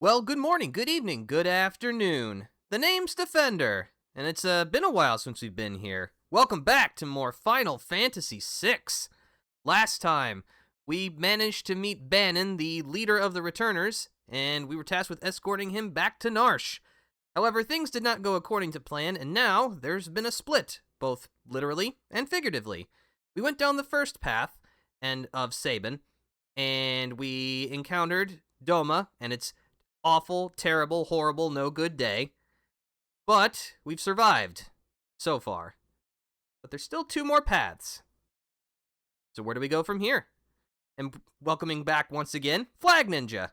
Well, good morning, good evening, good afternoon. The name's Defender, and it's been a while since we've been here. Welcome back to more Final Fantasy VI. Last time, we managed to meet Banon, the leader of the Returners, and we were tasked with escorting him back to Narsh. However, things did not go according to plan, and now there's been a split, both literally and figuratively. We went down the first path and of Sabin, and we encountered Doma and its awful, terrible, horrible, no good day. But we've survived so far. But there's still two more paths. So where do we go from here? And welcoming back once again, Flagninja.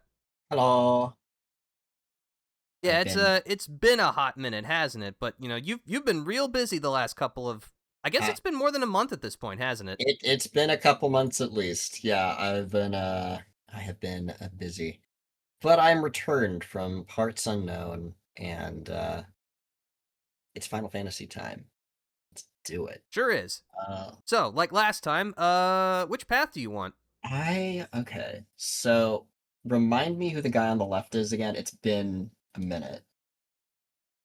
Hello. Yeah, I've been it's been a hot minute, hasn't it? But you've been real busy the last couple of. I guess uh, it's been more than a month at this point, hasn't it? it's been a couple months at least. Yeah, I have been busy. But I'm returned from parts unknown and it's Final Fantasy time. Let's do it. Sure is. Uh So, like last time, which path do you want? okay. So remind me who the guy on the left is again. It's been a minute.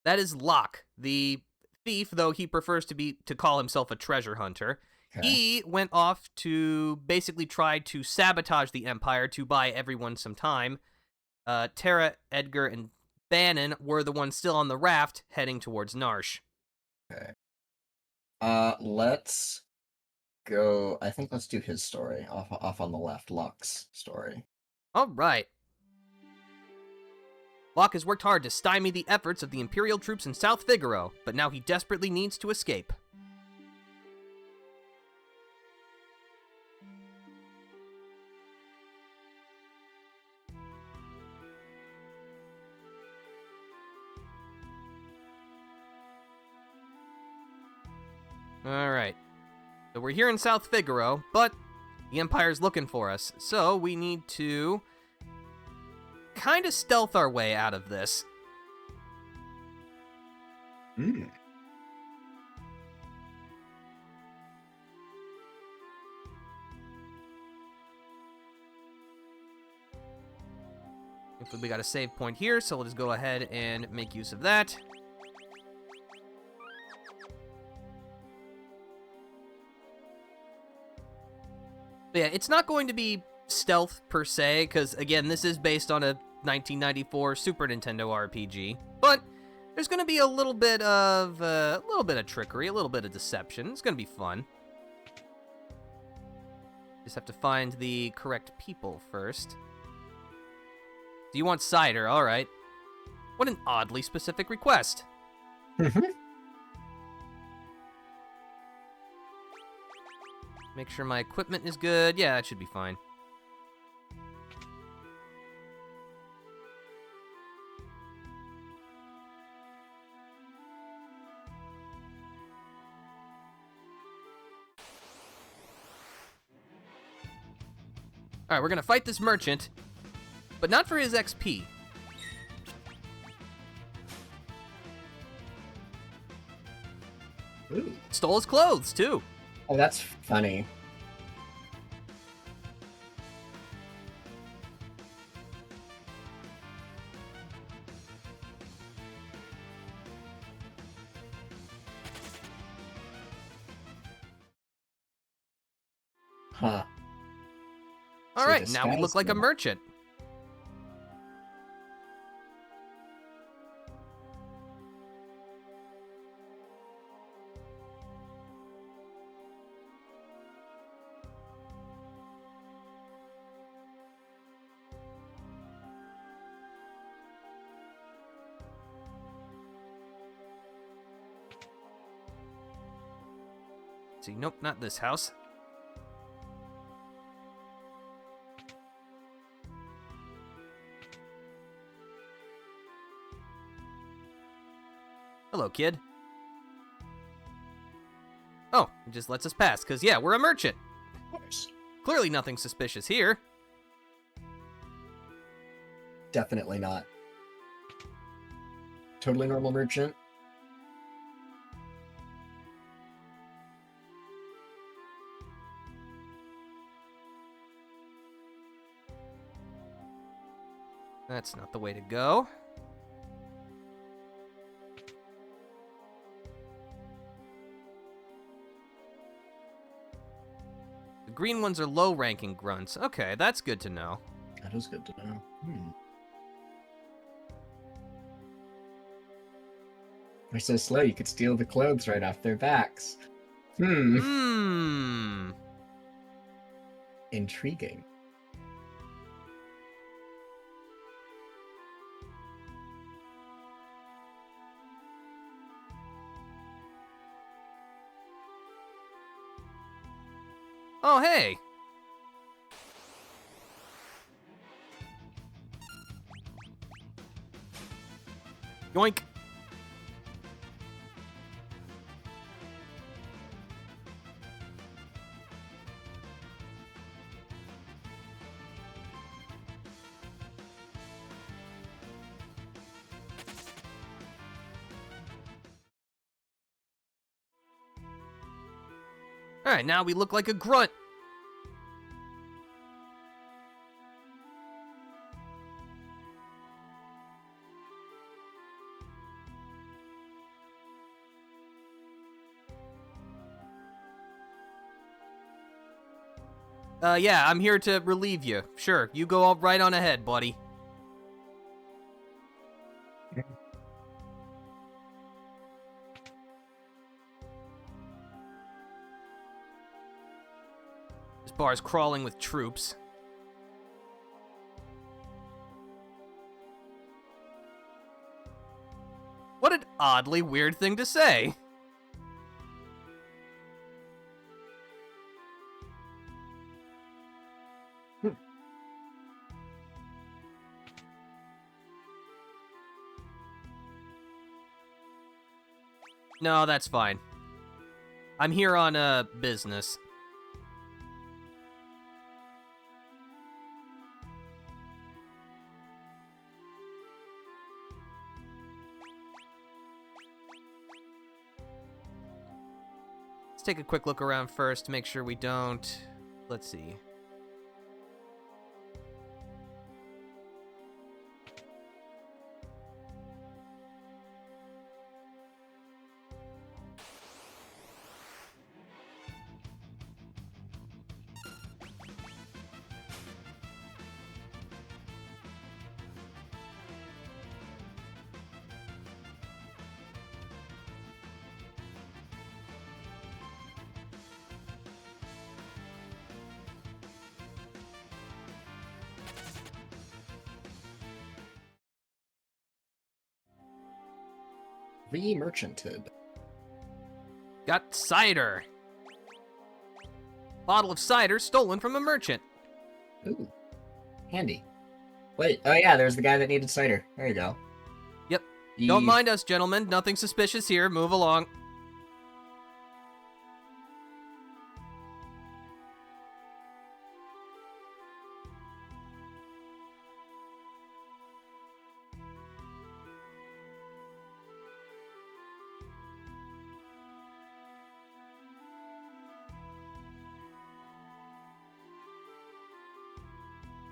That is Locke, the thief, though he prefers to call himself a treasure hunter. Okay. He went off to basically try to sabotage the Empire to buy everyone some time. Terra, Edgar, and Bannon were the ones still on the raft heading towards Narsh. Okay. Let's go. I think let's do his story off on the left, Luck's story. All right. Locke has worked hard to stymie the efforts of the Imperial troops in South Figaro, but now he desperately needs to escape. Alright. So we're here in South Figaro, but the Empire's looking for us, so we need to kind of stealth our way out of this. Hmm. We got a save point here, so let's go ahead and make use of that. But yeah, it's not going to be stealth per se, because again, this is based on a 1994 Super Nintendo RPG. But there's going to be a little bit of trickery, a little bit of deception. It's going to be fun. Just have to find the correct people first. Do you want cider? All right. What an oddly specific request. Make sure my equipment is good. Yeah, that should be fine. Alright, we're gonna fight this merchant, but not for his XP. Ooh. Stole his clothes, too. Oh, that's funny. Huh. Alright, now we look disguise like a me. merchant. See, nope, not this house. Hello, kid. Oh, it just lets us pass, because, yeah, we're a merchant. Of course. Clearly nothing suspicious here. Definitely not. Totally normal merchant. That's not the way to go. The green ones are low-ranking grunts. Okay, that's good to know. That is good to know. They're so slow you could steal the clothes right off their backs. Intriguing. Oh, hey! Yoink! Alright, now we look like a grunt. Yeah, I'm here to relieve you. Sure, you go right on ahead, buddy. This bar's crawling with troops. What an oddly weird thing to say. No, that's fine. I'm here on, business. Let's take a quick look around first to make sure we don't... Let's see. Re-merchanted. Got cider. Bottle of cider stolen from a merchant. Ooh. Handy. Wait, oh yeah, there's the guy that needed cider. There you go. Yep. Don't mind us, gentlemen. Nothing suspicious here. Move along.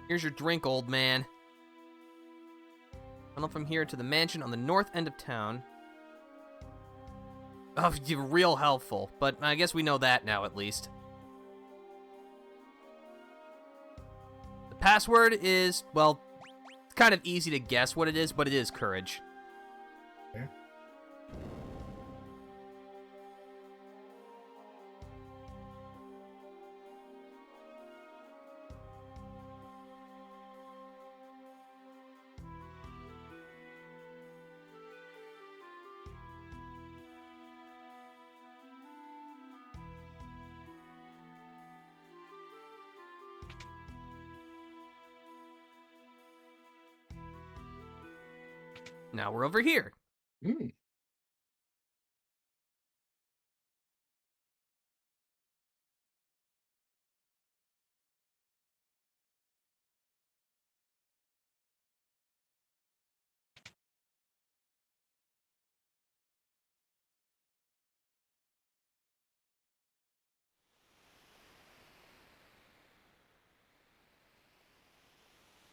Here's your drink, old man. Tunnel from here to the mansion on the north end of town. Oh, you're real helpful, but I guess we know that now at least. The password is, well, it's kind of easy to guess what it is, but it is courage. Yeah. Now we're over here. Mm.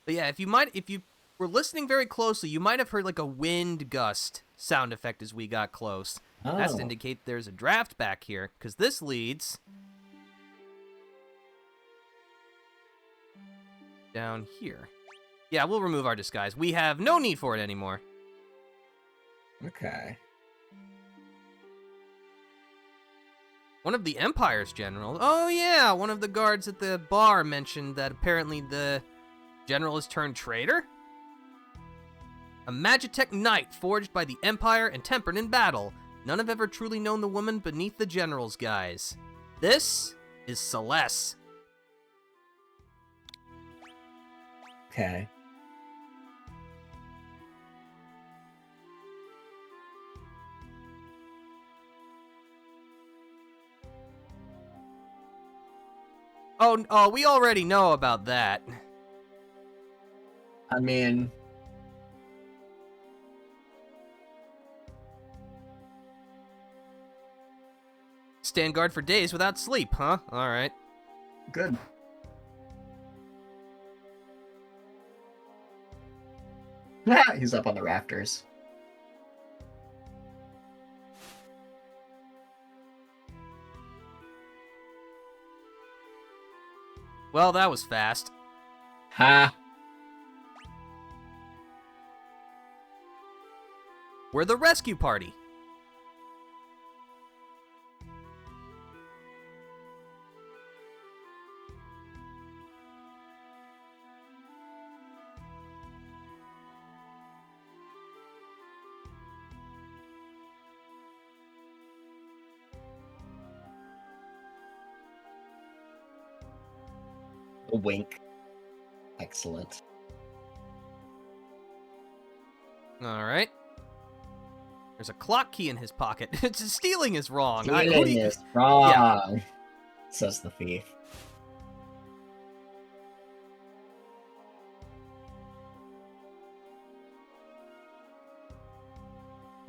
But yeah, if you we're listening very closely, you might have heard like a wind gust sound effect as we got close. That's to Oh. indicate there's a draft back here, because this leads down here. Yeah, we'll remove our disguise. We have no need for it anymore. Okay. One of the Empire's generals. Oh yeah, one of the guards at the bar mentioned that apparently the general has turned traitor. A Magitech knight forged by the Empire and tempered in battle. None have ever truly known the woman beneath the general's guise. This is Celeste. Okay. Oh, we already know about that. I mean, Stand guard for days without sleep, huh? Alright. good. He's up on the rafters. Well, that was fast. Ha! We're the rescue party. A wink. Excellent. Alright. There's a clock key in his pocket. Stealing is wrong. Stealing is wrong, says the thief.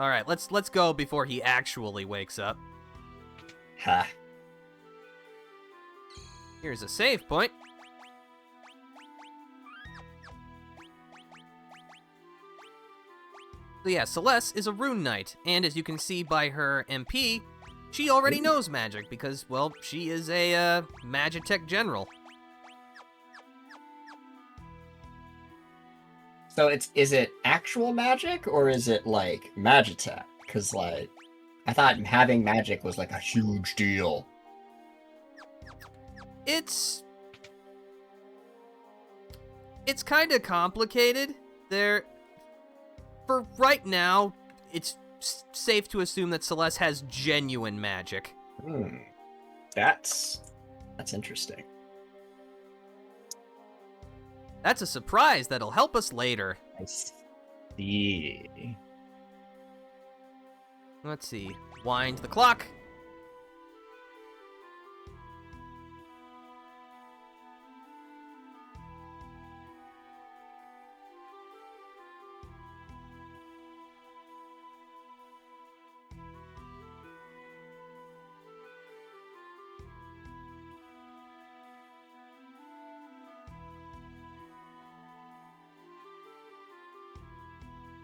Alright, let's go before he actually wakes up. Ha. Here's a save point. So yeah, Celeste is a rune knight, and as you can see by her MP, she already knows magic because, well, she is a Magitech general. So is it actual magic or is it like Magitech? Because like I thought having magic was like a huge deal. It's kind of complicated. For right now, it's safe to assume that Celeste has genuine magic. That's interesting. That's a surprise that'll help us later. I see. Let's see. Wind the clock.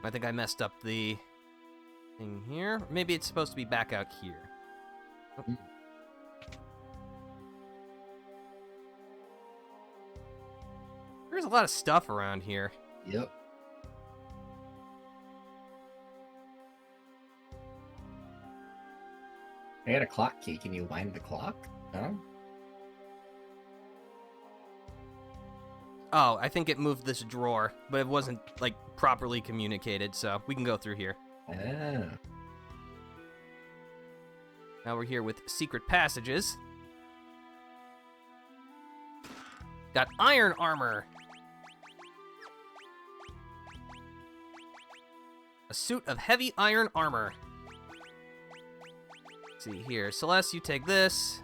I think I messed up the thing here. Maybe it's supposed to be back out here. Oh. There's a lot of stuff around here. Yep. I got a clock key. Can you wind the clock? No? Oh, I think it moved this drawer, but it wasn't, like, properly communicated, so we can go through here. Ah. Now we're here with secret passages. Got iron armor. A suit of heavy iron armor. Let's see here. Celeste, you take this.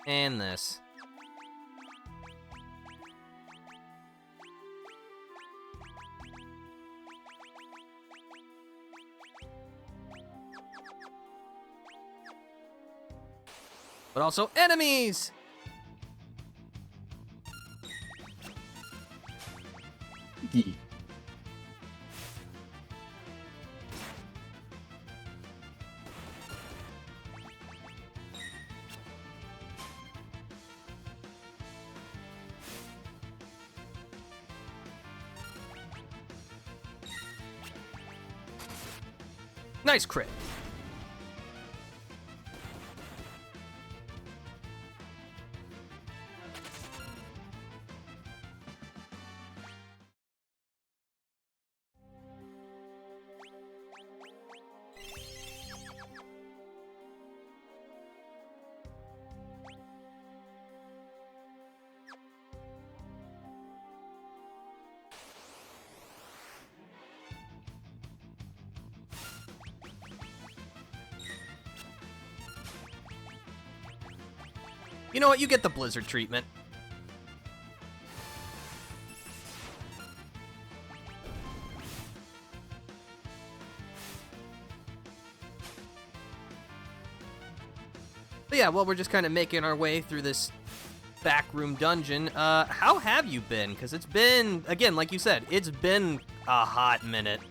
And this. But also enemies! Yee. Nice crit. You know what? You get the Blizzard treatment. But yeah, well, we're just kind of making our way through this backroom dungeon. How have you been? Because it's been, again, like you said, it's been a hot minute.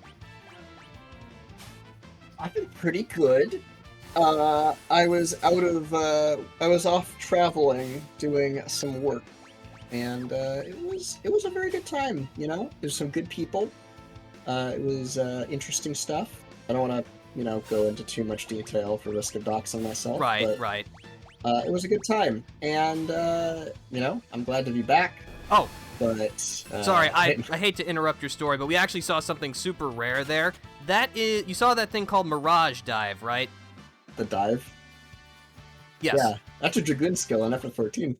I've been pretty good. I was off traveling, doing some work, and it was a very good time. You know, there's some good people. It was interesting stuff. I don't want to, go into too much detail for risk of doxing myself. Right, but, right. It was a good time, and I'm glad to be back. Oh, but sorry, I hate to interrupt your story, but we actually saw something super rare there. That is, you saw that thing called Mirage Dive, right? The dive. Yes. Yeah, that's a Dragoon skill in FF14.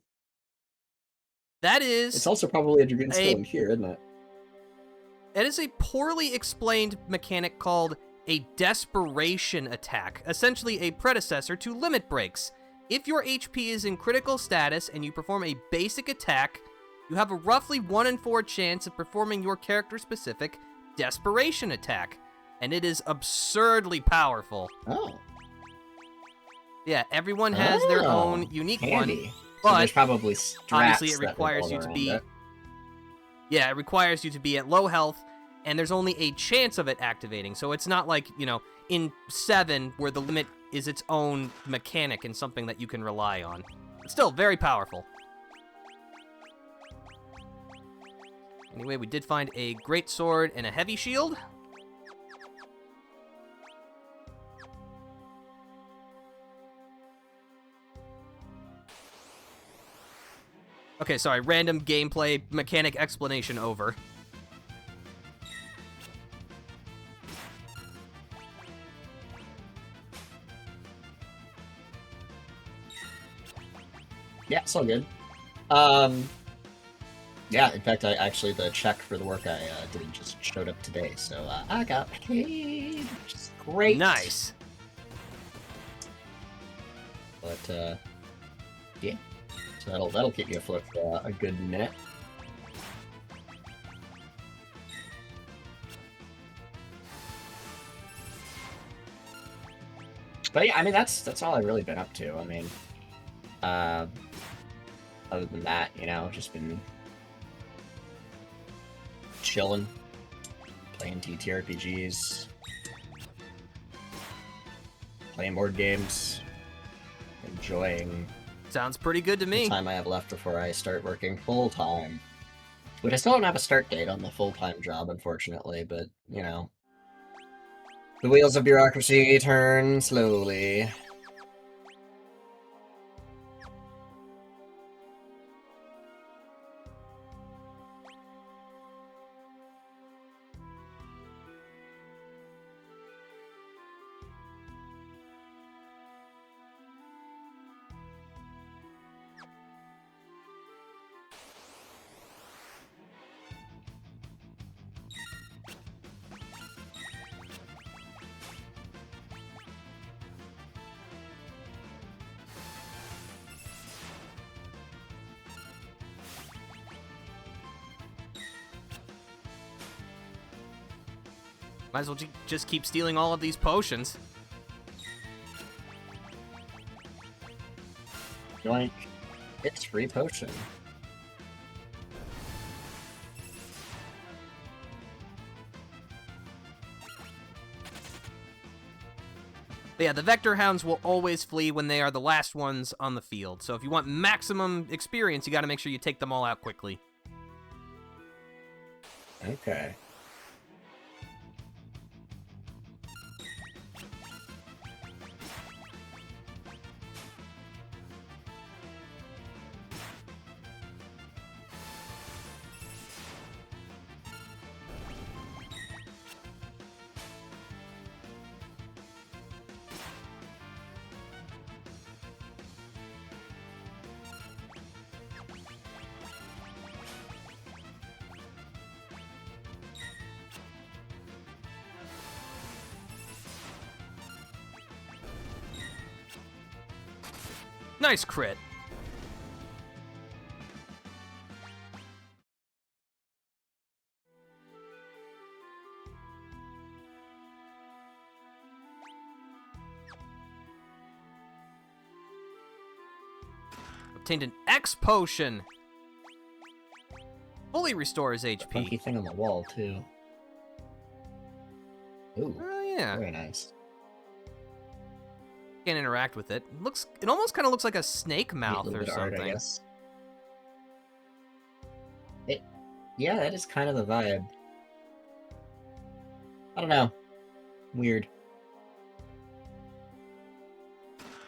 That is. It's also probably a Dragoon skill in here, isn't it? It is a poorly explained mechanic called a desperation attack, essentially a predecessor to limit breaks. If your HP is in critical status and you perform a basic attack, you have a roughly 1 in 4 chance of performing your character-specific desperation attack, and it is absurdly powerful. Oh. Yeah, everyone has their own unique handy. one, So but there's probably strats obviously it that requires you revolve to around be... it. Yeah, it requires you to be at low health, and there's only a chance of it activating, so it's not like, in 7, where the limit is its own mechanic and something that you can rely on. It's still very powerful. Anyway, we did find a great sword and a heavy shield. Okay, sorry, random gameplay mechanic explanation over. Yeah, it's all good. Yeah, in fact, the check for the work I did just showed up today, so I got paid, which is great. Nice. But yeah, so that'll keep you afloat for a good minute. But yeah, I mean that's all I've really been up to. I mean, other than that, just been chilling, playing TTRPGs, playing board games, enjoying. Sounds pretty good to me. The time I have left before I start working full time. But I still don't have a start date on the full-time job, unfortunately, but, the wheels of bureaucracy turn slowly. Might as well just keep stealing all of these potions. Yoink. It's free potion. But yeah, the Vector Hounds will always flee when they are the last ones on the field. So if you want maximum experience, you gotta make sure you take them all out quickly. Okay. Nice crit. Obtained an X potion. Fully restores HP. Funky thing on the wall, too. Ooh. Oh, yeah. Very nice. Can't interact with it. It almost kind of looks like a snake Neat mouth little or bit of art, something. I guess. Yeah, that is kind of the vibe. I don't know. Weird.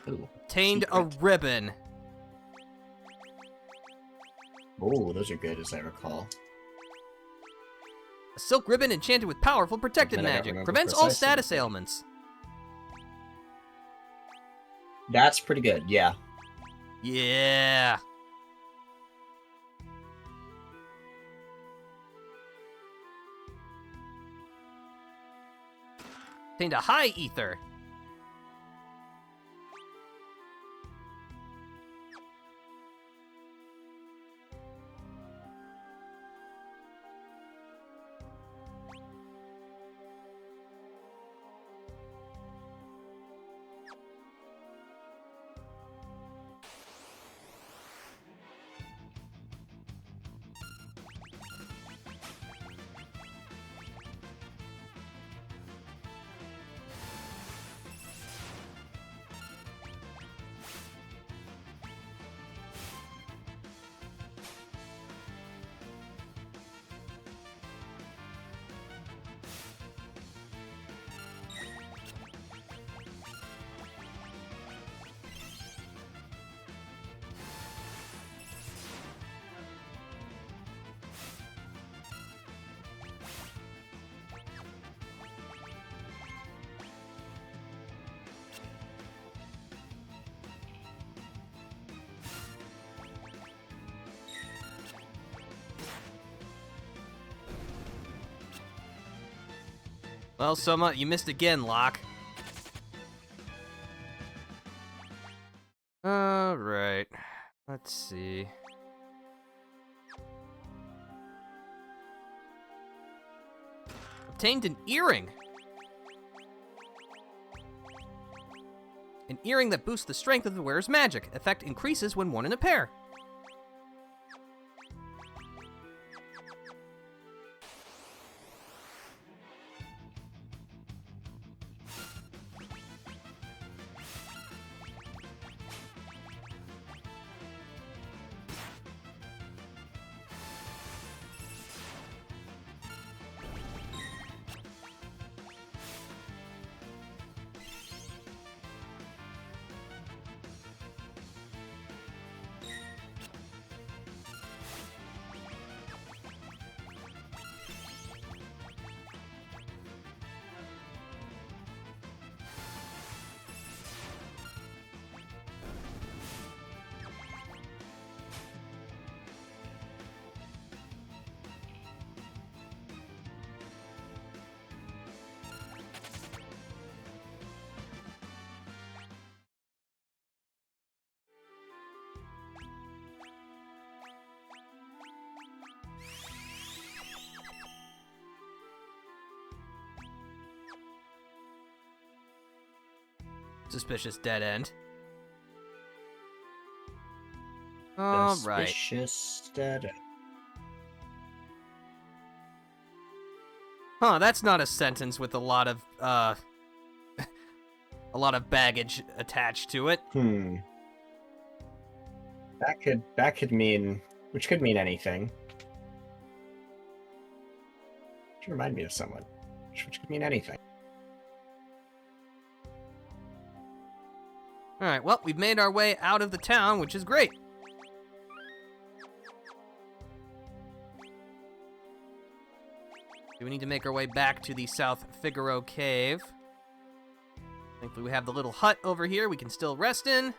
Ooh. Obtained a secret. ribbon. Oh, those are good, as I recall. A silk ribbon enchanted with powerful protective Admit I don't magic. remember Prevents all precisely status what they do. ailments. That's pretty good, yeah. Yeah. Obtained a high ether. Well, Soma, you missed again, Locke. Alright. Let's see. Obtained an earring. An earring that boosts the strength of the wearer's magic. Effect increases when worn in a pair. Suspicious dead end. Alright. Suspicious data. Huh, that's not a sentence with a lot of, a lot of baggage attached to it. That could mean, which could mean anything. Which remind me of someone, which could mean anything. Alright, well, we've made our way out of the town, which is great. Do we need to make our way back to the South Figaro Cave? Thankfully, we have the little hut over here we can still rest in.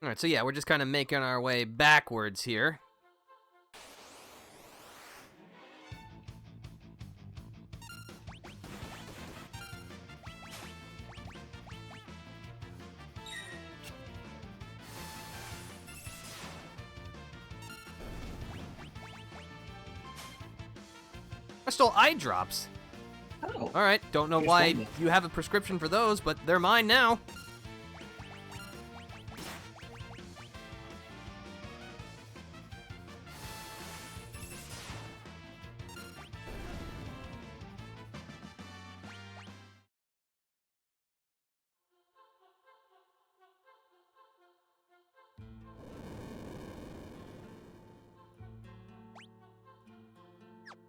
Alright, so yeah, we're just kind of making our way backwards here. I stole eye drops. Oh. Alright, don't know Just why wondering. you have a prescription for those, but they're mine now.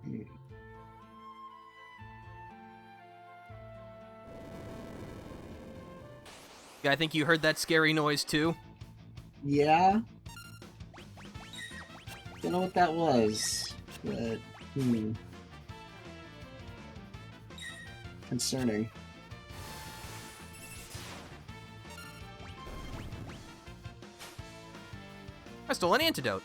Hmm. Yeah, I think you heard that scary noise too. Yeah. Don't know what that was, but concerning. I stole an antidote.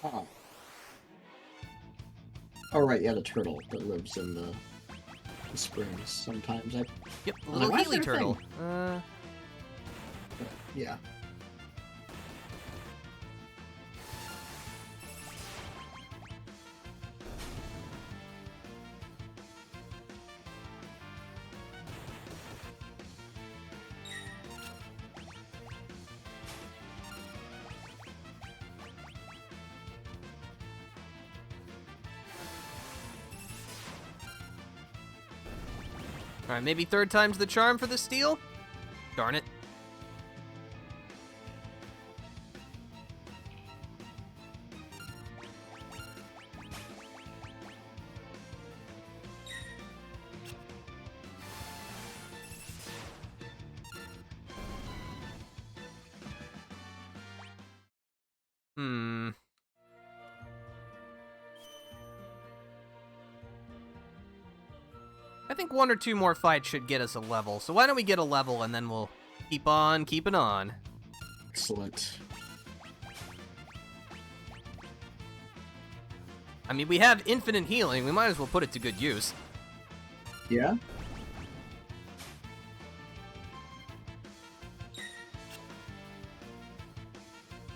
Oh. Oh, right, yeah, the turtle that lives in the springs sometimes. Yep, a I was little like, why is Healy there a thing? turtle. Yeah. Alright, maybe third time's the charm for the steal? Darn it. Hmm. I think one or two more fights should get us a level, so why don't we get a level and then we'll keep on keeping on. Excellent. I mean, we have infinite healing, we might as well put it to good use. Yeah?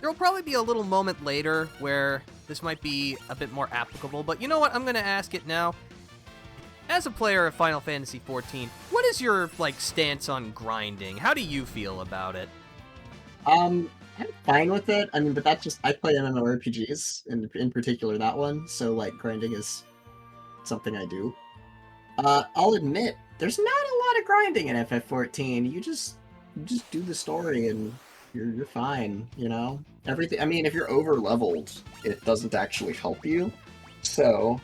There'll probably be a little moment later where this might be a bit more applicable, but you know what? I'm gonna ask it now. As a player of Final Fantasy XIV, what is your, stance on grinding? How do you feel about it? I'm fine with it. I mean, but that's just, I play MMORPGs, in particular that one, so, grinding is something I do. I'll admit, there's not a lot of grinding in FF14. You just do the story and you're fine, you know? Everything, I mean, if you're over-leveled, it doesn't actually help you, so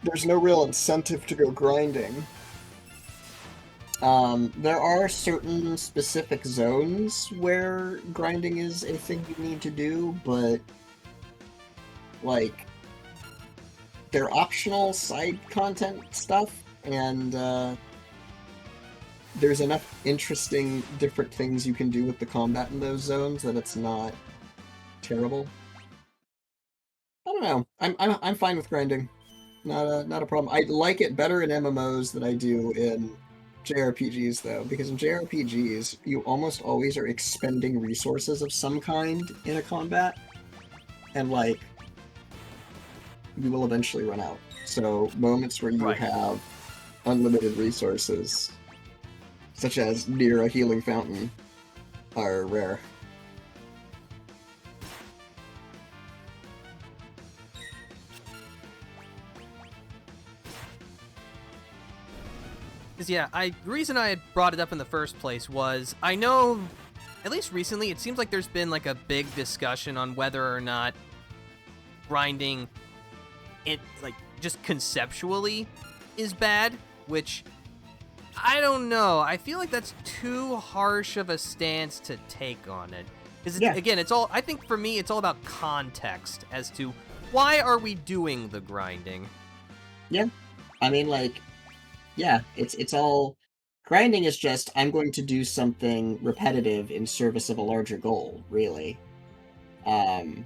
there's no real incentive to go grinding. There are certain specific zones where grinding is a thing you need to do, but, they're optional side content stuff, and, there's enough interesting different things you can do with the combat in those zones that it's not terrible. I don't know. I'm fine with grinding. Not a problem. I like it better in MMOs than I do in JRPGs, though, because in JRPGs, you almost always are expending resources of some kind in a combat, and, you will eventually run out. So, moments where you Right. have unlimited resources such as near a healing fountain, are rare. Because, yeah, the reason I had brought it up in the first place was I know, at least recently, it seems like there's been, like, a big discussion on whether or not grinding it, like, just conceptually is bad, which I don't know. I feel like that's too harsh of a stance to take on it. Because, again, I think for me, it's all about context as to why are we doing the grinding. Yeah. I mean, like, yeah, it's all... Grinding is just, I'm going to do something repetitive in service of a larger goal, really. And,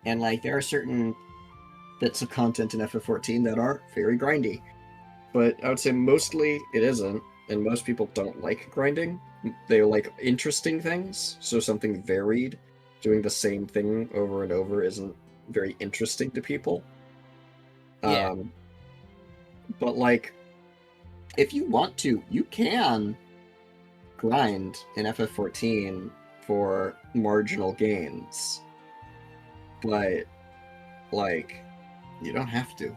like, there are certain bits of content in FF14 that are very grindy. But I would say mostly it isn't, and most people don't like grinding. They like interesting things, so something varied. Doing the same thing over and over isn't very interesting to people. Yeah. But, like, if you want to, you can grind in FF14 for marginal gains. But, like, you don't have to.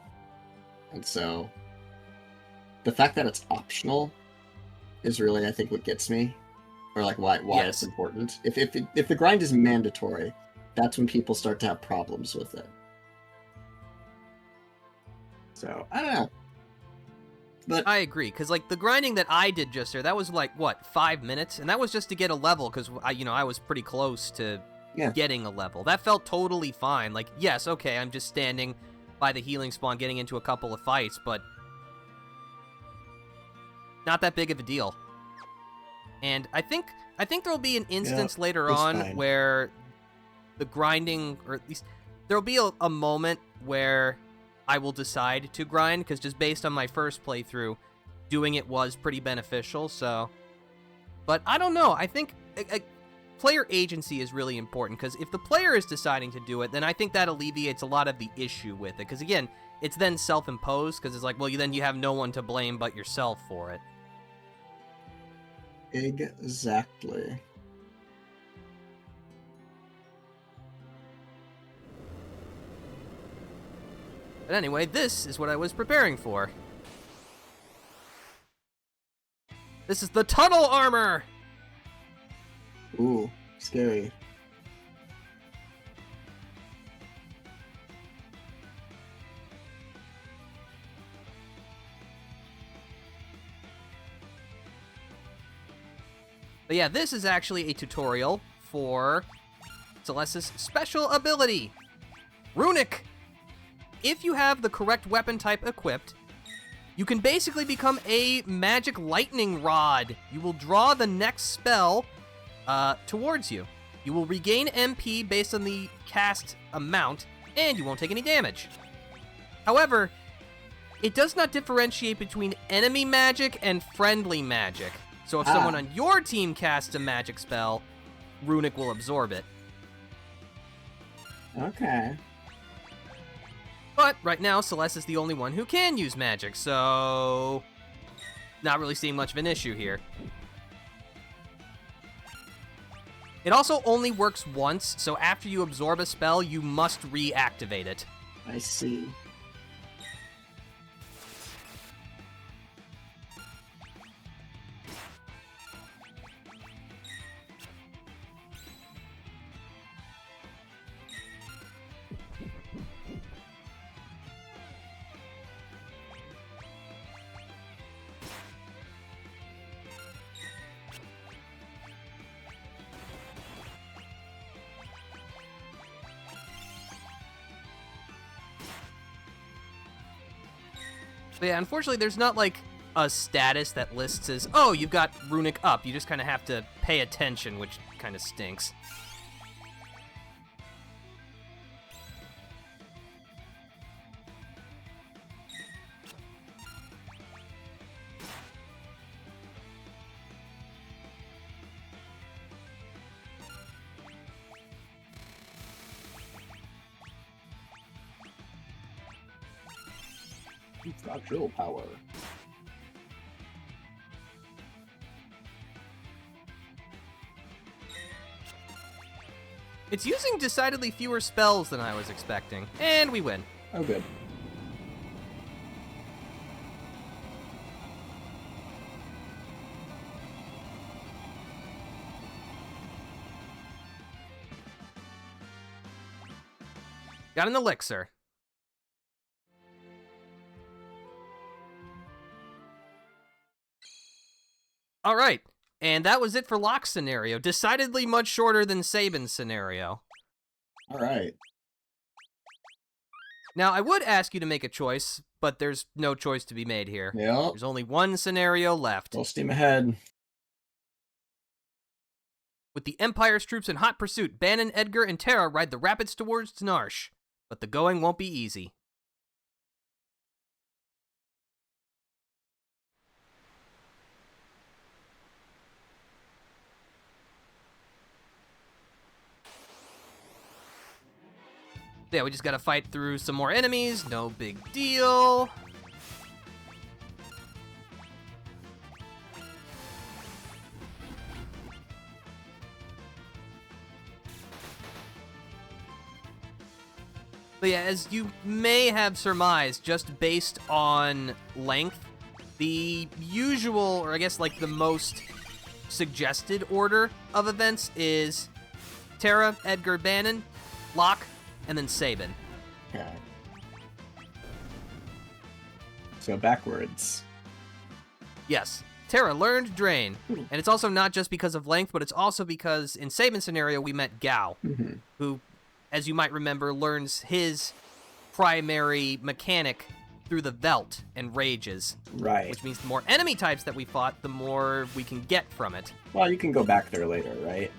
And so, the fact that it's optional is really, I think, what gets me. Or, like, why Yes. it's important. If the grind is mandatory, that's when people start to have problems with it. So, I don't know. But I agree, because, like, the grinding that I did just there, that was, like, what, 5 minutes? And that was just to get a level, because, I was pretty close to getting a level. That felt totally fine. Like, yes, okay, I'm just standing by the healing spawn getting into a couple of fights, but not that big of a deal. And I think there'll be an instance later on where the grinding, or at least there'll be a moment where I will decide to grind, because just based on my first playthrough, doing it was pretty beneficial, so... But I don't know, I think player agency is really important, because if the player is deciding to do it, then I think that alleviates a lot of the issue with it, because again, it's then self-imposed, because it's like, well, then you have no one to blame but yourself for it. Exactly. But anyway, this is what I was preparing for. This is the tunnel armor! Ooh, scary. But yeah, this is actually a tutorial for Celeste's special ability, Runic. If you have the correct weapon type equipped, you can basically become a magic lightning rod. You will draw the next spell towards you. You will regain MP based on the cast amount, and you won't take any damage. However, it does not differentiate between enemy magic and friendly magic. So if someone on your team casts a magic spell, Runic will absorb it. Okay. But right now, Celeste is the only one who can use magic, so not really seeing much of an issue here. It also only works once, so after you absorb a spell, you must reactivate it. I see. But yeah, unfortunately, there's not, like, a status that lists as, oh, you've got Runic up. You just kind of have to pay attention, which kind of stinks. You've got drill power. It's using decidedly fewer spells than I was expecting, and we win. Oh, good. Got an elixir. All right, and that was it for Locke's scenario. Decidedly much shorter than Sabin's scenario. All right. Now, I would ask you to make a choice, but there's no choice to be made here. Yep. There's only one scenario left. Full steam ahead. With the Empire's troops in hot pursuit, Bannon, Edgar, and Terra ride the rapids towards Narsh. But the going won't be easy. Yeah, we just gotta fight through some more enemies. No big deal. But yeah, as you may have surmised, just based on length, the usual, or I guess like the most suggested order of events is Terra, Edgar, Bannon, Locke, and then Sabin. Okay. So backwards. Yes. Terra learned Drain. And it's also not just because of length, but it's also because in Sabin's scenario we met Gao, who, as you might remember, learns his primary mechanic through the Velt and rages. Right. Which means the more enemy types that we fought, the more we can get from it. Well, you can go back there later, right?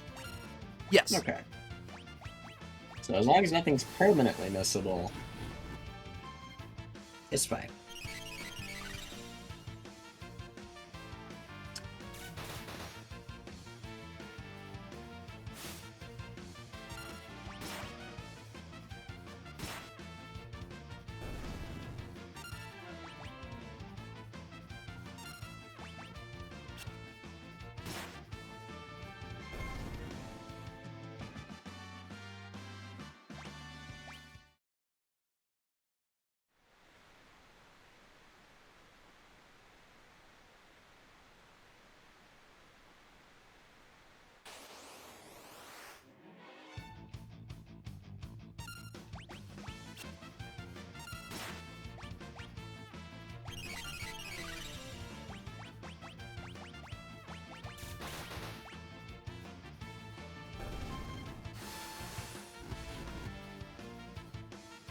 Yes. Okay. So as long as nothing's permanently missable, it's fine.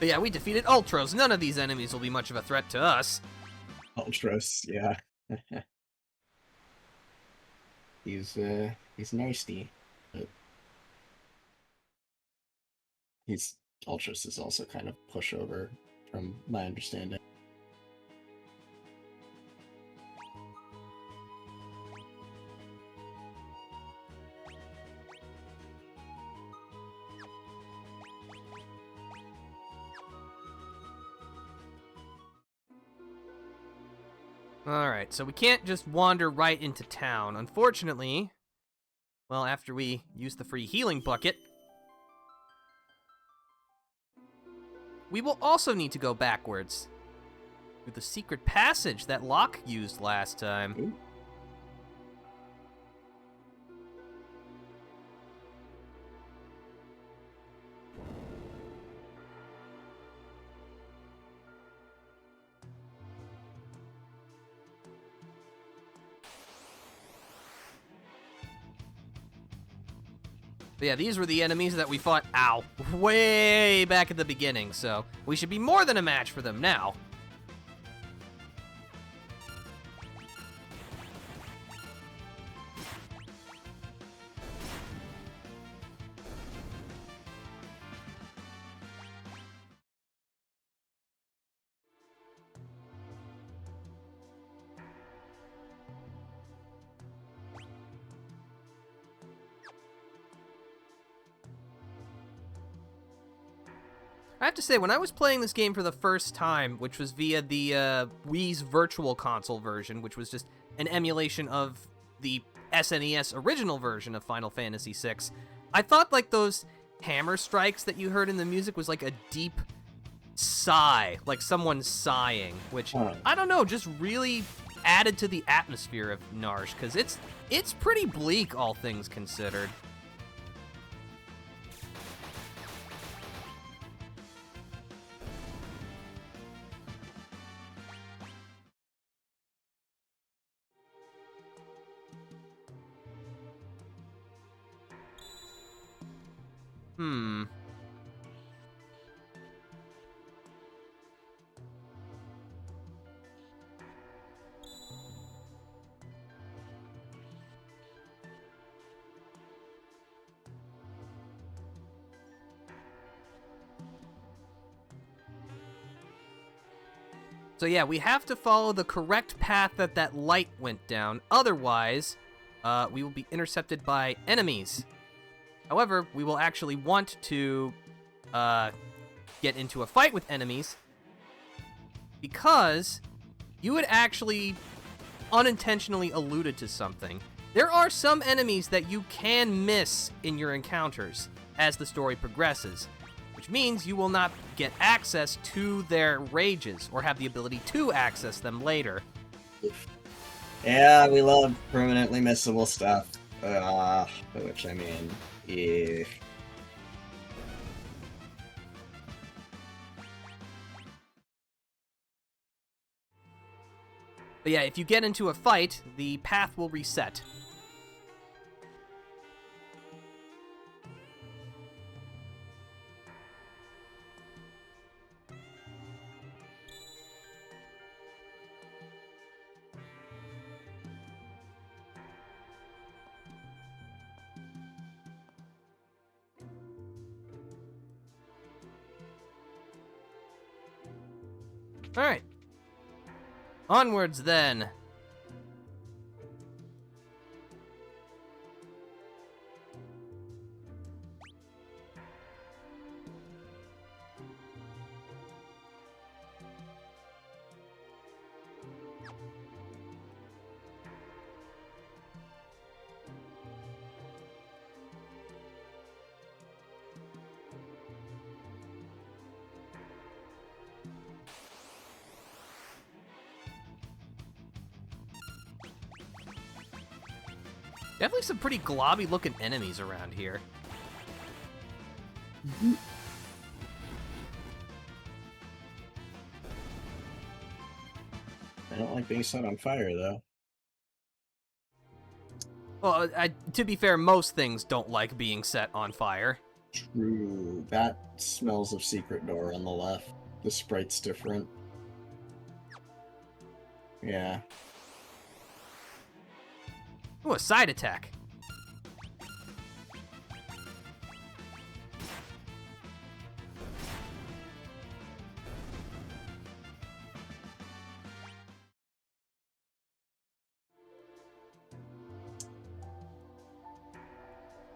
But yeah, we defeated Ultros. None of these enemies will be much of a threat to us. Ultros, yeah. He's nasty, but Ultros is also kind of pushover, from my understanding. Alright, so we can't just wander right into town. Unfortunately, well, after we use the free healing bucket, we will also need to go backwards through the secret passage that Locke used last time. Ooh. But yeah, these were the enemies that we fought, way back at the beginning, so we should be more than a match for them now. I have to say, when I was playing this game for the first time, which was via the Wii's Virtual Console version, which was just an emulation of the SNES original version of Final Fantasy VI, I thought like those hammer strikes that you heard in the music was like a deep sigh, like someone sighing, which, I don't know, just really added to the atmosphere of Narsh, because it's pretty bleak, all things considered. So yeah, we have to follow the correct path that light went down. Otherwise, we will be intercepted by enemies. However, we will actually want to get into a fight with enemies because you had actually unintentionally alluded to something. There are some enemies that you can miss in your encounters as the story progresses, which means you will not get access to their rages or have the ability to access them later. Yeah, we love permanently missable stuff. Which, I mean, yeah. But yeah, if you get into a fight, the path will reset. Alright. Onwards, then. Definitely some pretty globby-looking enemies around here. I don't like being set on fire, though. Well, to be fair, most things don't like being set on fire. True. That smells of secret door on the left. The sprite's different. Yeah. Ooh, a side attack.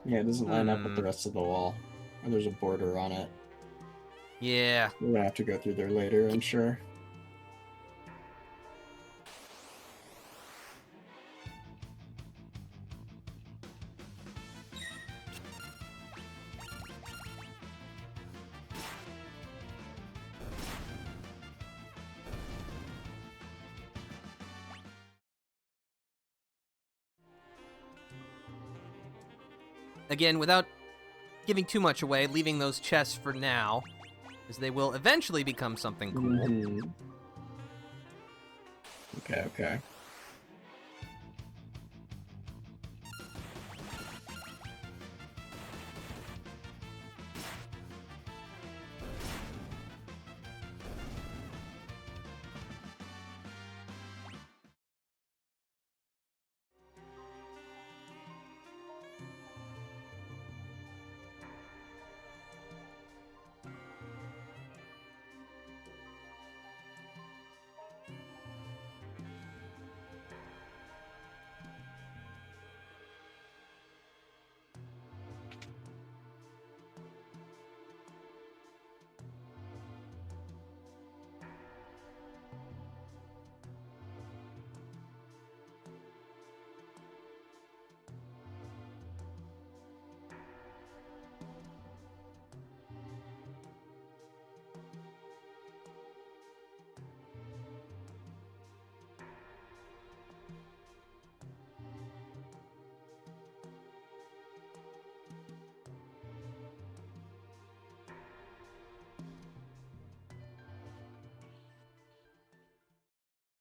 Yeah, it doesn't line up with the rest of the wall. And there's a border on it. Yeah. We're gonna have to go through there later, I'm sure. Again, without giving too much away, leaving those chests for now, as they will eventually become something cool. Mm-hmm. Okay.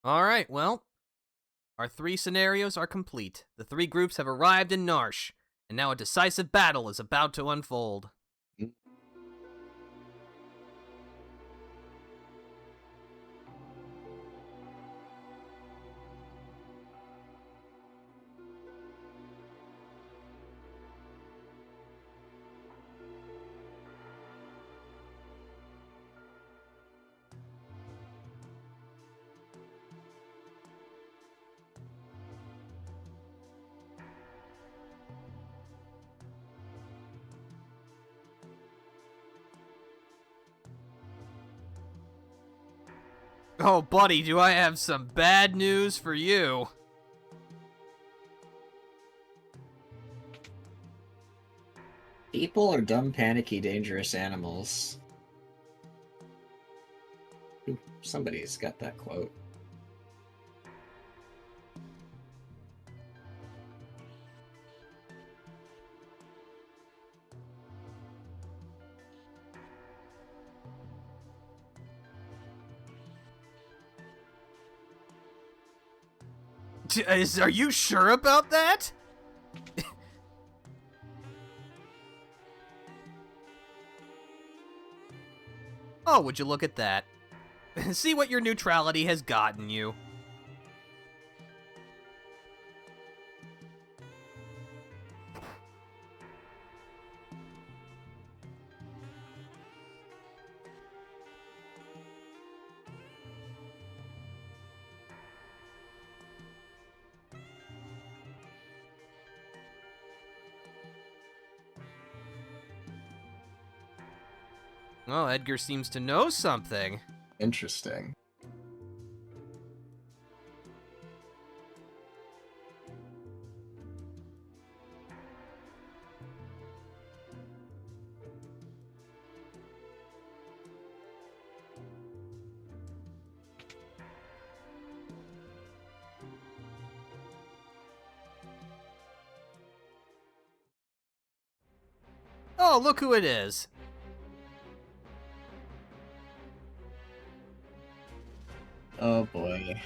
Alright, well, our 3 scenarios are complete. The 3 groups have arrived in Narsh, and now a decisive battle is about to unfold. Oh, buddy, do I have some bad news for you. People are dumb, panicky, dangerous animals. Ooh, somebody's got that quote. Are you sure about that? Oh, would you look at that. See what your neutrality has gotten you. Well, Edgar seems to know something. Interesting. Oh, look who it is. Oh boy.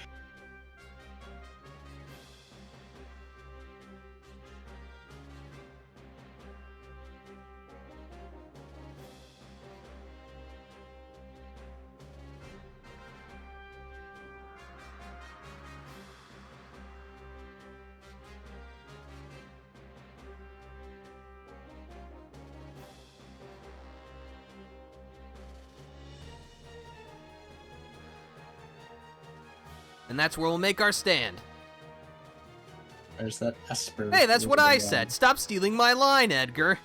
And that's where we'll make our stand. There's that Esper. Hey, that's what I moving said. on. Stop stealing my line, Edgar.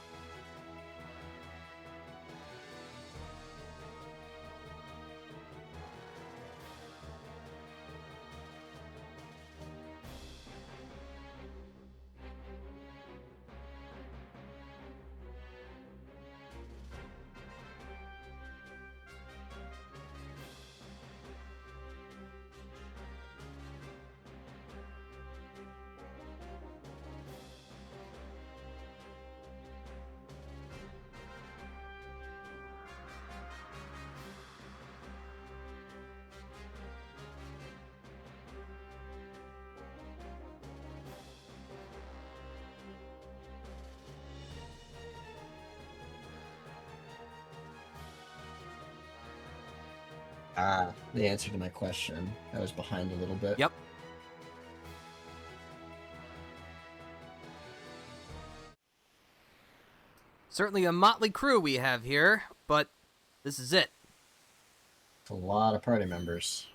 Ah, the answer to my question. I was behind a little bit. Yep. Certainly a motley crew we have here, but this is it. It's a lot of party members.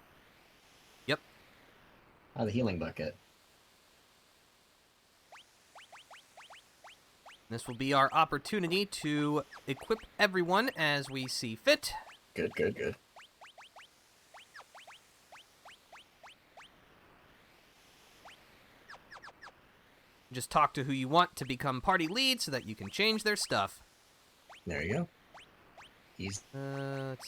Yep. Ah, the healing bucket. This will be our opportunity to equip everyone as we see fit. Good, good, good. Just talk to who you want to become party lead so that you can change their stuff. There you go. He's Let's...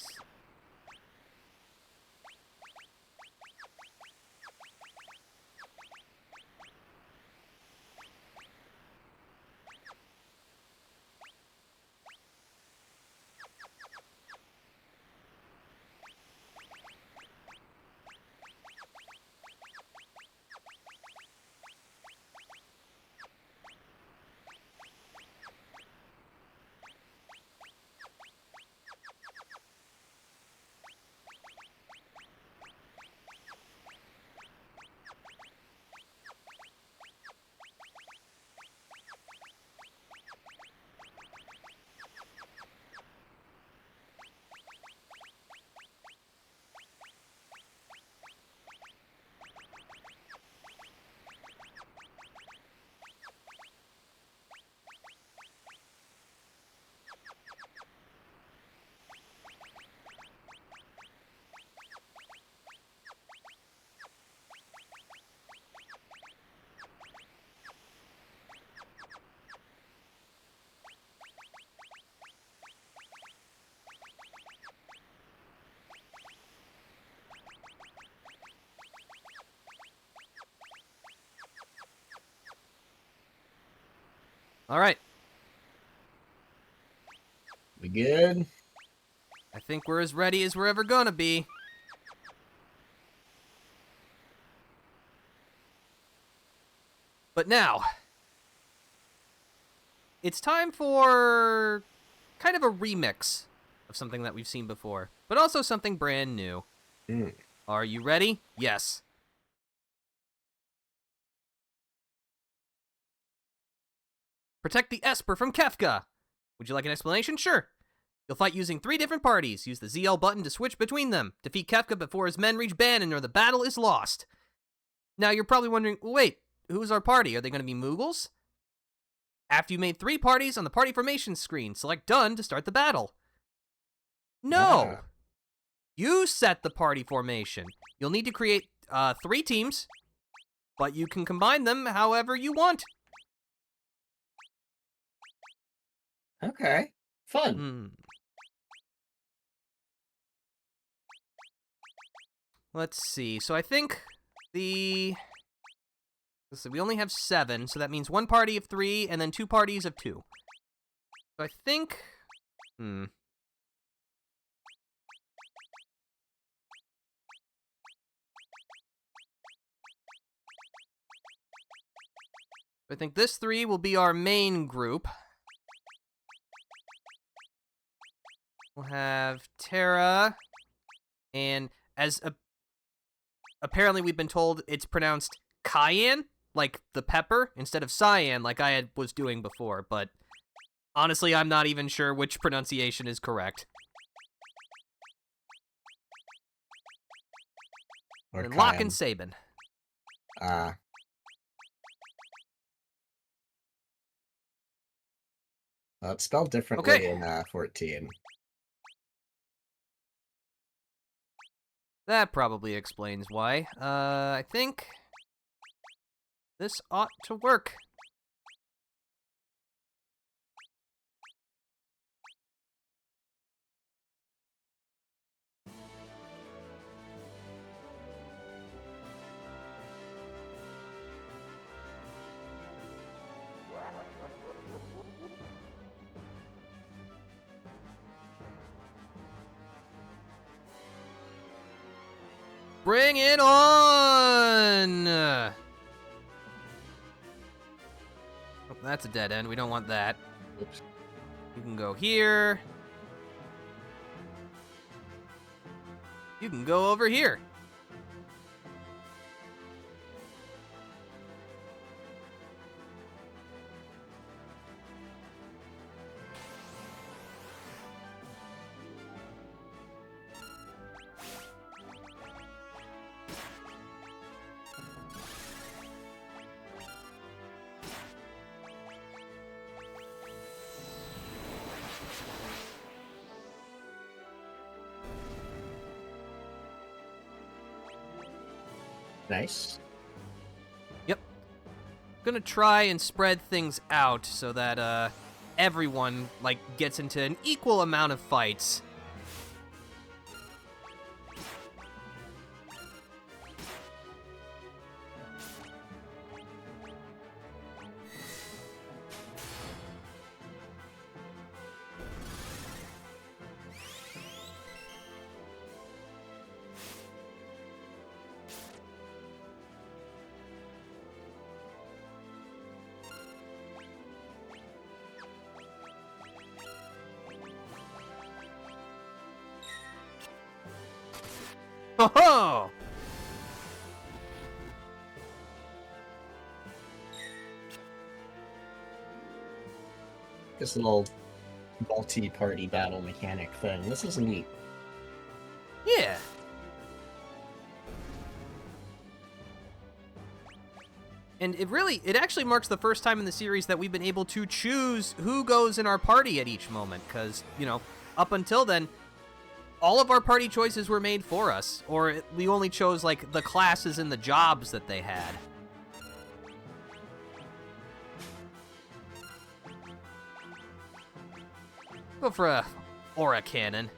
All right. We good? I think we're as ready as we're ever gonna be. But now, it's time for kind of a remix of something that we've seen before, but also something brand new. Mm. Are you ready? Yes. Protect the Esper from Kefka. Would you like an explanation? Sure. You'll fight using 3 different parties. Use the ZL button to switch between them. Defeat Kefka before his men reach Bannon or the battle is lost. Now you're probably wondering, wait, who's our party? Are they going to be Moogles? After you made 3 parties on the party formation screen, select Done to start the battle. No! Ah. You set the party formation. You'll need to create 3 teams, but you can combine them however you want. Okay. Fun. Hmm. Let's see. So I think let's see, we only have 7, so that means 1 party of 3 and then 2 parties of 2. So I think, I think this 3 will be our main group. We'll have Terra, and apparently we've been told it's pronounced cayenne, like the pepper, instead of cyan, like I was doing before, but honestly, I'm not even sure which pronunciation is correct. Or And Locke and Kyan. Sabin. Ah. Well, it's spelled differently Okay. in 14. That probably explains why. I think this ought to work. Bring it on! Oh, that's a dead end. We don't want that. Oops. You can go here. You can go over here. Nice. Yep. Gonna try and spread things out so that everyone gets into an equal amount of fights. Ho ho! This little multi-party battle mechanic thing. This is neat. Yeah. And it actually marks the first time in the series that we've been able to choose who goes in our party at each moment, because, up until then, all of our party choices were made for us, or we only chose, the classes and the jobs that they had. Go for a aura cannon.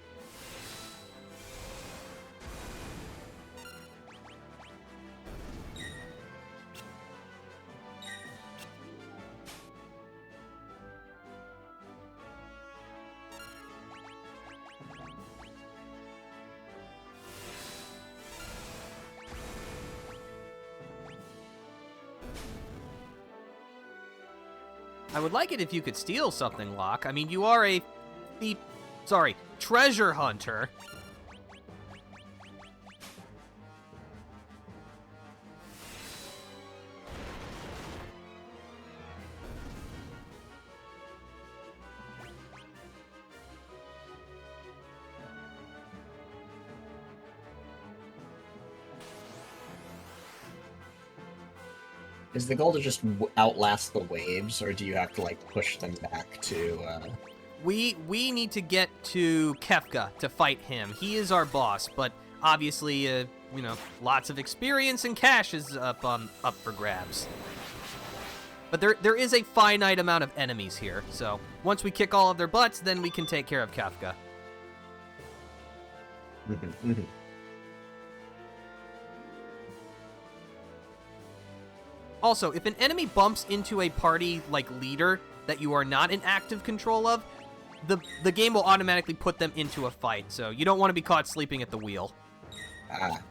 I would like it if you could steal something, Locke. I mean, you are a thief... Sorry, treasure hunter. Is the goal to just outlast the waves, or do you have to, like, push them back to, We need to get to Kefka to fight him. He is our boss, but obviously, you know, lots of experience and cash is up for grabs. But there is a finite amount of enemies here, so once we kick all of their butts, then we can take care of Kefka. Also, if an enemy bumps into a party, like, leader that you are not in active control of, the game will automatically put them into a fight, so you don't want to be caught sleeping at the wheel. Ah.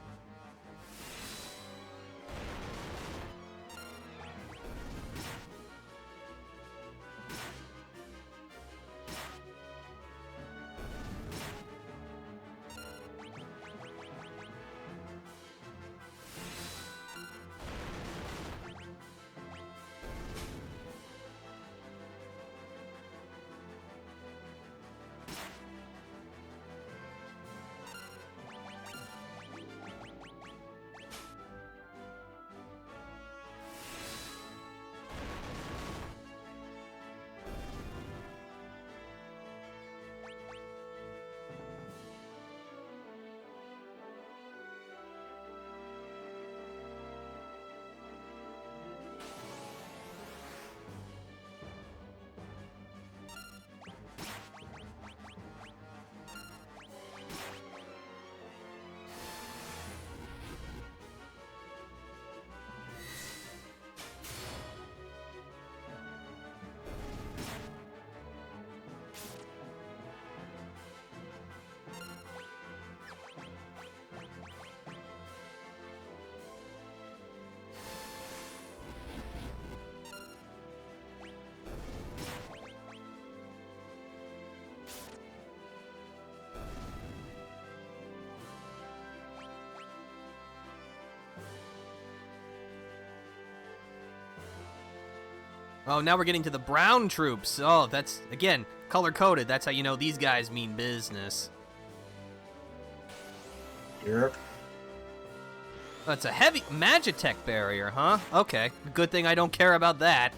Oh, now we're getting to the brown troops. Oh, that's, again, color-coded. That's how you know these guys mean business. Yep. That's a heavy Magitech barrier, huh? Okay, good thing I don't care about that.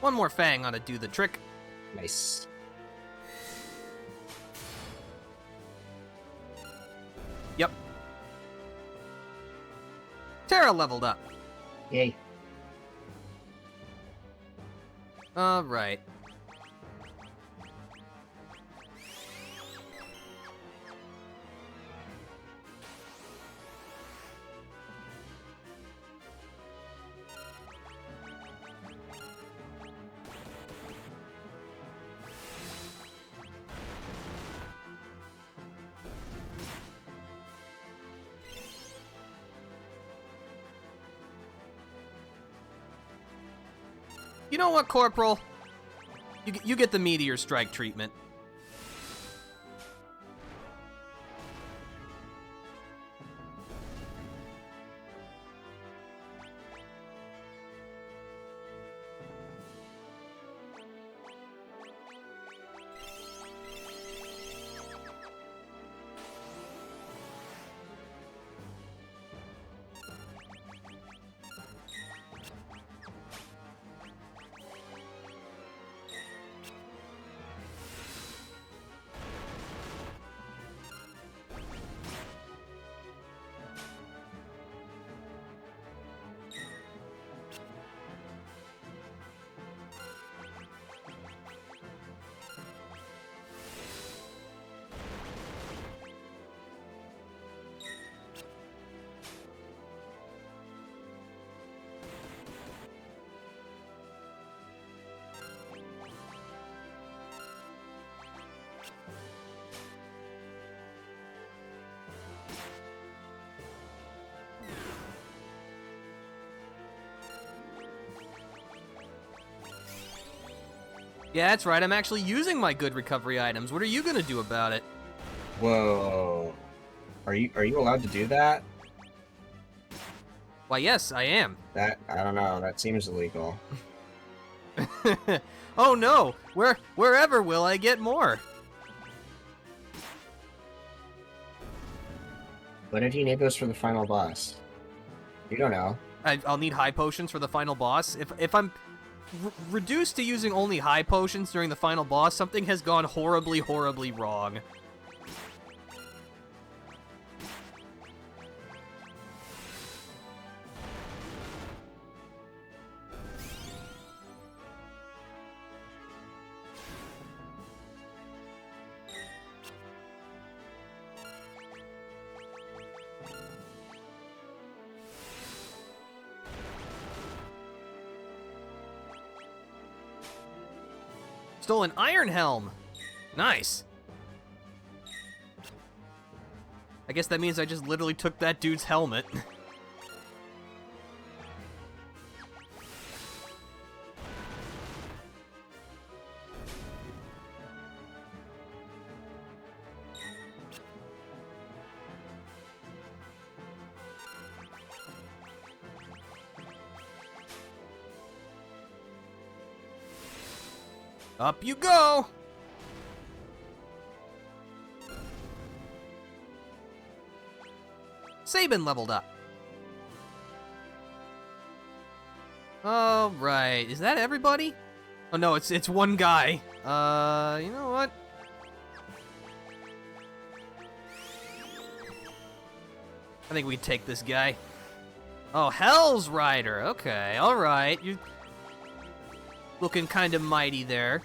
One more Fang ought to do the trick. Nice. Yep. Terra leveled up. Yay. Alright. You know what, Corporal? You get the meteor strike treatment. Yeah, that's right. I'm actually using my good recovery items. What are you gonna do about it? Whoa. Are you allowed to do that? Why, yes, I am. I don't know. That seems illegal. Oh no! Wherever will I get more? What if you need those for the final boss? You don't know. I'll need high potions for the final boss. If I'm reduced to using only high potions during the final boss, something has gone horribly, horribly wrong. Stole an iron helm. Nice. I guess that means I just literally took that dude's helmet. Up you go! Sabin leveled up. Oh, right. Is that everybody? Oh, no, it's one guy. You know what? I think we take this guy. Oh, Hell's Rider. Okay, alright. You looking kind of mighty there.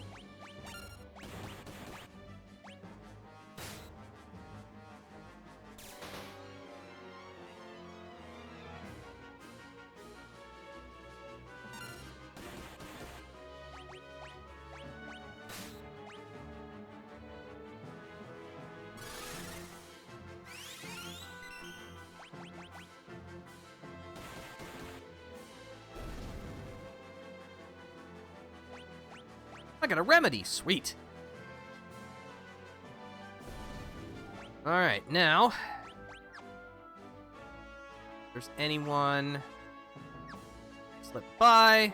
I got a remedy. Sweet. Alright, now, if there's anyone slip by,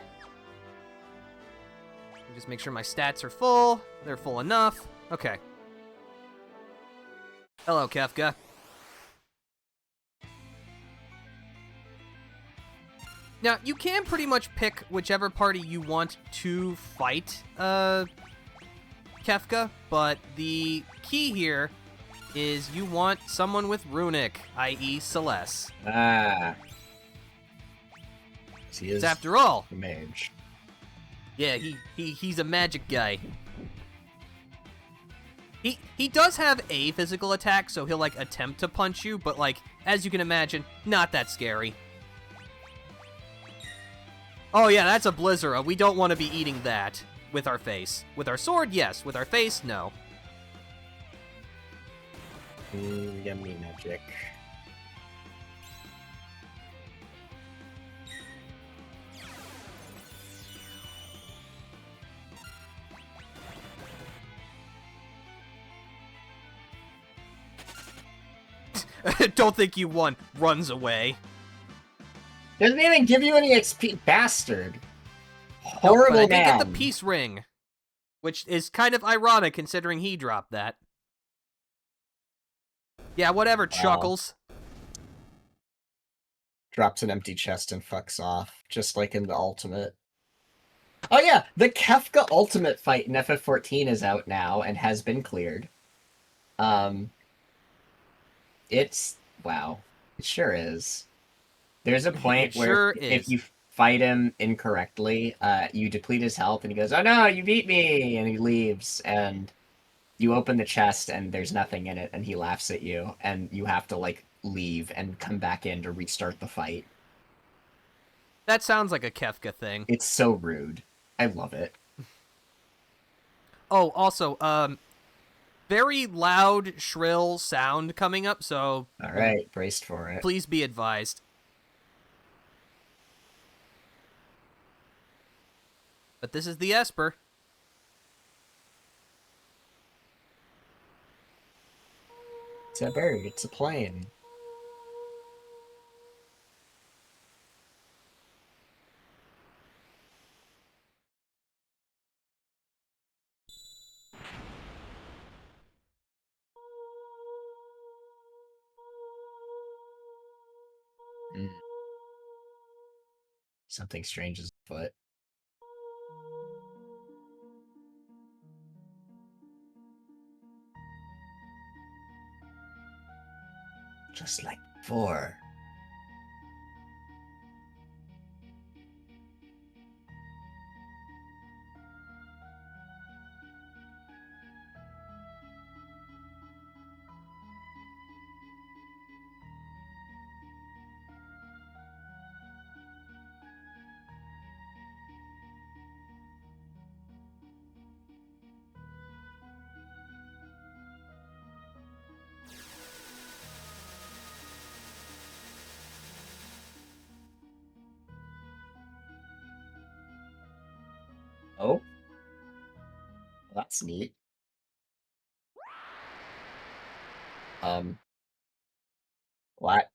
just make sure my stats are full. They're full enough. Okay. Hello, Kefka. Now, you can pretty much pick whichever party you want to fight Kefka, but the key here is you want someone with Runic, i.e. Celeste. Ah. He is After all, a mage. Yeah, he's a magic guy. He does have a physical attack, so he'll, like, attempt to punch you, but, like, as you can imagine, not that scary. Oh yeah, that's a Blizzara. We don't want to be eating that with our face. With our sword, yes. With our face, no. Yummy magic. Don't think you won. Runs away. Doesn't even give you any XP, bastard. Nope, Horrible but I did man. get the peace ring, which is kind of ironic considering he dropped that. Yeah, whatever, Chuckles. Drops an empty chest and fucks off, just like in the Ultimate. Oh yeah, the Kefka Ultimate fight in FF14 is out now and has been cleared. It's wow. It sure is. There's a point where sure if is. you fight him incorrectly, you deplete his health and he goes, "Oh no, you beat me!" and he leaves, and you open the chest and there's nothing in it, and he laughs at you, and you have to like leave and come back in to restart the fight. That sounds like a Kefka thing. It's so rude. I love it. Oh, also, very loud, shrill sound coming up, so... All right, braced for it. Please be advised. But this is the Esper. It's a bird. It's a plane. Something strange is afoot. Just like before. Oh, that's neat. What?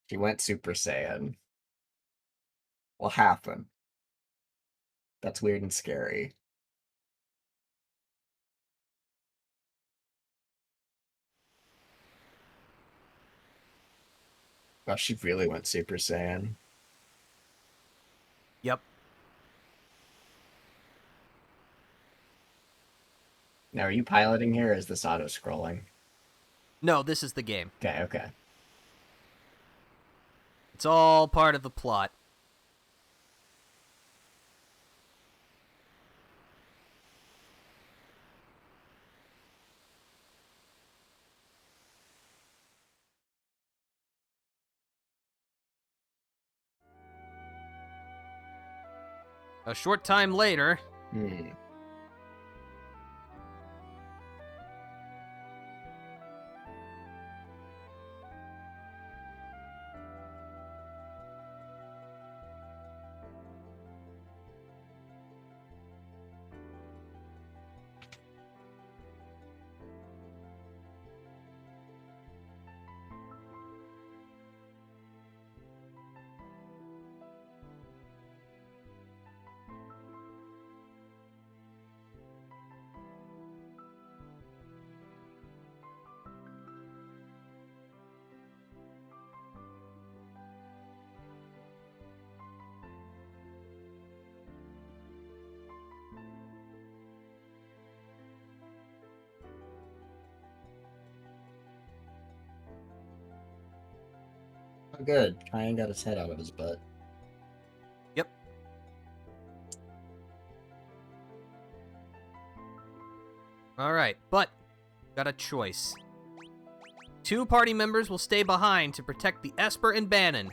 She went Super Saiyan. What happened? That's weird and scary. Oh, she really went Super Saiyan. Yep. Now, are you piloting here, or is this auto-scrolling? No, this is the game. Okay, okay. It's all part of the plot. A short time later... Oh, good. Ryan got his head out of his butt. Yep. Alright, but got a choice. 2 party members will stay behind to protect the Esper and Bannon.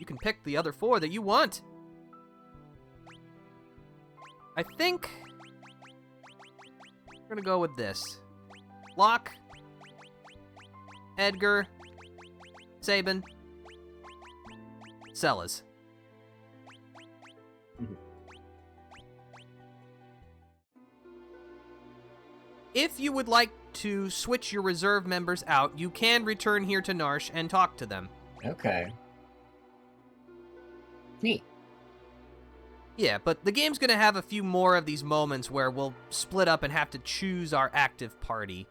You can pick the other 4 that you want. I think we're gonna go with this. Locke, Edgar, Sabin, Sellers. if you would like to switch your reserve members out, you can return here to Narsh and talk to them. Okay. Neat. Yeah, but the game's going to have a few more of these moments where we'll split up and have to choose our active party.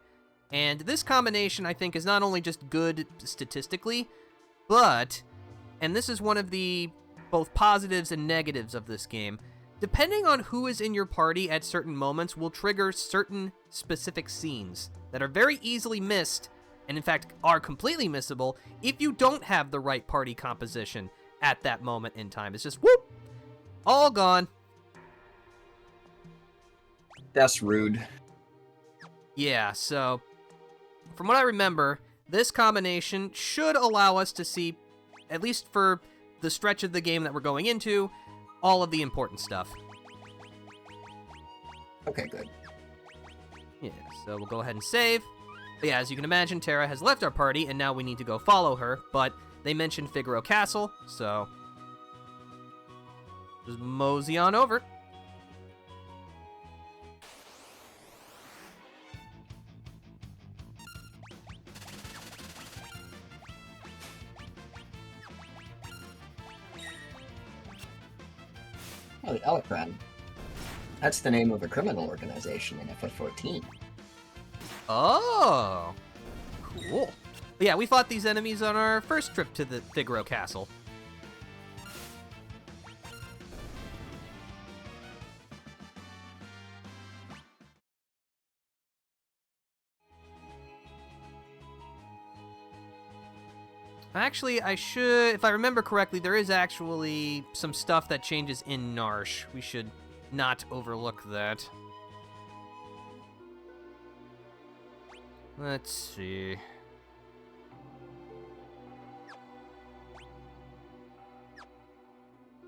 And this combination, I think, is not only just good statistically, but, and this is one of the both positives and negatives of this game, depending on who is in your party at certain moments will trigger certain specific scenes that are very easily missed, and in fact are completely missable, if you don't have the right party composition at that moment in time. It's just, whoop! All gone. That's rude. Yeah, so from what I remember, this combination should allow us to see, at least for the stretch of the game that we're going into, all of the important stuff. Okay, good. Yeah, so we'll go ahead and save. But yeah, as you can imagine, Terra has left our party, and now we need to go follow her, but they mentioned Figaro Castle, so just mosey on over. Oh, the Electron. That's the name of a criminal organization in FF14. Oh, cool. But yeah, we fought these enemies on our first trip to the Figaro Castle. Actually, I should, if I remember correctly, there is actually some stuff that changes in Narsh. We should not overlook that. Let's see.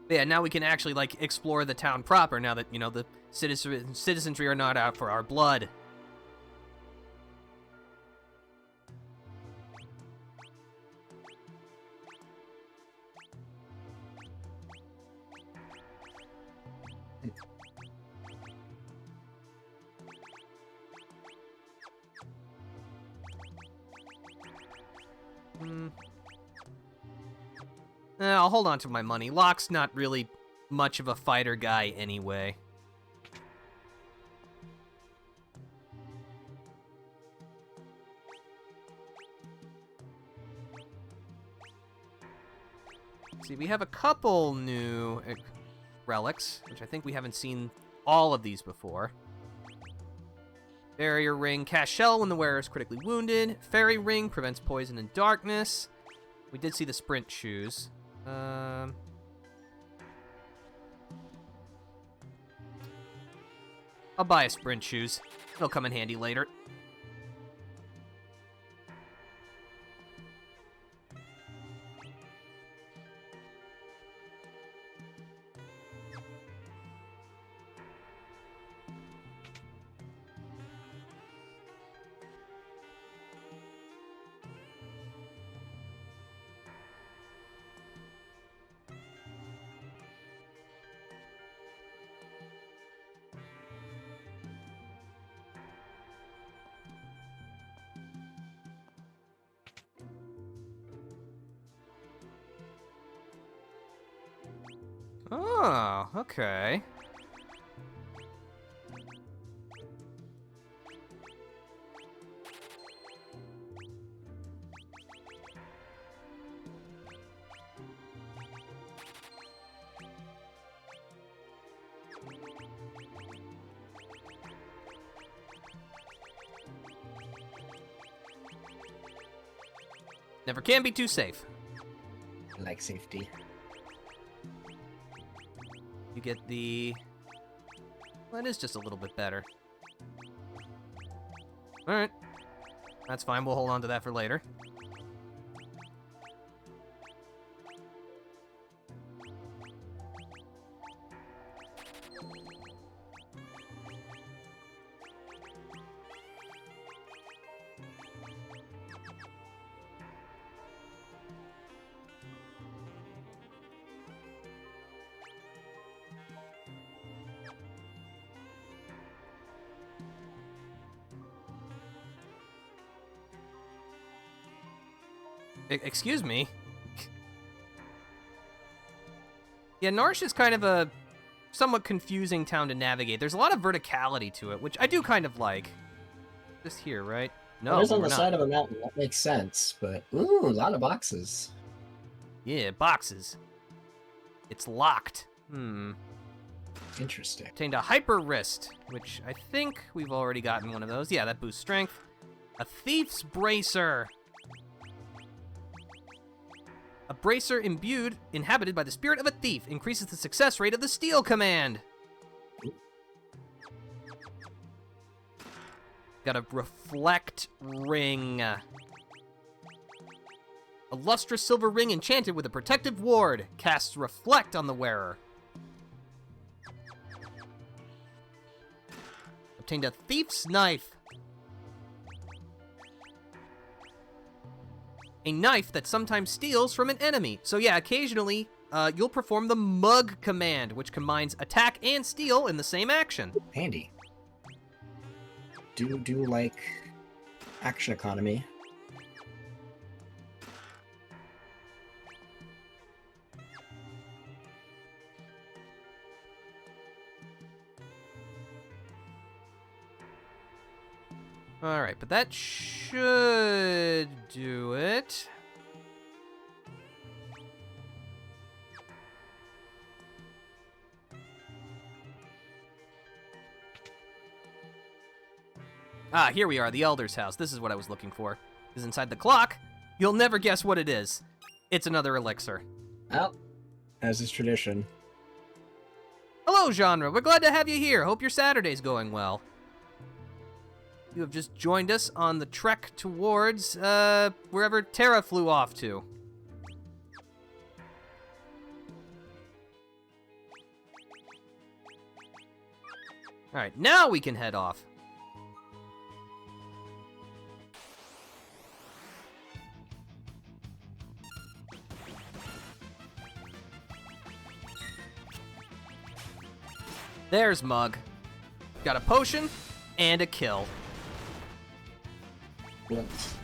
But yeah, now we can actually, like, explore the town proper now that, you know, the citizenry are not out for our blood. I'll hold on to my money. Locke's not really much of a fighter guy anyway. See, we have a couple new relics, which I think we haven't seen all of these before. Barrier Ring, cast shell when the wearer is critically wounded. Fairy Ring prevents poison and darkness. We did see the sprint shoes. I'll buy a sprint shoes. They'll come in handy later. Oh, okay. Never can be too safe. I like safety. You get the... Well, that is just a little bit better. Alright. That's fine, we'll hold on to that for later. Excuse me? Yeah, Narsh is kind of a somewhat confusing town to navigate. There's a lot of verticality to it, which I do kind of like. Just here, right? No, It is on we're the not. side of a mountain. That makes sense, but ooh, a lot of boxes. Yeah, boxes. It's locked. Interesting. Obtained a hyper wrist, which I think we've already gotten one of those. Yeah, that boosts strength. A thief's bracer. A bracer inhabited by the spirit of a thief, increases the success rate of the steal command. Got a reflect ring. A lustrous silver ring enchanted with a protective ward. Casts reflect on the wearer. Obtained a thief's knife. A knife that sometimes steals from an enemy. So yeah, occasionally, you'll perform the mug command, which combines attack and steal in the same action. Handy. Do like action economy. Alright, but that should do it. Ah, here we are, the Elder's house. This is what I was looking for. Is inside the clock. You'll never guess what it is. It's another elixir. Well, as is tradition. Hello, Genre. We're glad to have you here. Hope your Saturday's going well. You have just joined us on the trek towards, wherever Terra flew off to. Alright, now we can head off. There's Mug. Got a potion and a kill. Yes.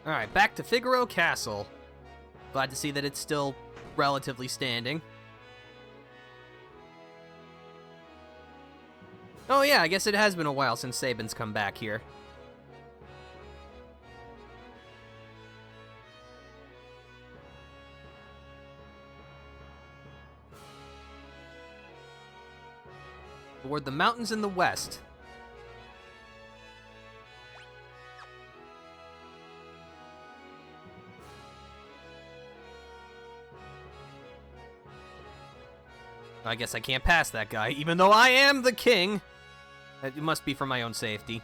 Alright, back to Figaro Castle. Glad to see that it's still relatively standing. Oh yeah, I guess it has been a while since Sabin's come back here. Toward the mountains in the west. I guess I can't pass that guy, even though I am the king. It must be for my own safety.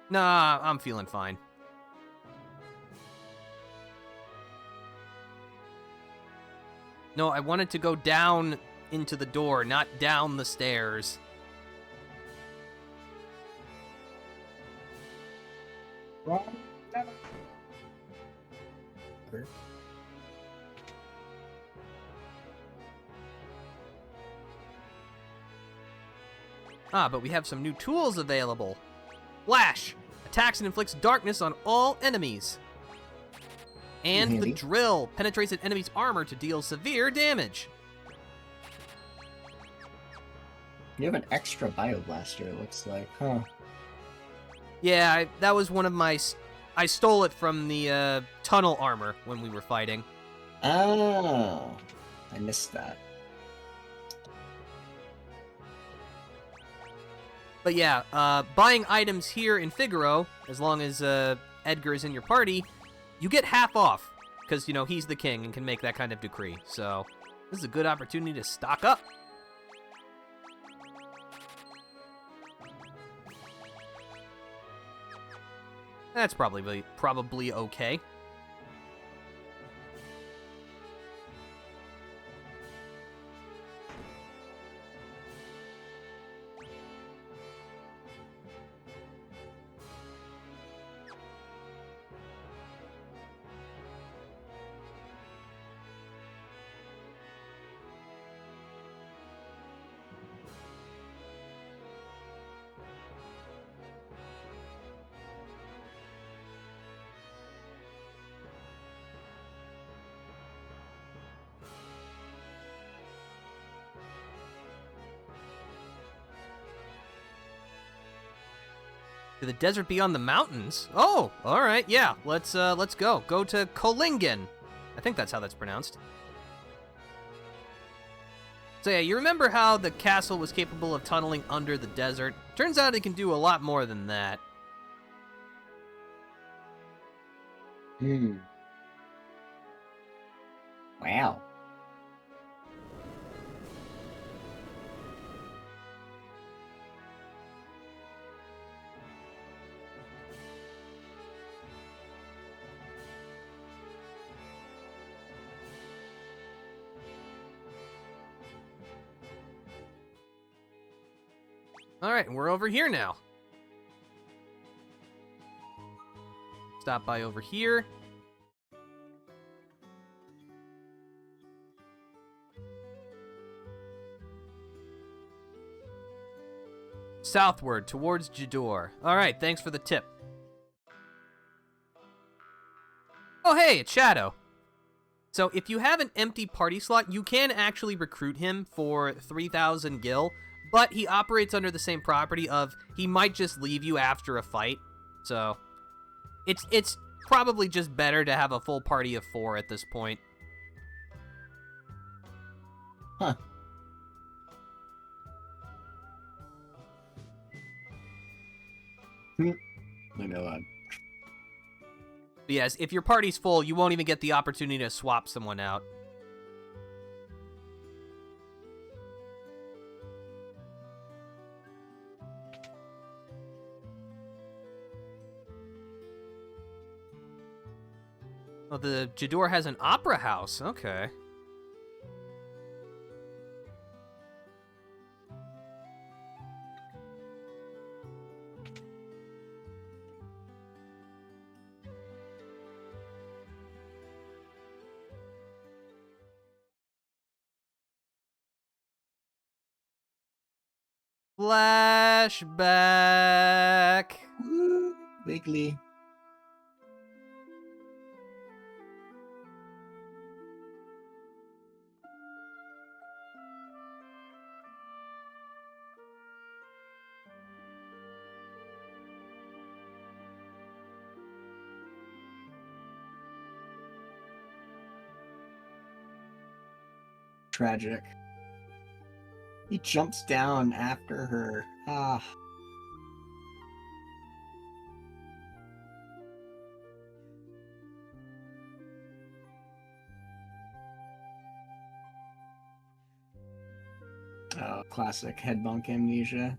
Nah, I'm feeling fine. No, I wanted to go down into the door, not down the stairs. Ah, but we have some new tools available. Flash! Attacks and inflicts darkness on all enemies. And the Handy. drill penetrates an enemy's armor to deal severe damage. You have an extra bioblaster, it looks like, huh? Yeah, that was one of my... I stole it from the tunnel armor when we were fighting. Oh, I missed that. But yeah, buying items here in Figaro, as long as Edgar is in your party, you get half off. Because, you know, he's the king and can make that kind of decree. So, this is a good opportunity to stock up. That's probably okay. To the desert beyond the mountains? Oh, all right, yeah. Let's go. Go to Kolingen. I think that's how that's pronounced. So yeah, you remember how the castle was capable of tunneling under the desert? Turns out it can do a lot more than that. Wow. All right, we're over here now. Stop by over here. Southward, towards Jador. All right, thanks for the tip. Oh, hey, it's Shadow. So if you have an empty party slot, you can actually recruit him for 3,000 gil, but he operates under the same property of he might just leave you after a fight. So it's probably just better to have a full party of 4 at this point. Huh. I know that. But yes, if your party's full, you won't even get the opportunity to swap someone out. Oh, the Jador has an opera house. Okay. Flashback. Woo, Wiggly. Tragic. He jumps down after her. Ah. Oh, classic head bunk amnesia.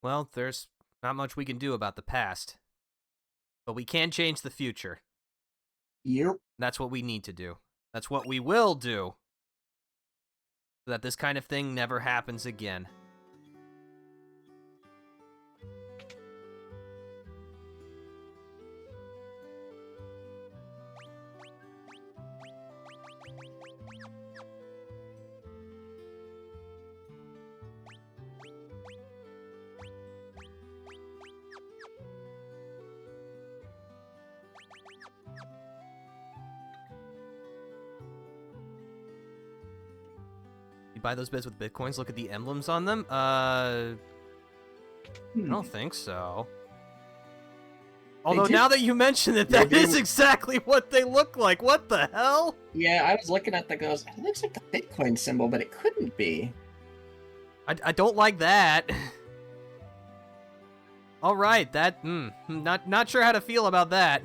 Well, there's not much we can do about the past. But we can change the future. Yep. That's what we need to do. That's what we will do. So that this kind of thing never happens again. You buy those bits with bitcoins, look at the emblems on them? I don't think so. Although now that you mention it, that is exactly what they look like. What the hell? Yeah, I was looking at the goes, it looks like the Bitcoin symbol, but it couldn't be. I don't like that. All right, that not sure how to feel about that.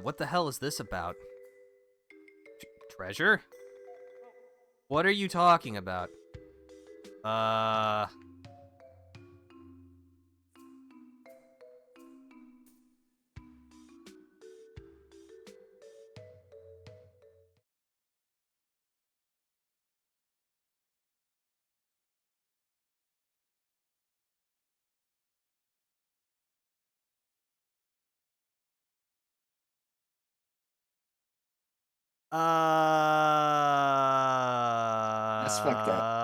What the hell is this about? Treasure? What are you talking about? That's fucked up.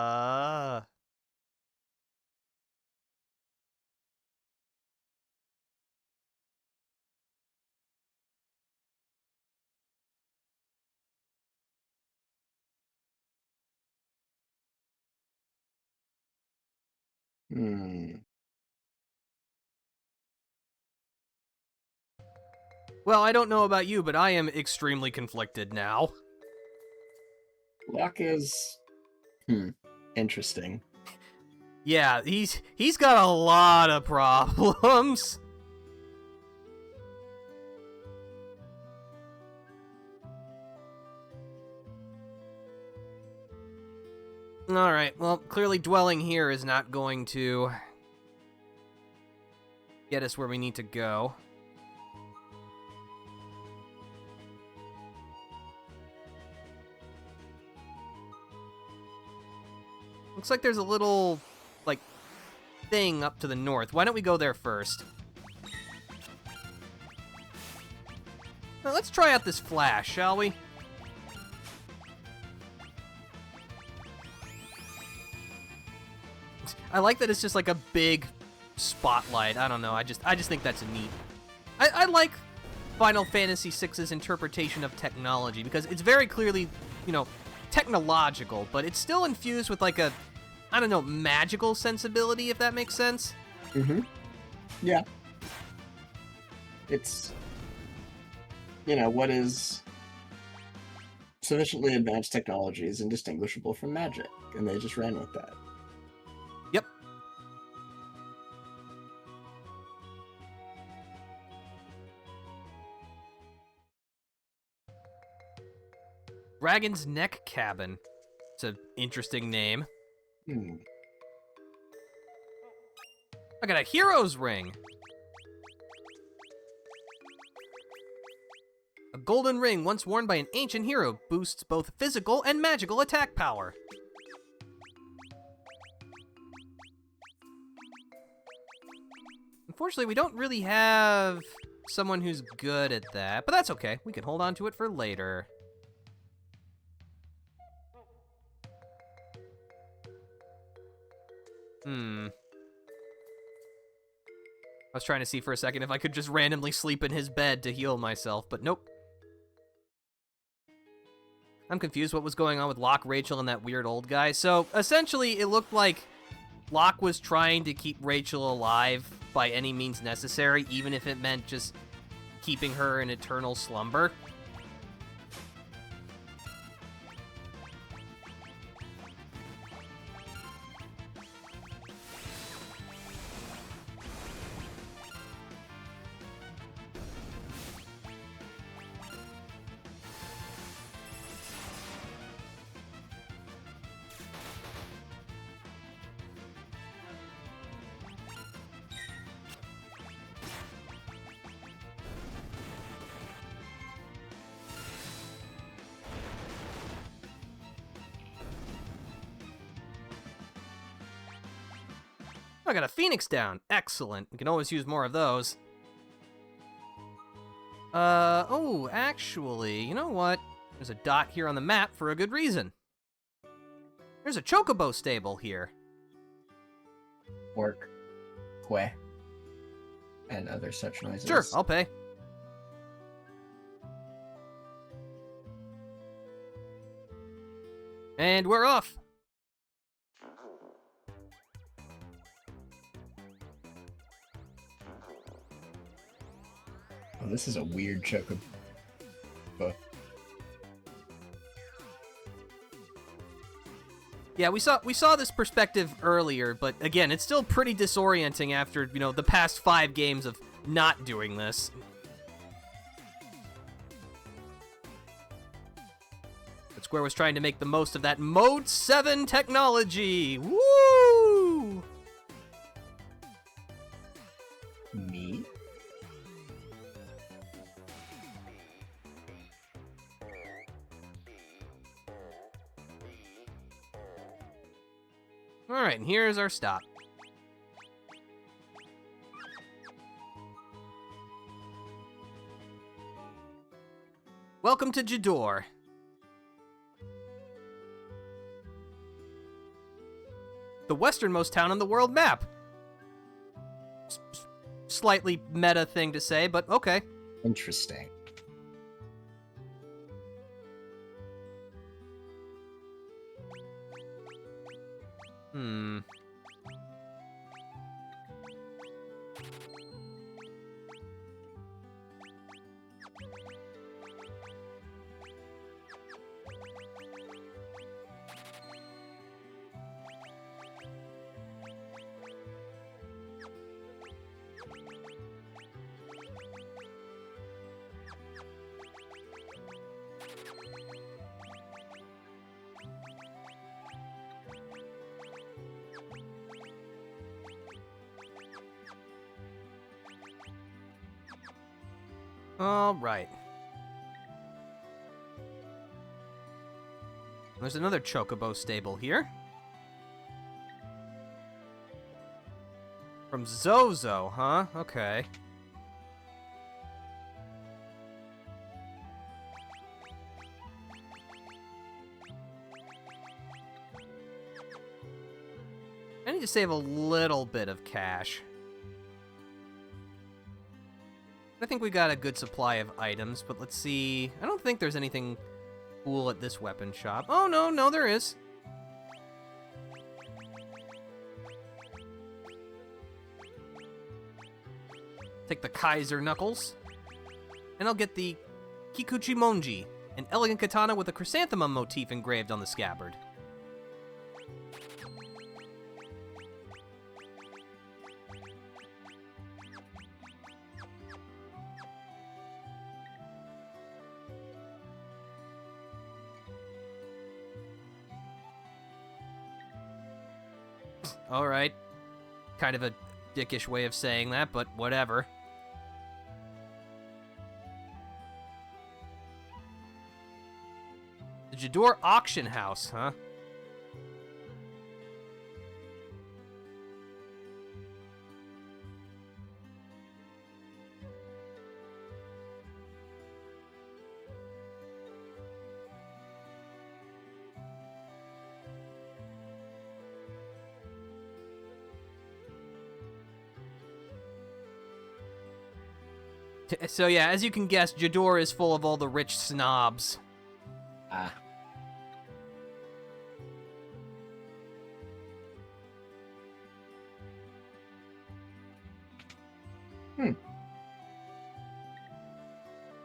Well, I don't know about you, but I am extremely conflicted now. Locke is... interesting. Yeah, he's got a lot of problems. Alright, well, clearly dwelling here is not going to get us where we need to go. Looks like there's a little, like, thing up to the north. Why don't we go there first? Now, let's try out this flash, shall we? I like that it's just like a big spotlight. I don't know. I just think that's neat. I like Final Fantasy VI's interpretation of technology because it's very clearly, technological, but it's still infused with like a, I don't know, magical sensibility, if that makes sense. Yeah. It's, what is sufficiently advanced technology is indistinguishable from magic, and they just ran with that. Yep. Dragon's Neck Cabin. It's an interesting name. I got a hero's ring. A golden ring once worn by an ancient hero boosts both physical and magical attack power. Unfortunately, we don't really have someone who's good at that, but that's okay. We can hold on to it for later. I was trying to see for a second if I could just randomly sleep in his bed to heal myself, but nope. I'm confused what was going on with Locke, Rachel, and that weird old guy. So, essentially, it looked like Locke was trying to keep Rachel alive by any means necessary, even if it meant just keeping her in eternal slumber. I got a Phoenix down. Excellent. We can always use more of those. Oh, actually, you know what? There's a dot here on the map for a good reason. There's a chocobo stable here. Orc, que, and other such noises. Sure, I'll pay. And we're off. Oh, this is a weird chocobo. Yeah, we saw this perspective earlier, but again, it's still pretty disorienting after, the past 5 games of not doing this. But Square was trying to make the most of that Mode 7 technology. Woo! Me? Alright, and here's our stop. Welcome to Jador. The westernmost town on the world map. Slightly meta thing to say, but okay. Interesting. All right. There's another chocobo stable here. From Zozo, huh? Okay. I need to save a little bit of cash. I think we got a good supply of items, but let's see. I don't think there's anything cool at this weapon shop. Oh, no, there is. Take the Kaiser Knuckles. And I'll get the Kikuchi Monji, an elegant katana with a chrysanthemum motif engraved on the scabbard. Alright. Kind of a dickish way of saying that, but whatever. The Jador Auction House, huh? So yeah, as you can guess, Jador is full of all the rich snobs. Ah.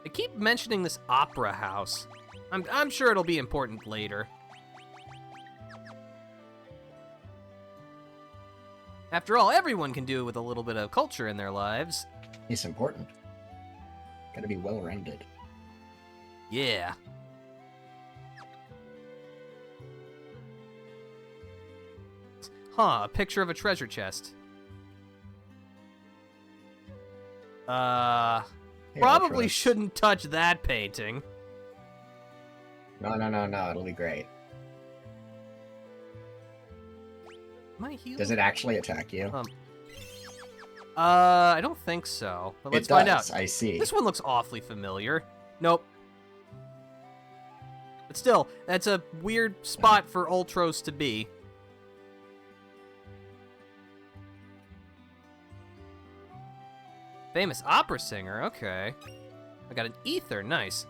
I keep mentioning this opera house. I'm sure it'll be important later. After all, everyone can do with a little bit of culture in their lives. It's important. Gotta be well-rounded. Yeah. Huh, a picture of a treasure chest. Here, Probably Ultros. shouldn't touch that painting. No, it'll be great. Am I healed? Does it actually attack you? I don't think so. But let's it does, find out. I see. This one looks awfully familiar. Nope. But still, that's a weird spot for Ultros to be. Famous opera singer, okay. I got an ether, nice.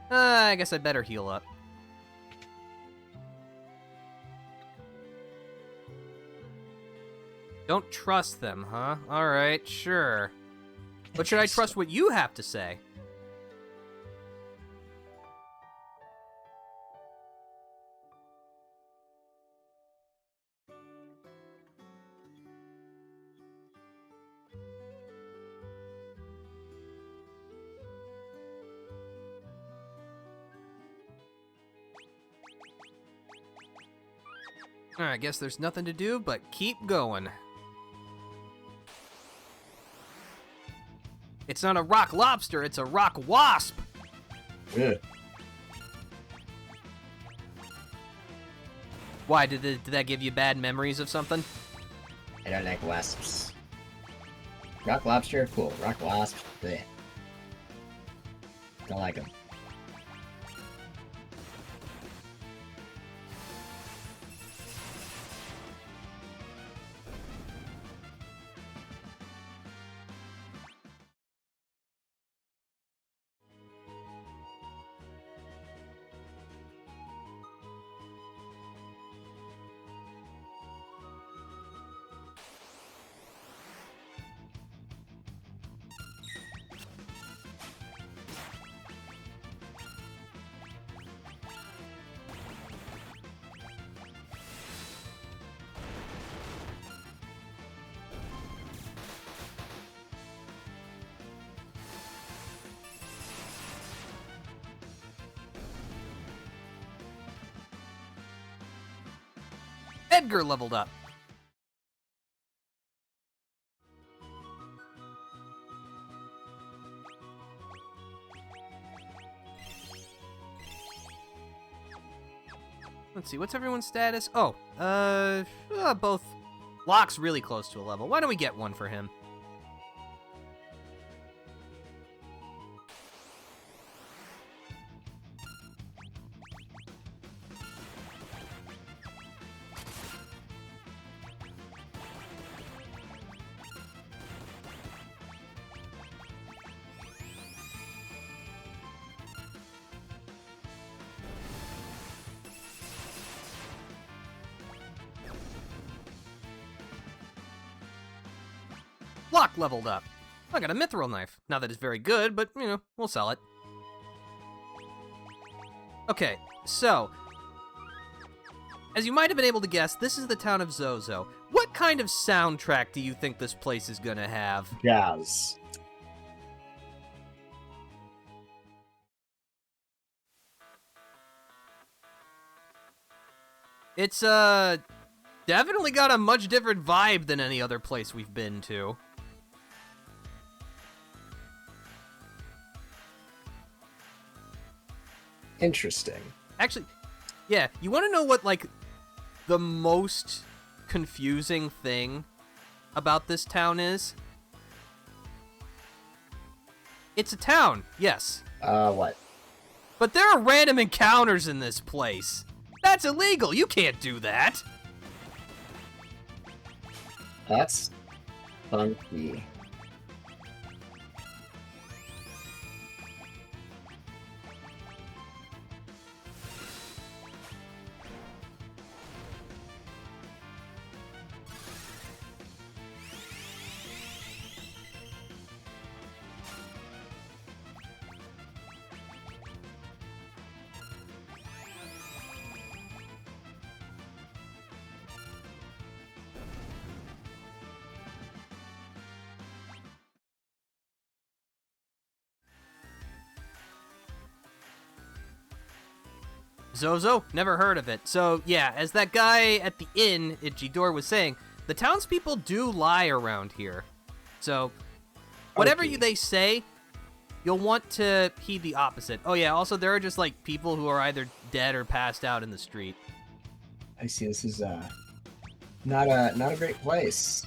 I guess I better heal up. Don't trust them, huh? Alright, sure. But should I trust what you have to say? Alright, I guess there's nothing to do but keep going. It's not a rock lobster, it's a rock wasp! Ugh. Why, did that give you bad memories of something? I don't like wasps. Rock lobster, cool. Rock wasp, bleh. Don't like them. Edgar leveled up. Let's see, what's everyone's status? Oh, both. Locke's really close to a level. Why don't we get one for him? Locke leveled up. I got a mithril knife. Not that it's very good, but, you know, we'll sell it. Okay, so, as you might have been able to guess, this is the town of Zozo. What kind of soundtrack do you think this place is gonna have? Jazz. It's, definitely got a much different vibe than any other place we've been to. Interesting. Actually, yeah, you want to know what, like, the most confusing thing about this town is? It's a town, yes. What? But there are random encounters in this place. That's illegal. You can't do that. That's funky. Zozo? Never heard of it. So, yeah, as that guy at the inn at Jidor was saying, the townspeople do lie around here. So, whatever Okay. they say, you'll want to heed the opposite. Oh, yeah, also, there are just, like, people who are either dead or passed out in the street. I see. This is not a great place.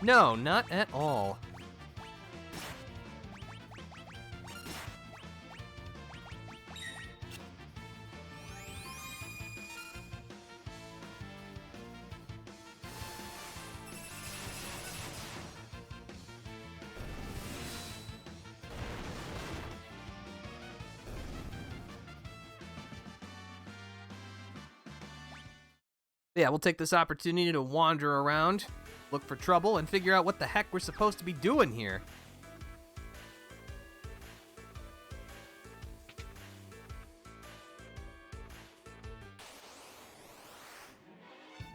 No, not at all. Yeah, we'll take this opportunity to wander around, look for trouble, and figure out what the heck we're supposed to be doing here.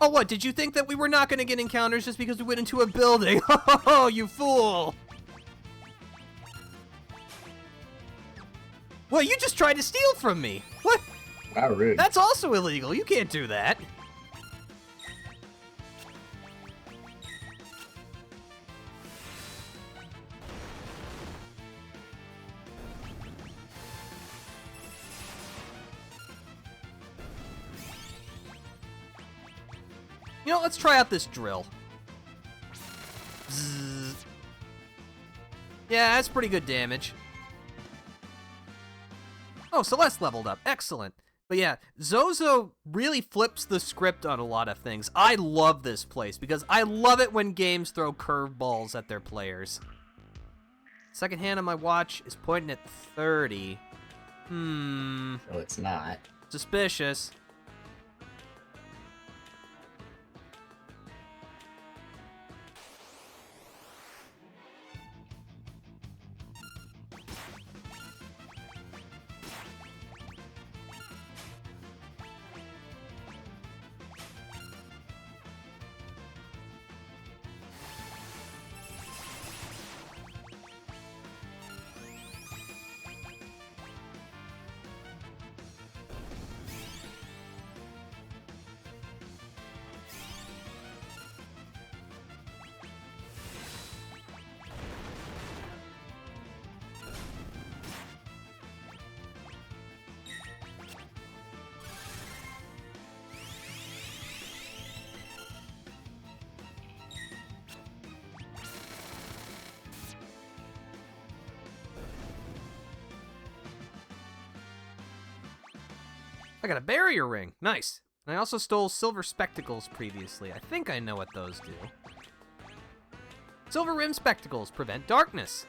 Oh, what? Did you think that we were not going to get encounters just because we went into a building? Oh, you fool! Well, you just tried to steal from me. What? Wow, rude. That's also illegal. You can't do that. You know, let's try out this drill. Zzz. Yeah, that's pretty good damage. Oh, Celeste leveled up. Excellent. But yeah, Zozo really flips the script on a lot of things. I love this place because I love it when games throw curveballs at their players. Second hand on my watch is pointing at 30. No, it's not. Suspicious. I got a barrier ring. Nice. And I also stole silver spectacles previously. I think I know what those do. Silver rim spectacles prevent darkness.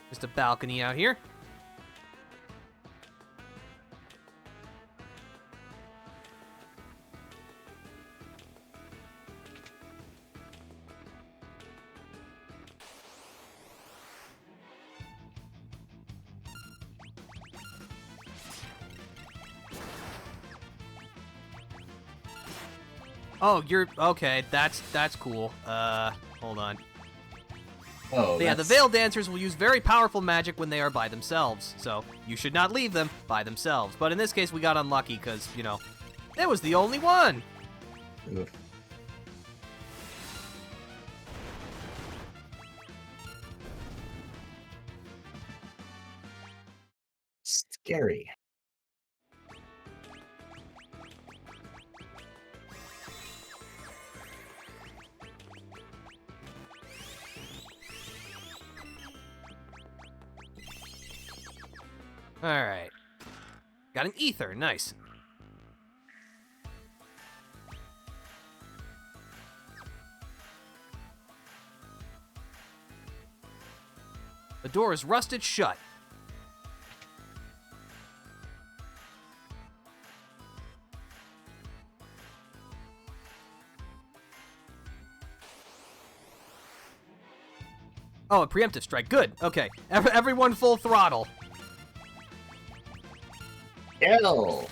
Just a balcony out here. Oh, you're okay. That's cool. Hold on. Oh, Yeah, the Veil Dancers will use very powerful magic when they are by themselves, so you should not leave them by themselves. But in this case, we got unlucky because, you know, it was the only one. Oof. Scary. Alright. Got an ether, nice. The door is rusted shut. Oh, a preemptive strike. Good. Okay. Everyone full throttle. Kill.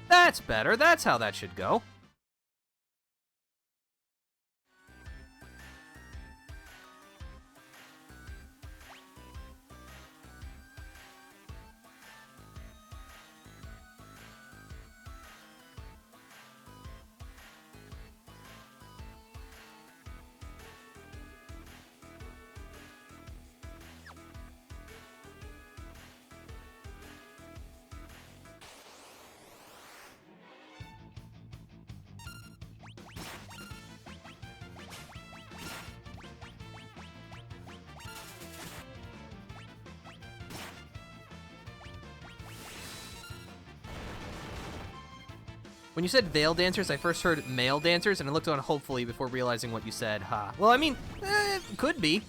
That's better. That's how that should go. When you said veil dancers, I first heard male dancers, and I looked on hopefully before realizing what you said. Ha. Well, I mean, could be.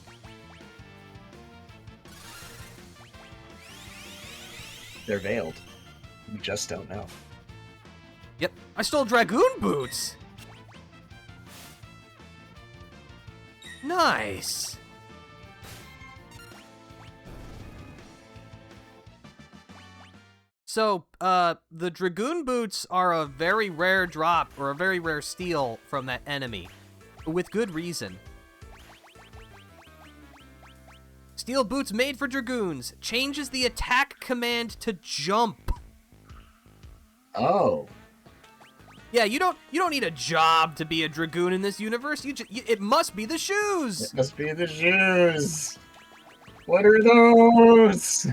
They're veiled. You just don't know. Yep. I stole Dragoon boots! Nice! So, the Dragoon boots are a very rare drop, or a very rare steal from that enemy. With good reason. Steel boots made for Dragoons. Changes the attack command to jump. Oh. Yeah, you don't need a job to be a Dragoon in this universe. It must be the shoes. It must be the shoes. What are those?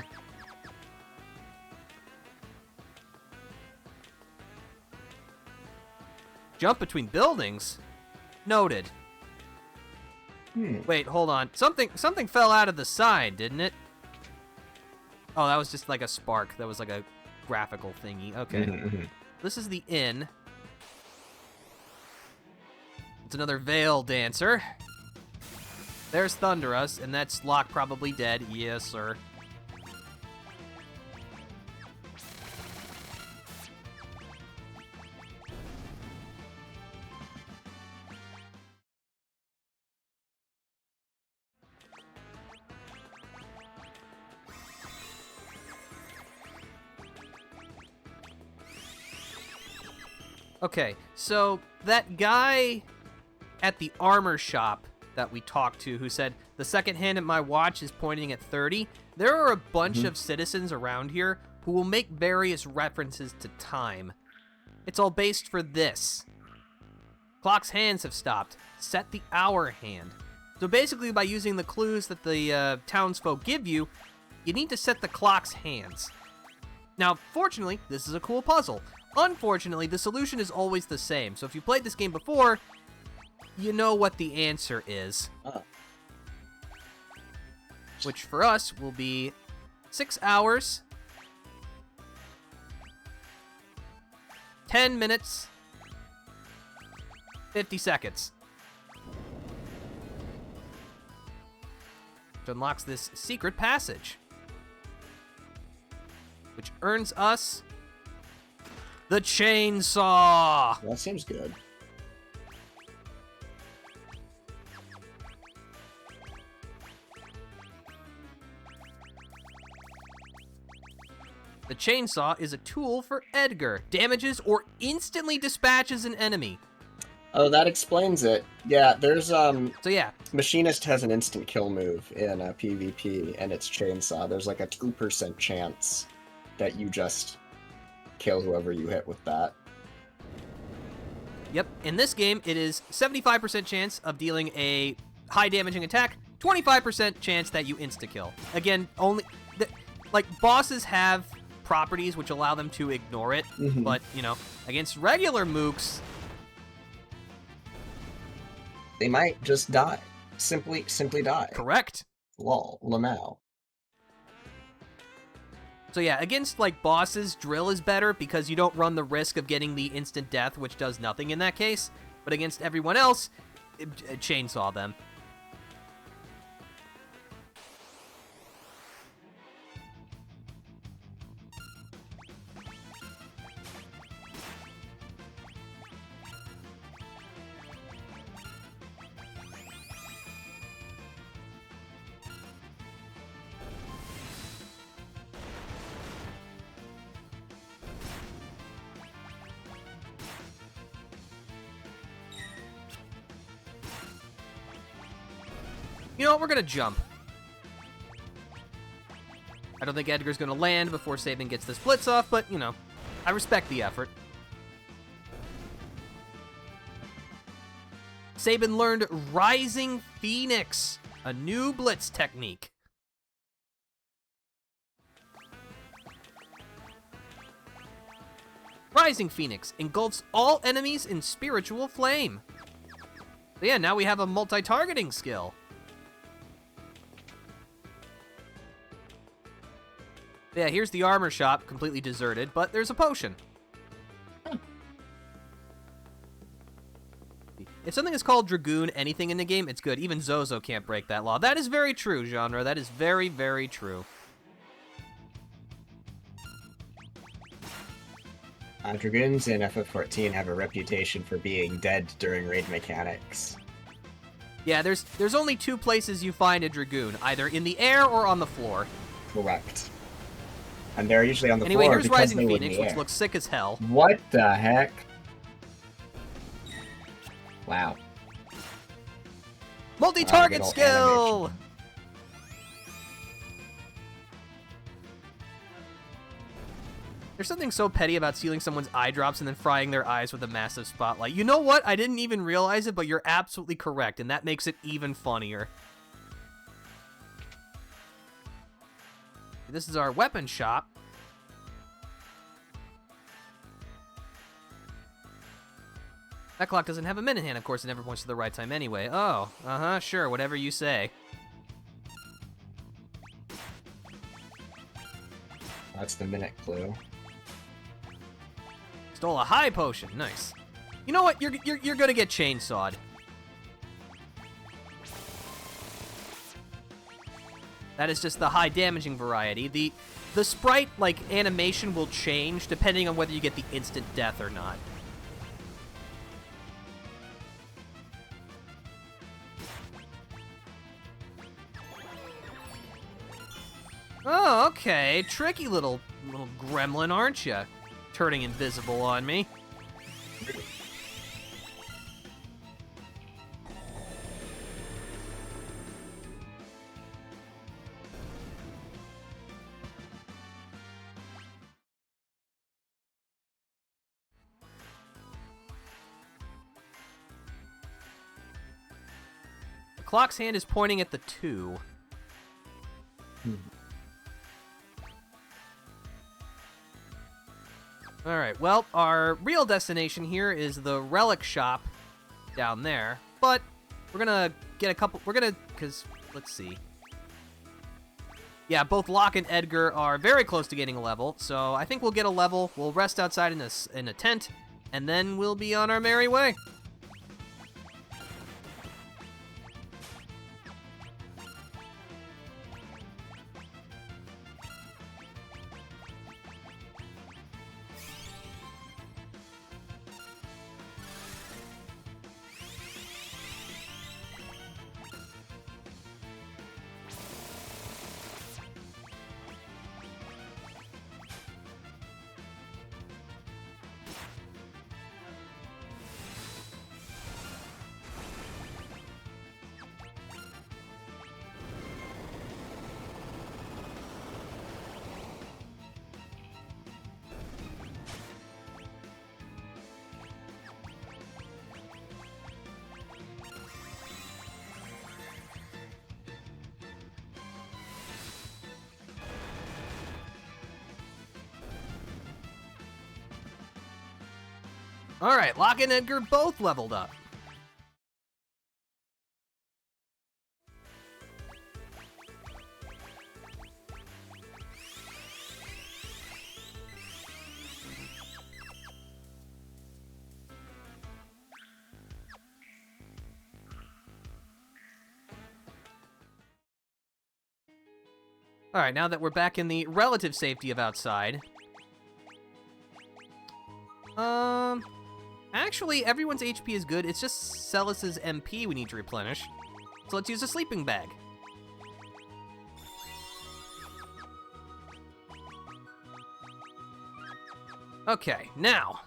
Jump between buildings? Noted. Wait, hold on. Something fell out of the side, didn't it? Oh, that was just like a spark. That was like a graphical thingy. Okay. This is the inn. It's another veil dancer. There's Thunderous, and that's Locke probably dead. Yes, sir. Okay, so that guy at the armor shop that we talked to who said, the second hand at my watch is pointing at 30, there are a bunch of citizens around here who will make various references to time. It's all based for this. Clock's hands have stopped. Set the hour hand. So basically, by using the clues that the townsfolk give you, you need to set the clock's hands. Now, fortunately, this is a cool puzzle. Unfortunately, the solution is always the same, so if you played this game before, you know what the answer is. Which for us will be 6 hours, 10 minutes, 50 seconds. Which unlocks this secret passage. Which earns us the chainsaw! That seems good. The chainsaw is a tool for Edgar. Damages or instantly dispatches an enemy. Oh, that explains it. Yeah, there's, So yeah. Machinist has an instant kill move in PvP, and it's Chainsaw. There's like a 2% chance that you just kill whoever you hit with that. Yep, in this game, it is 75% chance of dealing a high damaging attack, 25% chance that you insta-kill. Again, like, bosses have properties which allow them to ignore it, but, you know, against regular mooks, they might just die. Simply die. Correct. Lol, Lamau. So yeah, against, like, bosses, drill is better because you don't run the risk of getting the instant death, which does nothing in that case. But against everyone else, chainsaw them. You know what, we're gonna jump. I don't think Edgar's gonna land before Sabin gets the splits off, but, you know, I respect the effort. Sabin learned Rising Phoenix, a new blitz technique. Rising Phoenix engulfs all enemies in spiritual flame. So yeah, now we have a multi-targeting skill. Yeah, here's the armor shop, completely deserted, but there's a potion. If something is called Dragoon, anything in the game, it's good. Even Zozo can't break that law. That is very true, genre. That is very, very true. Dragoons in FF14 have a reputation for being dead during raid mechanics. Yeah, there's only 2 places you find a Dragoon, either in the air or on the floor. Correct. And they're usually on the anyway, floor here's because Rising they were in Phoenix, the which air. looks sick as hell. What the heck? Wow. Multi-target Good old skill! animation. There's something so petty about stealing someone's eye drops and then frying their eyes with a massive spotlight. You know what? I didn't even realize it, but you're absolutely correct, and that makes it even funnier. This is our weapon shop. That clock doesn't have a minute hand, of course, it never points to the right time anyway. Oh, sure, whatever you say. That's the minute clue. Stole a high potion, nice. You know what? You're gonna get chainsawed. That is just the high damaging variety. The sprite like animation will change depending on whether you get the instant death or not. Oh, okay. Tricky little gremlin, aren't you? Turning invisible on me. The clock's hand is pointing at the 2. Alright, well, our real destination here is the relic shop down there, but we're gonna get a couple, because, let's see. Yeah, both Locke and Edgar are very close to getting a level, so I think we'll get a level, we'll rest outside in a tent, and then we'll be on our merry way. Alright, Locke and Edgar both leveled up. Alright, now that we're back in the relative safety of outside. Actually, everyone's HP is good. It's just Celis's MP we need to replenish. So let's use a sleeping bag. Okay, now.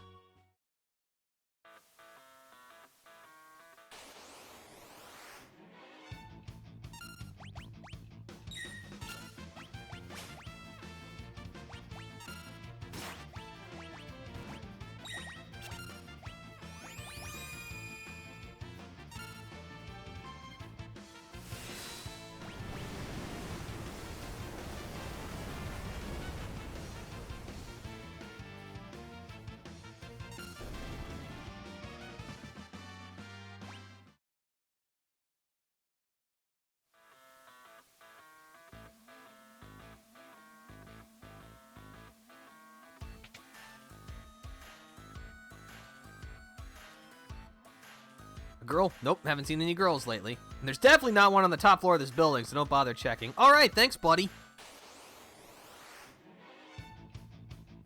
Girl? Nope, haven't seen any girls lately. And there's definitely not one on the top floor of this building, so don't bother checking. Alright, thanks, buddy.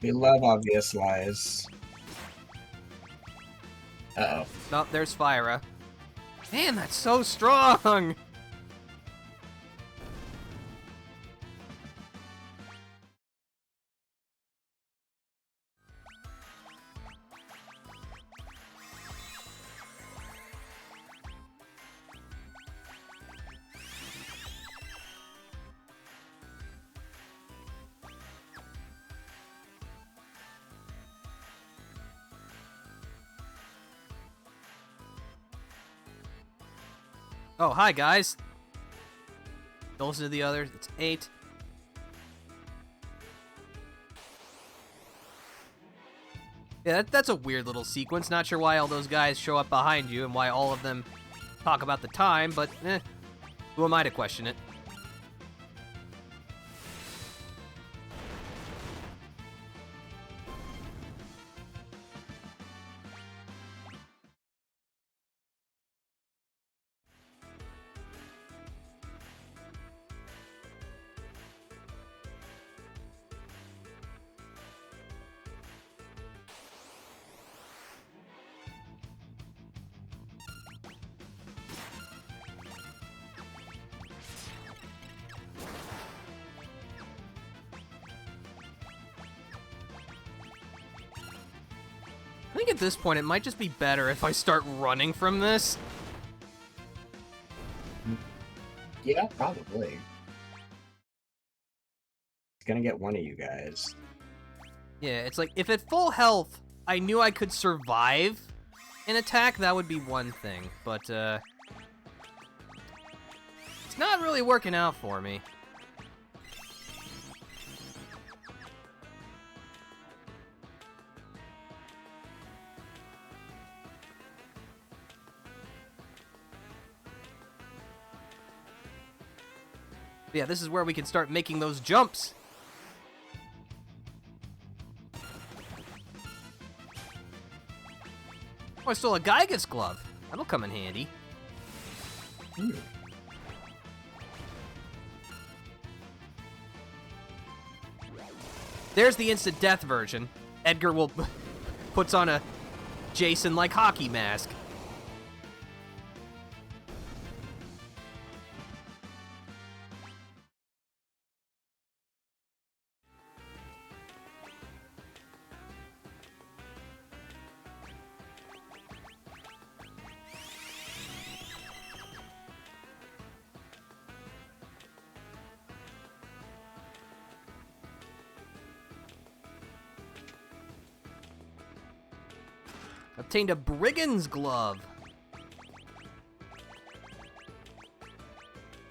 We love obvious lies. Uh-oh. Nope, there's Fyra. Man, that's so strong! Oh, hi, guys. Those are the others. It's 8. Yeah, that's a weird little sequence. Not sure why all those guys show up behind you and why all of them talk about the time, but who am I to question it? I think at this point it might just be better if I start running from this. Yeah, probably. It's gonna get one of you guys. Yeah, it's like, if at full health I knew I could survive an attack, that would be one thing. But, it's not really working out for me. Yeah, this is where we can start making those jumps. Oh, I stole a Gygas glove. That'll come in handy. There's the instant death version. Edgar will puts on a Jason-like hockey mask. Obtained a brigand's glove.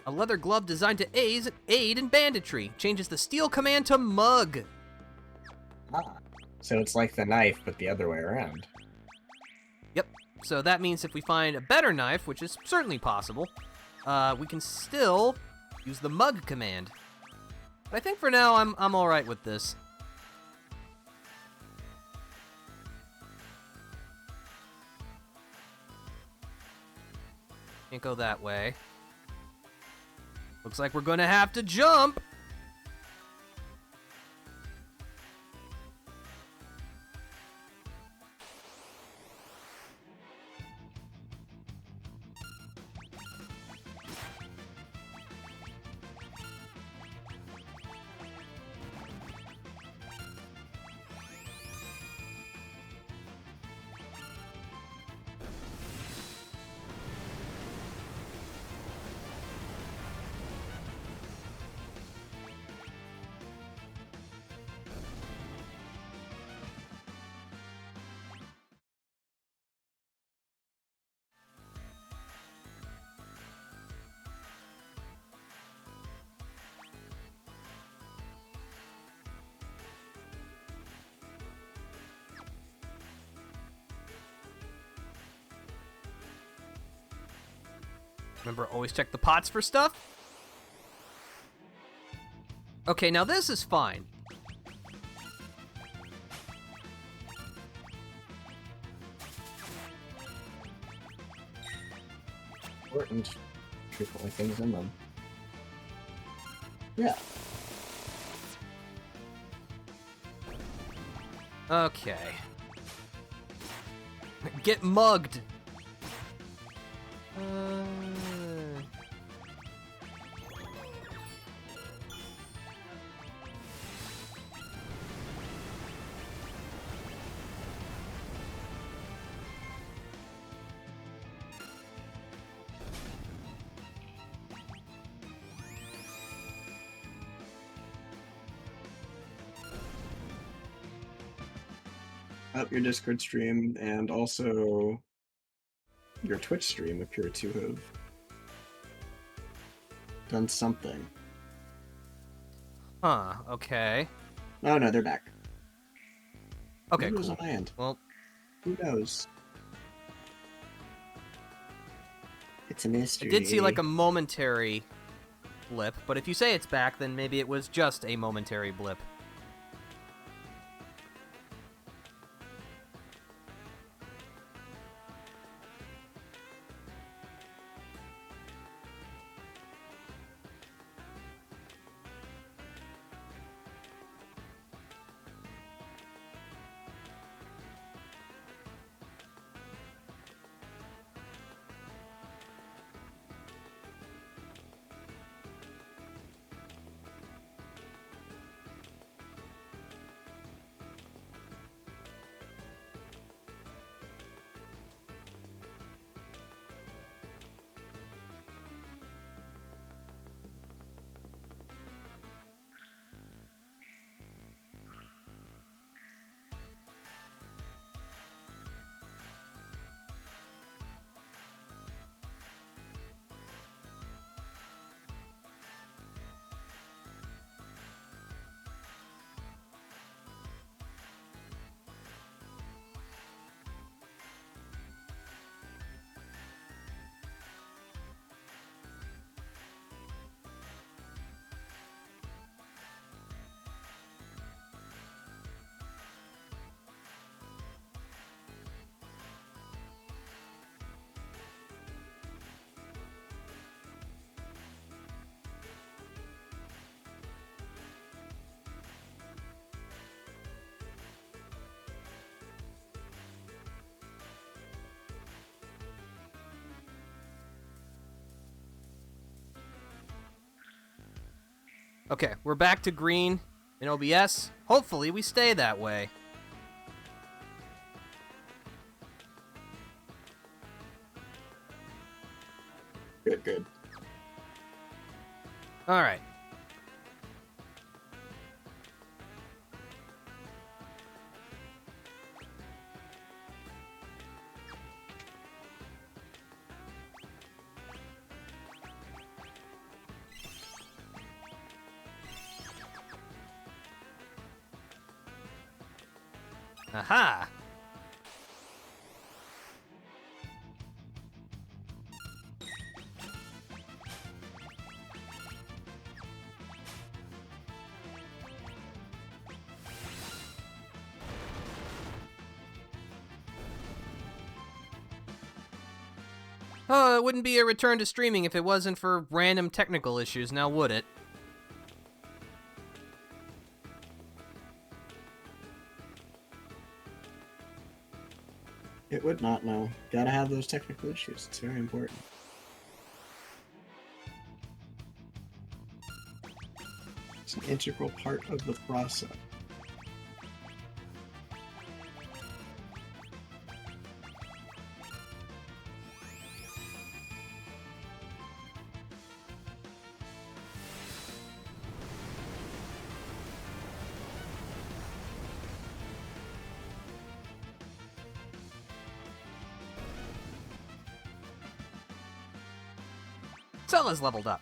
A leather glove designed to aid in banditry. Changes the steel command to mug. Ah, so it's like the knife, but the other way around. Yep. So that means if we find a better knife, which is certainly possible, we can still use the mug command. But I think for now I'm all right with this. Can't go that way. Looks like we're gonna have to jump. Remember, always check the pots for stuff. Okay, now this is fine. important. Frequently things in them. Yeah. Okay. Get mugged! Up your Discord stream and also your Twitch stream appear to have done something. Huh, okay. Oh no, they're back. Okay, Maybe it was cool. on my end. Well, Who knows? It's a I mystery. did see like a momentary blip, but if you say it's back, then maybe it was just a momentary blip. Okay, we're back to green in OBS. Hopefully we stay that way. Good. Alright. Aha! Oh, it wouldn't be a return to streaming if it wasn't for random technical issues, now would it? It would not know. Gotta have those technical issues. It's very important. It's an integral part of the process. Zella's leveled up.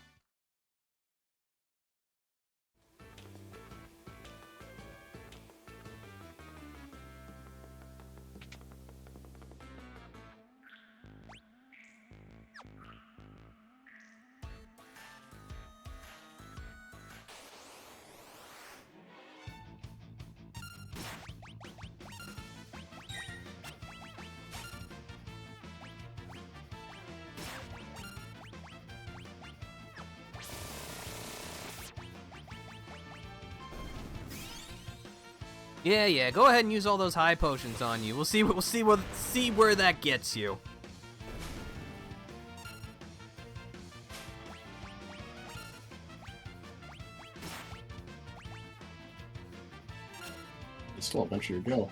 Yeah. Go ahead and use all those high potions on you. We'll see where that gets you. You still have a bunch of your bill.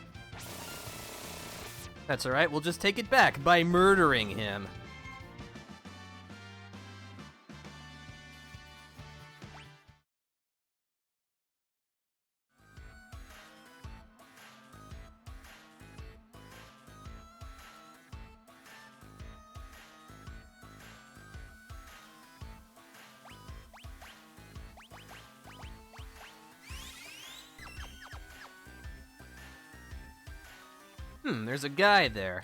That's all right. We'll just take it back by murdering him. There's a guy there.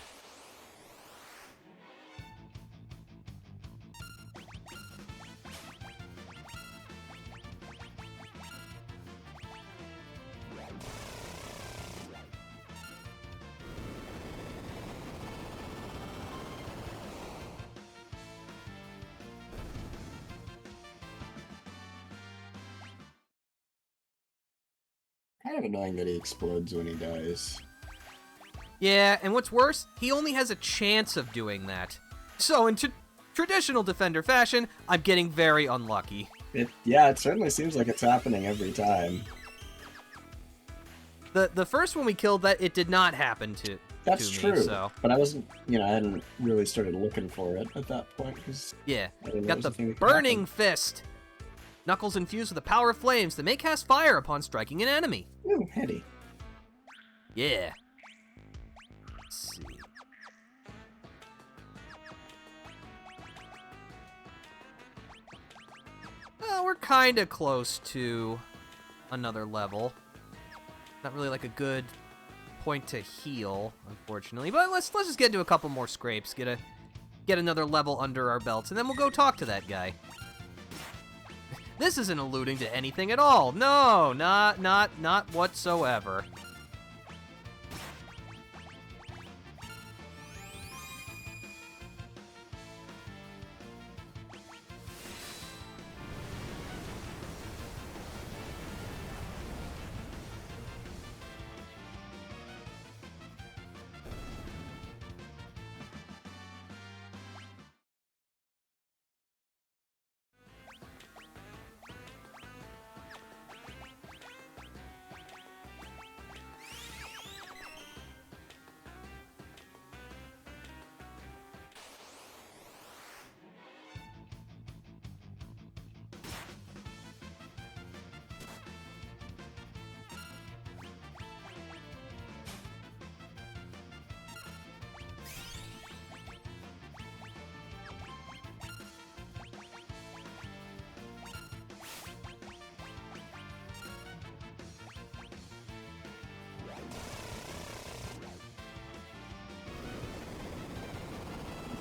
Kind of annoying that he explodes when he dies. Yeah, and what's worse, he only has a chance of doing that. So in traditional Defender fashion, I'm getting very unlucky. It certainly seems like it's happening every time. The first one we killed, that it did not happen to That's me, true. so. But I wasn't, I hadn't really started looking for it at that point because Yeah, I didn't know got it was a thing the that could Burning happen. Fist. Knuckles infused with the power of flames that may cast fire upon striking an enemy. Ooh, heady. Yeah. Let's see. Well, we're kind of close to another level. Not really like a good point to heal, unfortunately. But let's just get into a couple more scrapes, get another level under our belts, and then we'll go talk to that guy. This isn't alluding to anything at all. No, not whatsoever.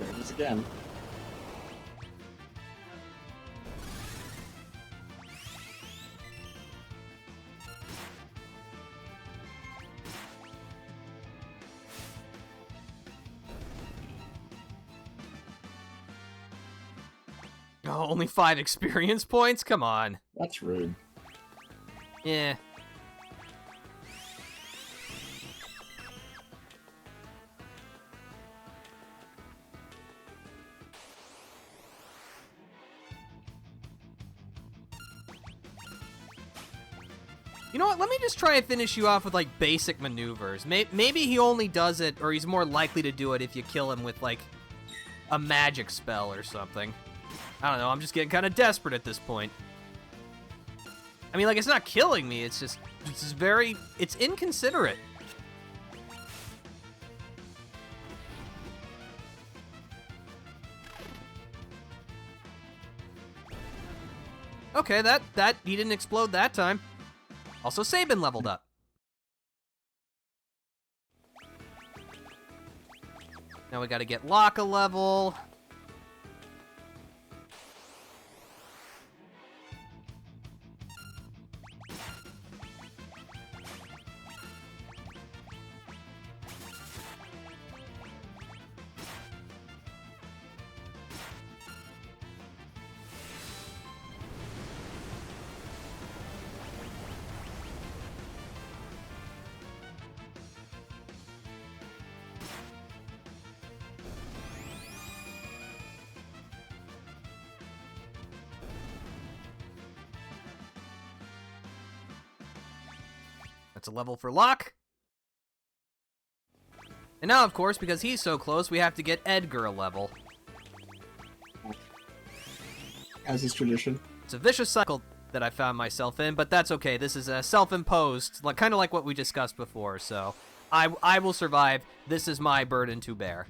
There it is again. Oh, only 5 experience points? Come on. That's rude. Yeah. You know what? Let me just try and finish you off with, like, basic maneuvers. Maybe he only does it, or he's more likely to do it if you kill him with, like, a magic spell or something. I don't know. I'm just getting kind of desperate at this point. I mean, like, it's not killing me. It's just it's inconsiderate. Okay, that he didn't explode that time. Also, Sabin leveled up. Now we gotta get Locke a level. That's a level for Locke. And now, of course, because he's so close, we have to get Edgar a level. As is tradition. It's a vicious cycle that I found myself in, but that's okay. This is a self-imposed, like kind of like what we discussed before, so I will survive. This is my burden to bear.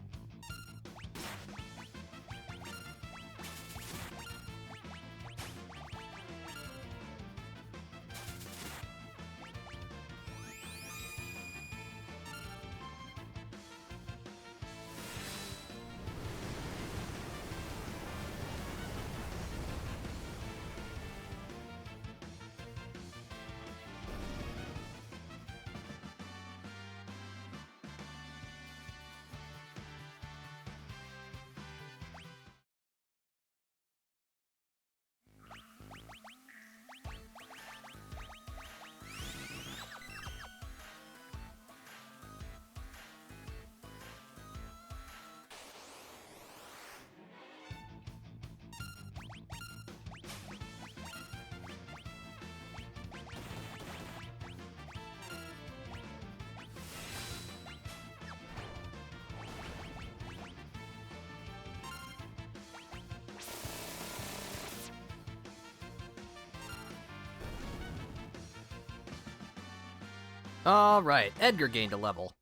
Alright, Edgar gained a level.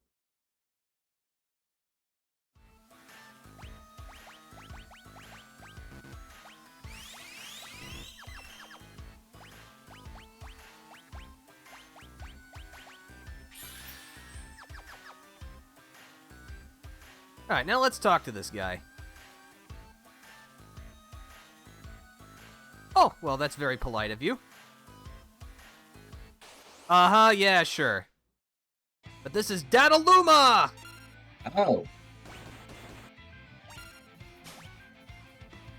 Alright, now let's talk to this guy. Oh, well, that's very polite of you. Uh-huh, yeah, sure. But this is Dataluma! Oh.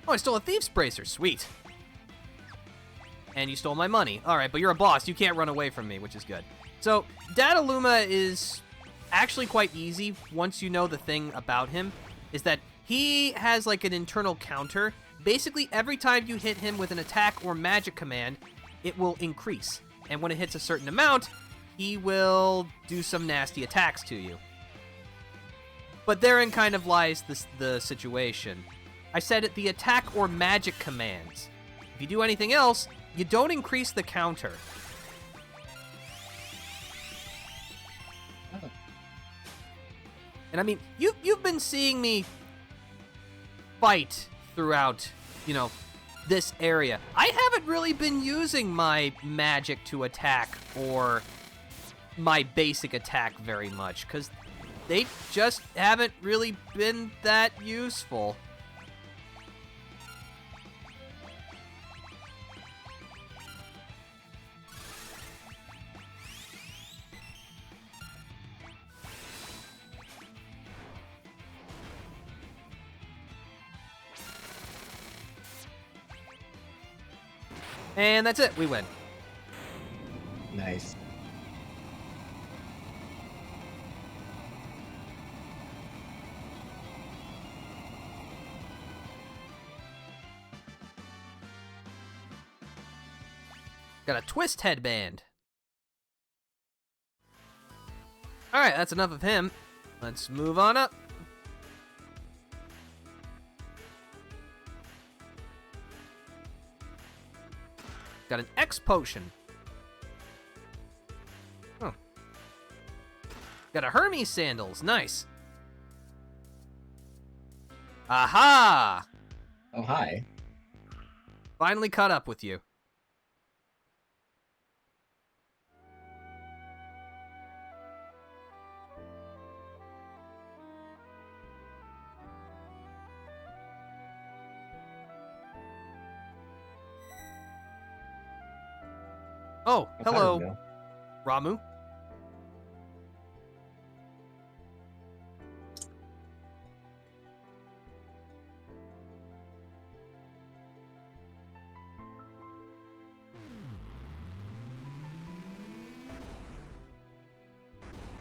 Oh, I stole a thief's bracer. Sweet. And you stole my money. Alright, but you're a boss. You can't run away from me, which is good. So, Dataluma is actually quite easy once you know the thing about him, is that he has like an internal counter. Basically, every time you hit him with an attack or magic command, it will increase. And when it hits a certain amount, he will do some nasty attacks to you. But therein kind of lies the situation. I said it, the attack or magic commands. If you do anything else, you don't increase the counter. Oh. And I mean, you've been seeing me fight throughout, you know, this area. I haven't really been using my magic to attack or my basic attack very much, because they just haven't really been that useful. And that's it, we win. Nice. Got a twist headband. Alright, that's enough of him. Let's move on up. Got an X potion. Oh. Got a Hermes sandals. Nice. Aha! Oh, hi. Finally caught up with you. Oh, Oh, hello, hi, Romeo. Ramu.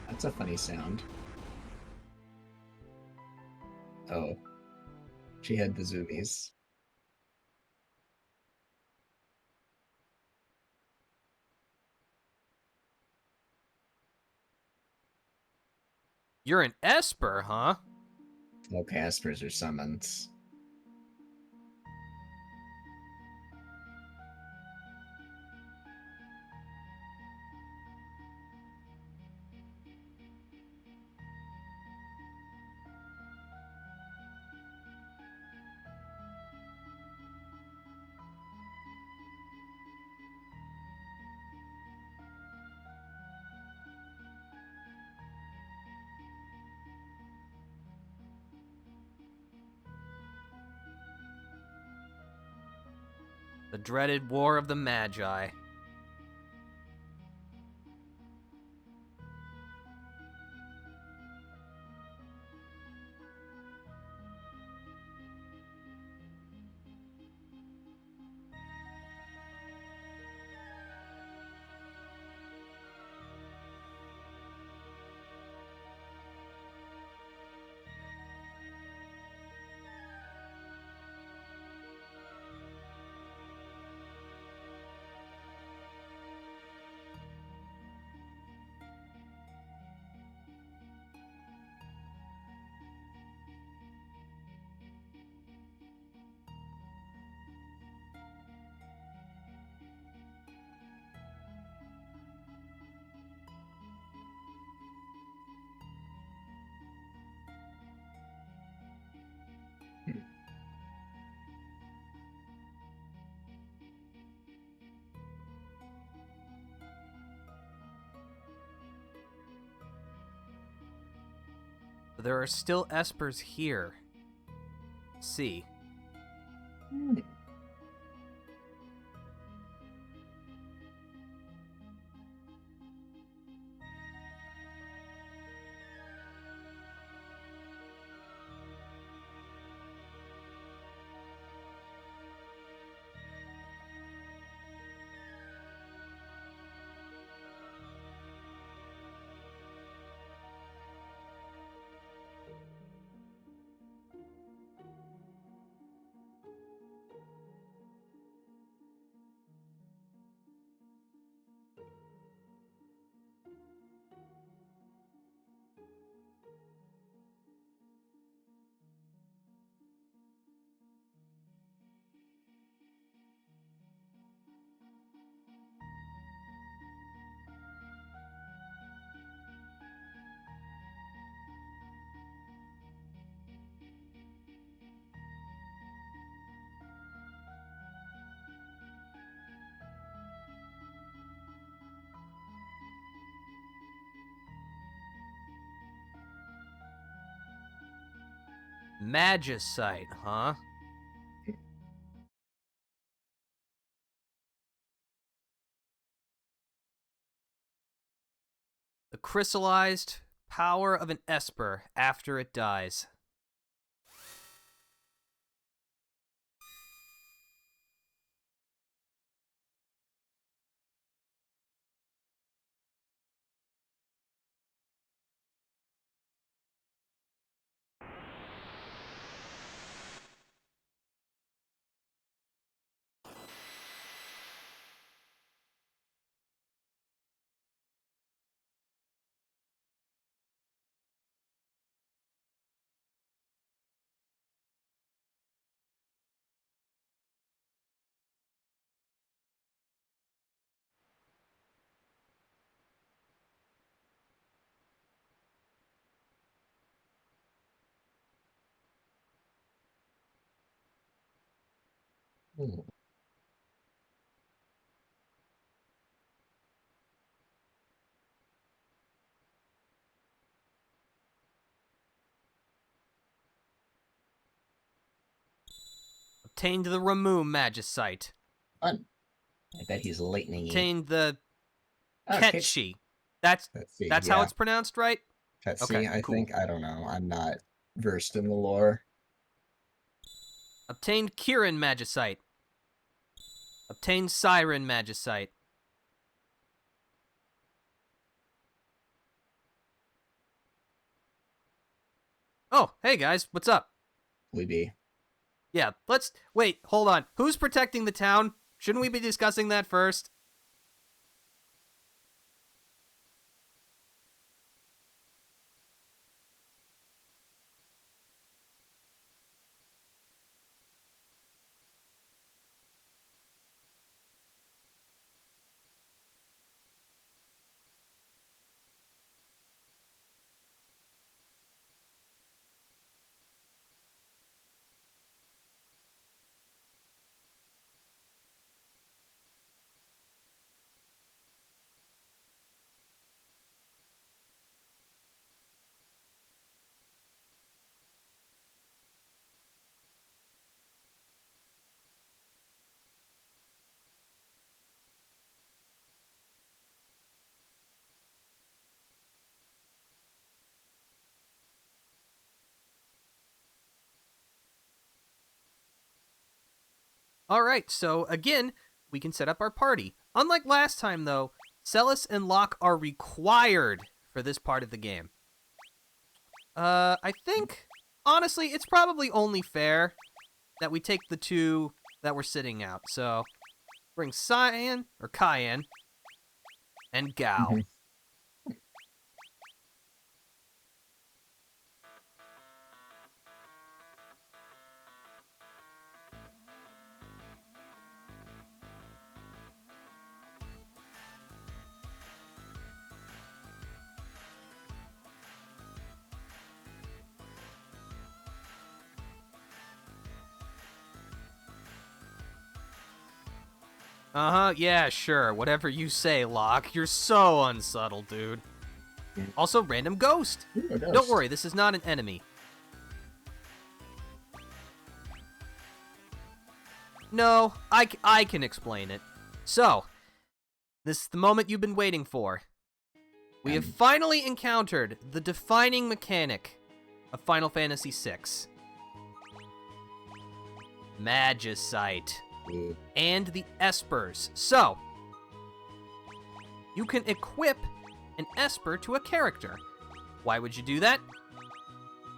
That's a funny sound. Oh. She had the zoomies. You're an Esper, huh? Okay, espers are summons. The dreaded War of the Magi. There are still Espers here. See. Magicite, huh? The crystallized power of an Esper after it dies. Obtained the Ramu Magicite. Fun. I bet he's lightning-y. Obtained the Okay. Ketchi. That's Let's see. how Yeah. it's pronounced, right? Let's Okay, see. I cool. think. I don't know. I'm not versed in the lore. Obtained Kirin Magicite. Obtained Siren Magicite. Oh, hey guys, what's up? We be. Yeah, wait, hold on. Who's protecting the town? Shouldn't we be discussing that first? Alright, so again, we can set up our party. Unlike last time, though, Celis and Locke are required for this part of the game. I think, honestly, it's probably only fair that we take the two that we're sitting out. So, bring Cyan, and Gao. Mhm. Uh-huh, yeah, sure. Whatever you say, Locke. You're so unsubtle, dude. Also, random ghost. Ooh, a Don't ghost. worry, this is not an enemy. No, I can explain it. So, this is the moment you've been waiting for. We have finally encountered the defining mechanic of Final Fantasy VI. Magicite. Ooh. And the Espers. So, you can equip an Esper to a character. Why would you do that?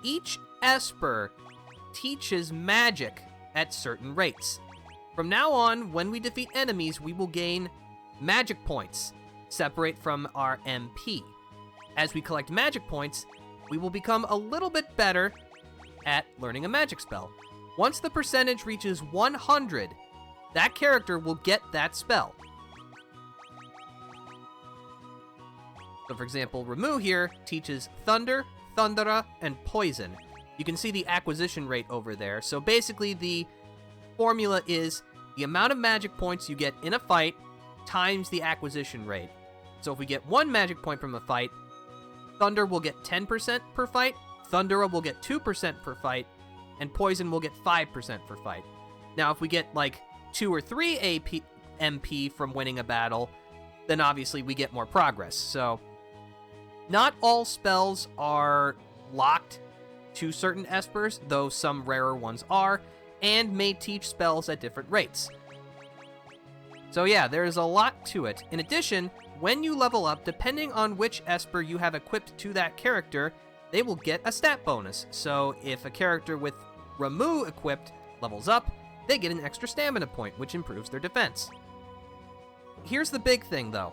Each Esper teaches magic at certain rates. From now on, when we defeat enemies, we will gain magic points, separate from our MP. As we collect magic points, we will become a little bit better at learning a magic spell. Once the percentage reaches 100, that character will get that spell. So for example, Ramuh here teaches Thunder, Thundera, and Poison. You can see the acquisition rate over there. So basically the formula is the amount of magic points you get in a fight times the acquisition rate. So if we get 1 magic point from a fight, Thunder will get 10% per fight, Thundera will get 2% per fight, and Poison will get 5% per fight. Now if we get like 2 or 3 MP from winning a battle, then obviously we get more progress. So not all spells are locked to certain Espers, though some rarer ones are, and may teach spells at different rates. So yeah, there's a lot to it. In addition, when you level up, depending on which Esper you have equipped to that character, they will get a stat bonus. So if a character with Ramuh equipped levels up, they get an extra stamina point, which improves their defense. Here's the big thing, though.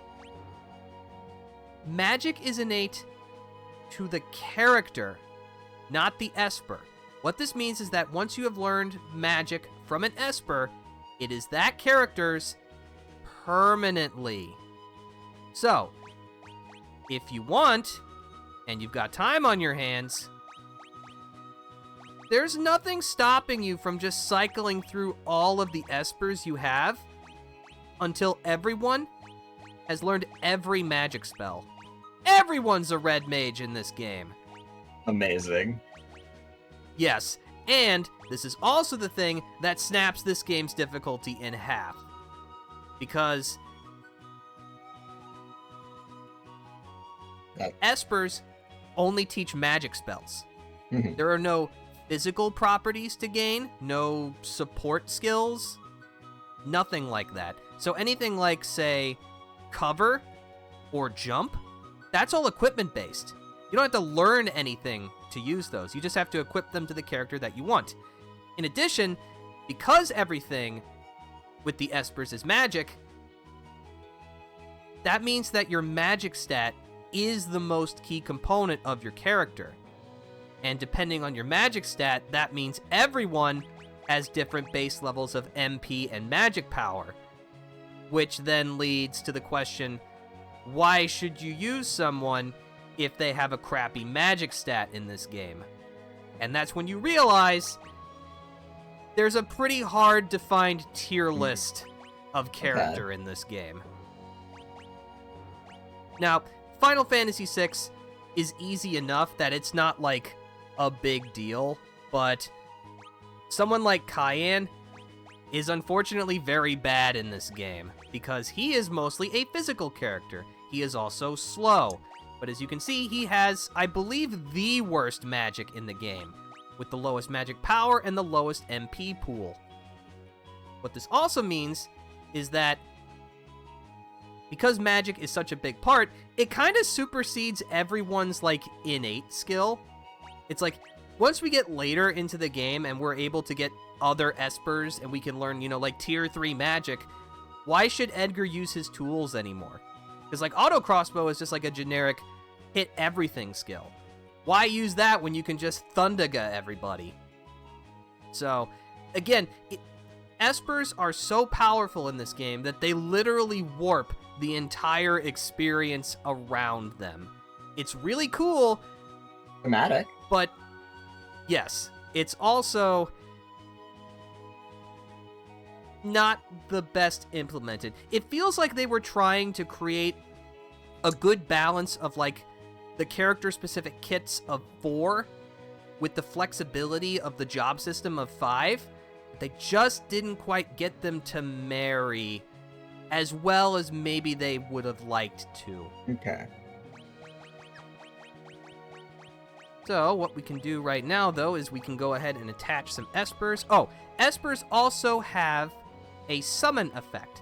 Magic is innate to the character, not the Esper. What this means is that once you have learned magic from an Esper, it is that character's permanently. So, if you want, and you've got time on your hands, there's nothing stopping you from just cycling through all of the Espers you have until everyone has learned every magic spell. Everyone's a red mage in this game. Amazing. Yes, and this is also the thing that snaps this game's difficulty in half. Because Espers only teach magic spells. Mhm. There are no physical properties to gain, no support skills, nothing like that. So anything like, say, cover or jump, that's all equipment based. You don't have to learn anything to use those. You just have to equip them to the character that you want. In addition, because everything with the Espers is magic, that means that your magic stat is the most key component of your character. And depending on your magic stat, that means everyone has different base levels of MP and magic power. Which then leads to the question, why should you use someone if they have a crappy magic stat in this game? And that's when you realize there's a pretty hard defined tier list of character in this game. Now, Final Fantasy VI is easy enough that it's not like a big deal, but someone like Cyan is unfortunately very bad in this game, because he is mostly a physical character. He is also slow, but as you can see, he has, I believe, the worst magic in the game, with the lowest magic power and the lowest MP pool. What this also means is that because magic is such a big part, it kind of supersedes everyone's, like, innate skill. It's like, once we get later into the game and we're able to get other espers and we can learn, you know, like, tier 3 magic, why should Edgar use his tools anymore? Because, like, auto crossbow is just like a generic hit everything skill. Why use that when you can just Thundaga everybody? So, again, espers are so powerful in this game that they literally warp the entire experience around them. It's really cool. Dramatic. But, yes, it's also not the best implemented. It feels like they were trying to create a good balance of, like, the character-specific kits of 4 with the flexibility of the job system of 5. They just didn't quite get them to marry as well as maybe they would have liked to. Okay. So what we can do right now, though, is we can go ahead and attach some espers. Oh, espers also have a summon effect.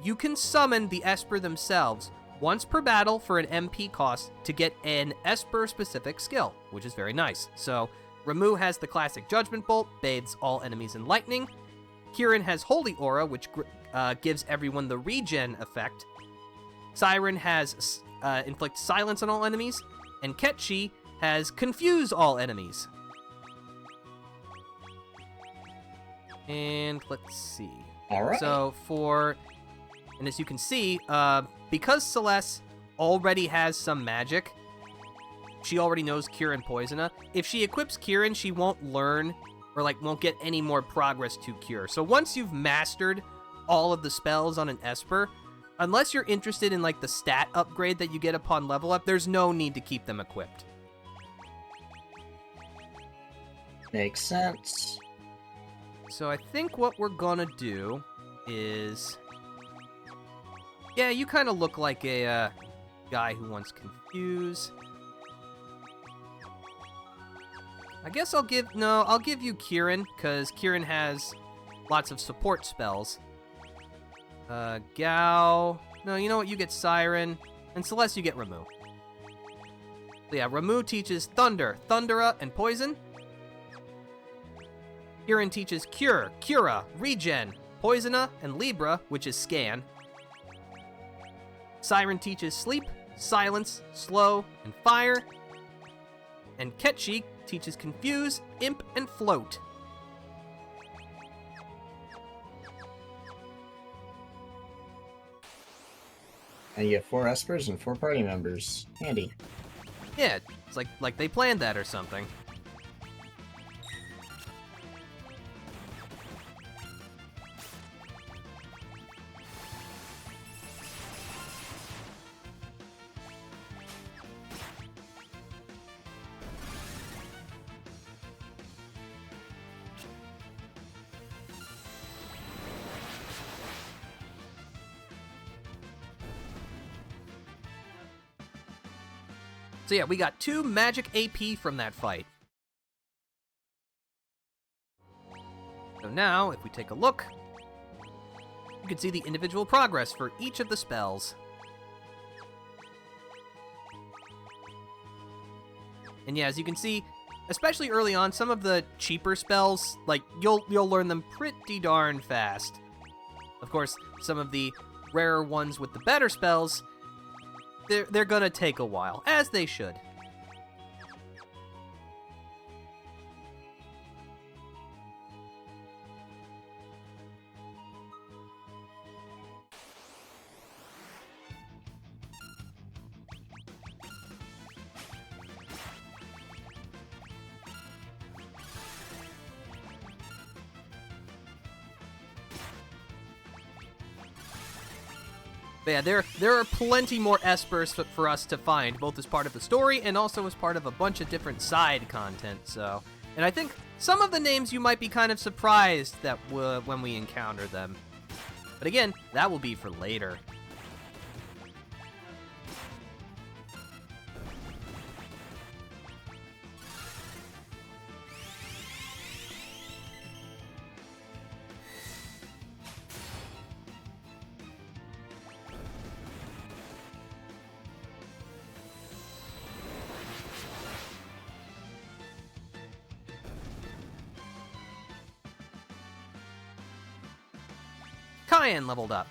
You can summon the esper themselves once per battle for an MP cost to get an esper-specific skill, which is very nice. So Ramuh has the classic Judgment Bolt, bathes all enemies in lightning. Kieran has Holy Aura, which gives everyone the regen effect. Siren has inflict silence on all enemies, and Ketchi has confuse all enemies. And let's see. All right. So and as you can see, because Celeste already has some magic, she already knows Cure and Poisona. If she equips Kieran, she won't learn or, like, won't get any more progress to Cure. So once you've mastered all of the spells on an Esper, unless you're interested in, like, the stat upgrade that you get upon level up, there's no need to keep them equipped. Makes sense. So I think what we're gonna do is... Yeah, you kind of look like a guy who wants confuse. I guess I'll give you Kieran, because Kieran has lots of support spells. Gao. No, you know what? You get Siren. And Celeste, you get Ramuh. So yeah, Ramuh teaches Thunder, Thundera, and Poison. Kieran teaches Cure, Cura, Regen, Poisona, and Libra, which is Scan. Siren teaches Sleep, Silence, Slow, and Fire. And Ketchi teaches Confuse, Imp, and Float. And you get 4 espers and 4 party members. Handy. Yeah, it's like they planned that or something. So yeah, we got 2 magic AP from that fight. So now, if we take a look, you can see the individual progress for each of the spells. And yeah, as you can see, especially early on, some of the cheaper spells, like, you'll learn them pretty darn fast. Of course, some of the rarer ones with the better spells, they're gonna take a while, as they should. But yeah, there are plenty more espers for us to find, both as part of the story and also as part of a bunch of different side content. So, and I think some of the names you might be kind of surprised that when we encounter them. But again, that will be for later. Tyan leveled up.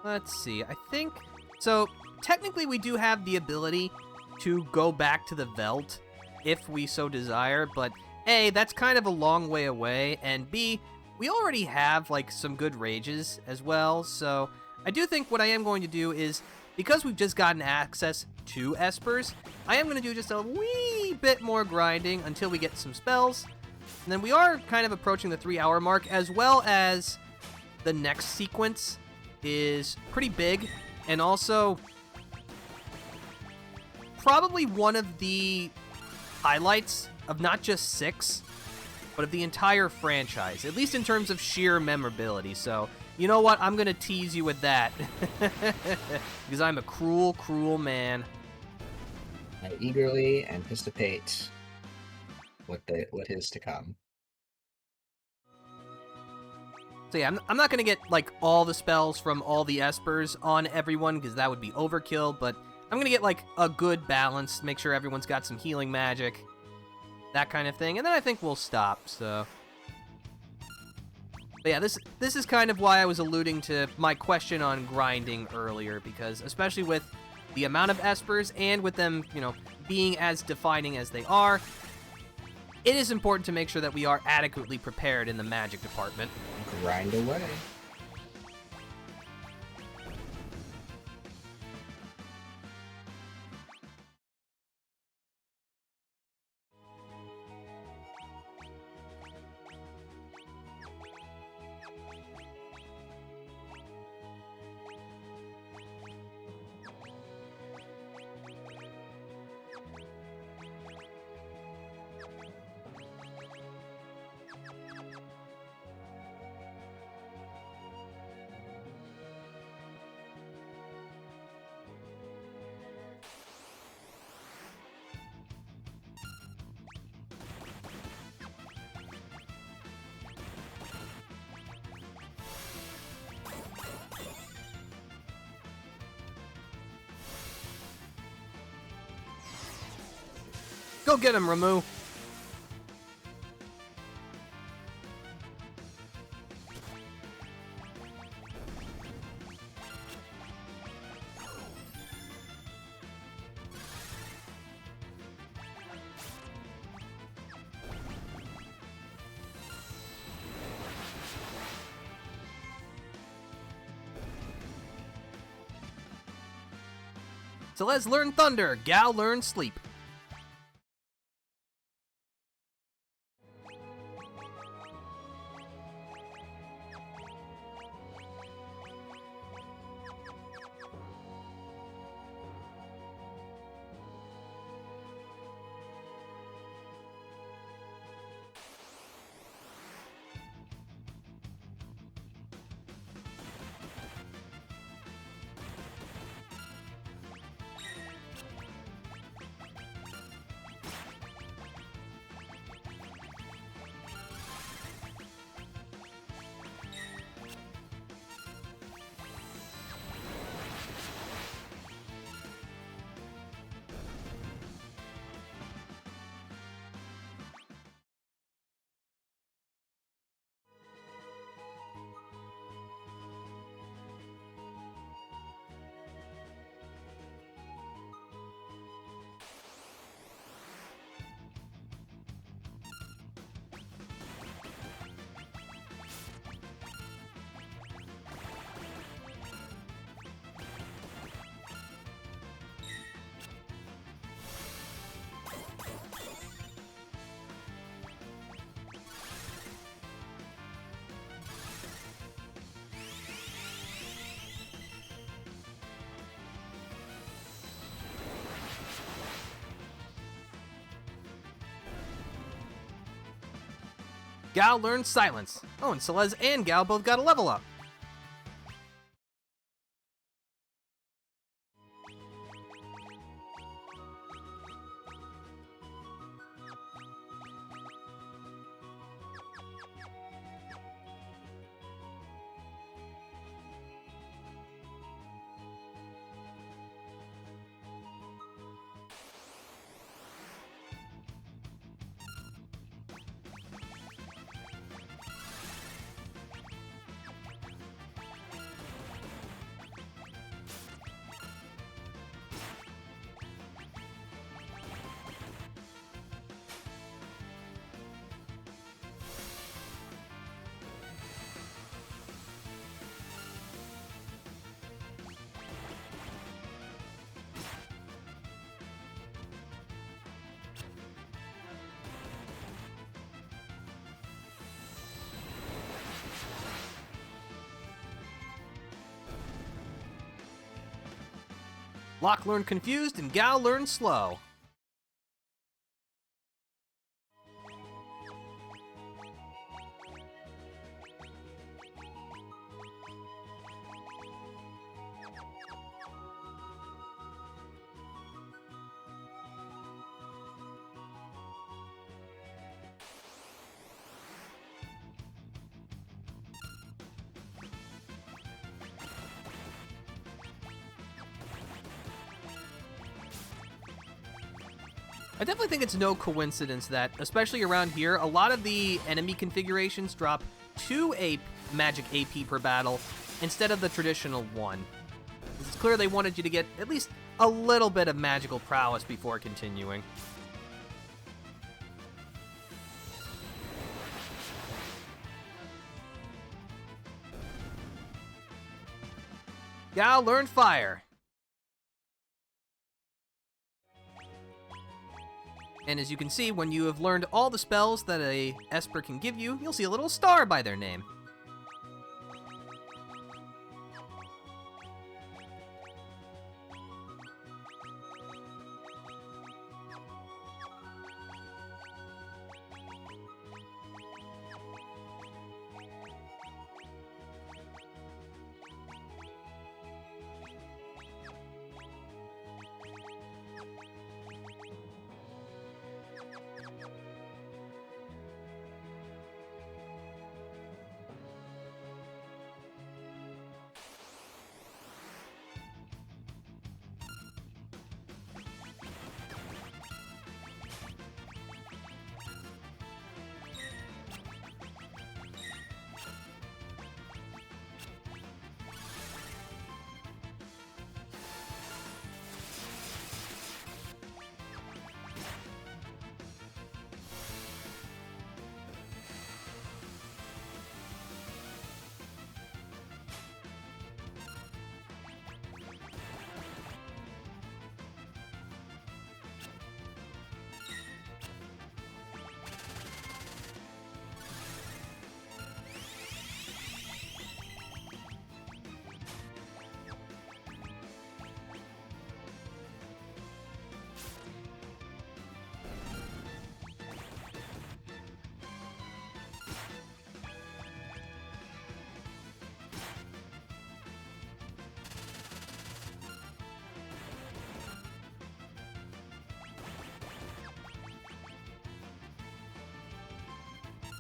Let's see, I think... So, technically we do have the ability to go back to the Veld if we so desire, but A, that's kind of a long way away, and B, we already have, like, some good rages as well, so I do think what I am going to do is, because we've just gotten access to Espers, I am going to do just a wee bit more grinding until we get some spells, and then we are kind of approaching the 3-hour mark, as well as the next sequence is pretty big, and also probably one of the highlights of not just 6, but of the entire franchise, at least in terms of sheer memorability. So, you know what? I'm going to tease you with that. Because I'm a cruel, cruel man. I eagerly anticipate what is to come. So yeah, I'm not going to get, like, all the spells from all the Espers on everyone, because that would be overkill, but I'm going to get, like, a good balance, make sure everyone's got some healing magic, that kind of thing, and then I think we'll stop, so... But yeah, this is kind of why I was alluding to my question on grinding earlier, because especially with the amount of Espers, and with them, you know, being as defining as they are, it is important to make sure that we are adequately prepared in the magic department. Grind away. Go get him, Ramu! So let's learn Thunder, Gal learn Sleep. Gal learns Silence. Oh, and Celeste and Gal both got a level up. Locke learned confused and Gal learned slow. I definitely think it's no coincidence that, especially around here, a lot of the enemy configurations drop 2 magic AP per battle instead of the traditional 1. It's clear they wanted you to get at least a little bit of magical prowess before continuing. Gal learned fire. And as you can see, when you have learned all the spells that a Esper can give you, you'll see a little star by their name.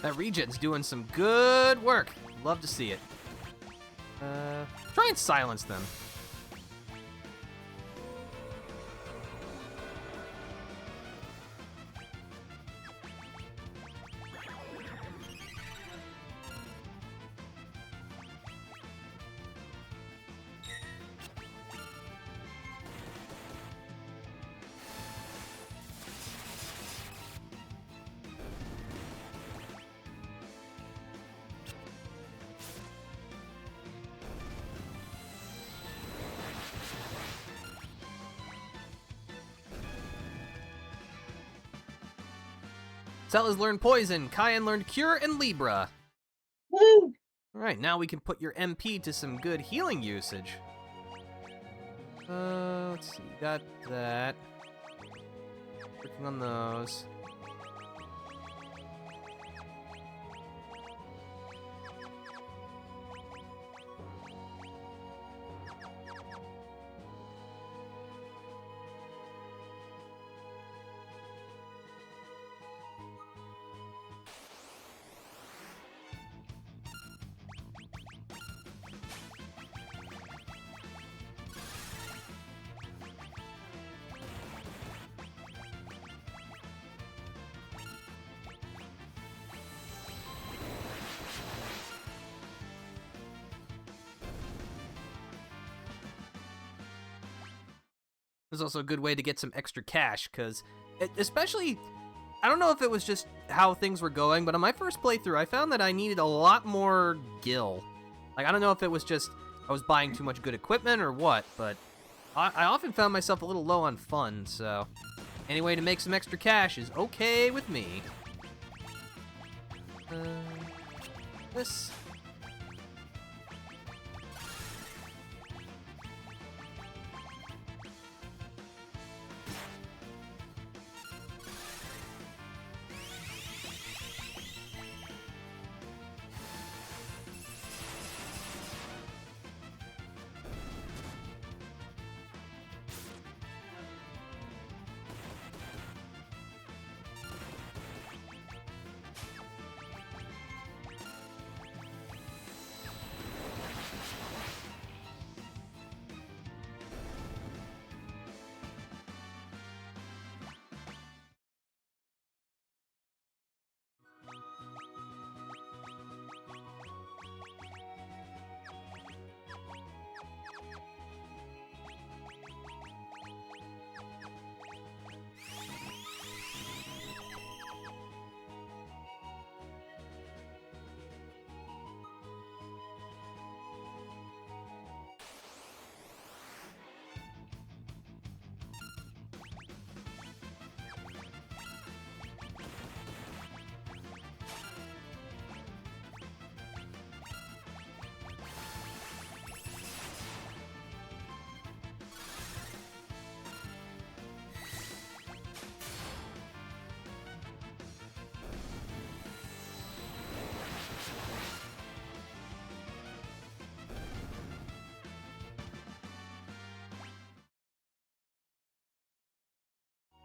That regen's doing some good work. Love to see it. Try and silence them. Cella's learned Poison, Cayenne learned Cure, and Libra. Woo! Alright, now we can put your MP to some good healing usage. Let's see, got that. Working on those. This is also a good way to get some extra cash, because especially, I don't know if it was just how things were going, but on my first playthrough, I found that I needed a lot more gil. Like, I don't know if it was just I was buying too much good equipment or what, but I often found myself a little low on funds, so any way to make some extra cash is okay with me. This...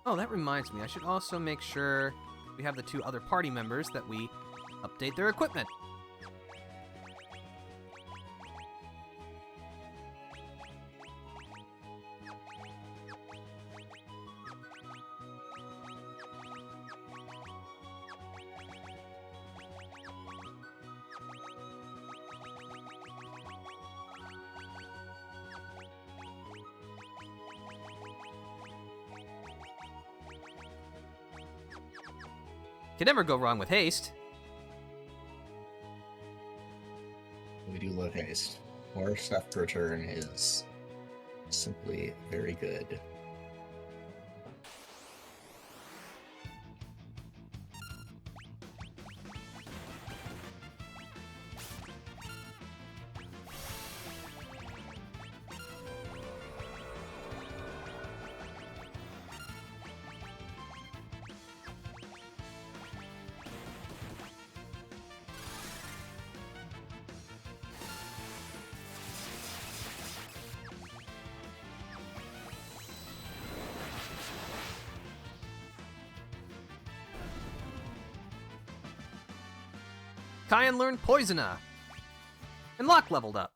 Oh, that reminds me. I should also make sure we have the 2 other party members that we update their equipment. Can never go wrong with haste. We do love haste. More stuff per turn is simply very good. Kyan learned Poisona. And Locke leveled up.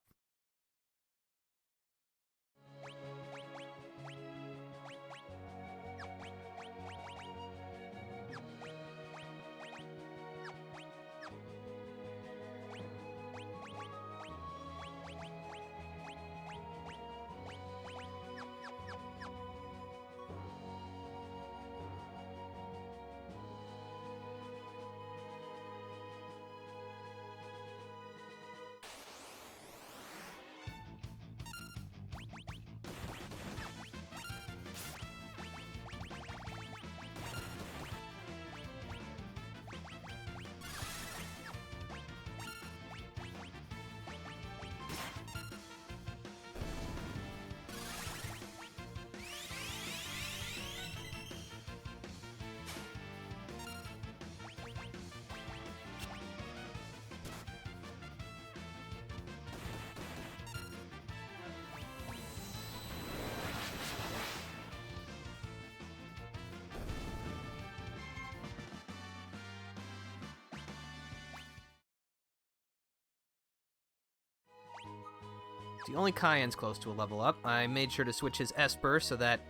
The only Kyan's close to a level up. I made sure to switch his Esper so that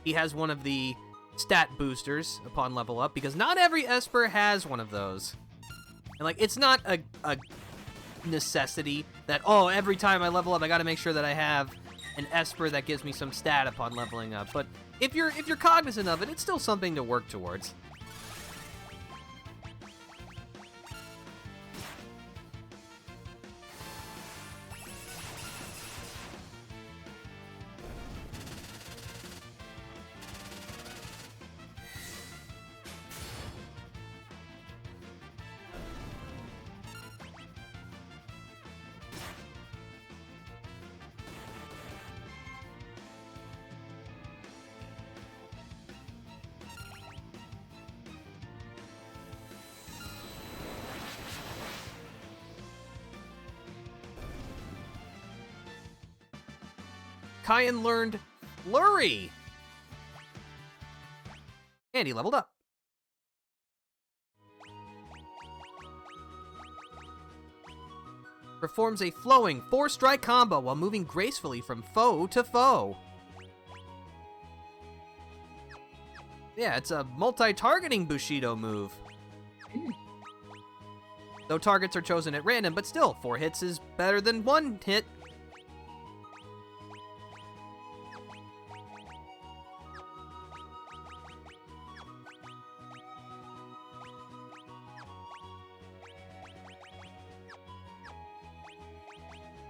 he has one of the stat boosters upon level up, because not every Esper has one of those. And, like, it's not a necessity that, oh, every time I level up, I gotta make sure that I have an Esper that gives me some stat upon leveling up. But if you're cognizant of it, it's still something to work towards. Kyan learned Flurry. And he leveled up. Performs a flowing 4-strike combo while moving gracefully from foe to foe. Yeah, it's a multi-targeting Bushido move. Though targets are chosen at random, but still, 4 hits is better than 1 hit.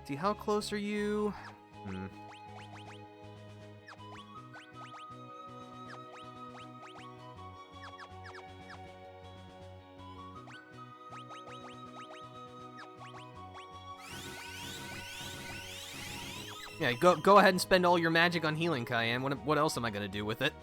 See, how close are you? Yeah, go ahead and spend all your magic on healing, Kyan. What else am I gonna do with it?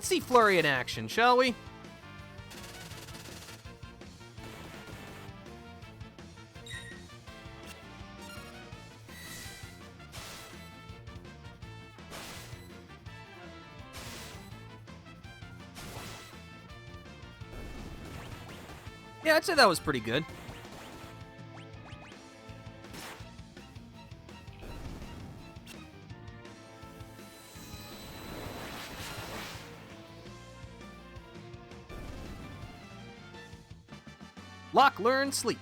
Let's see Flurry in action, shall we? Yeah, I'd say that was pretty good. Lock, learn, sleep.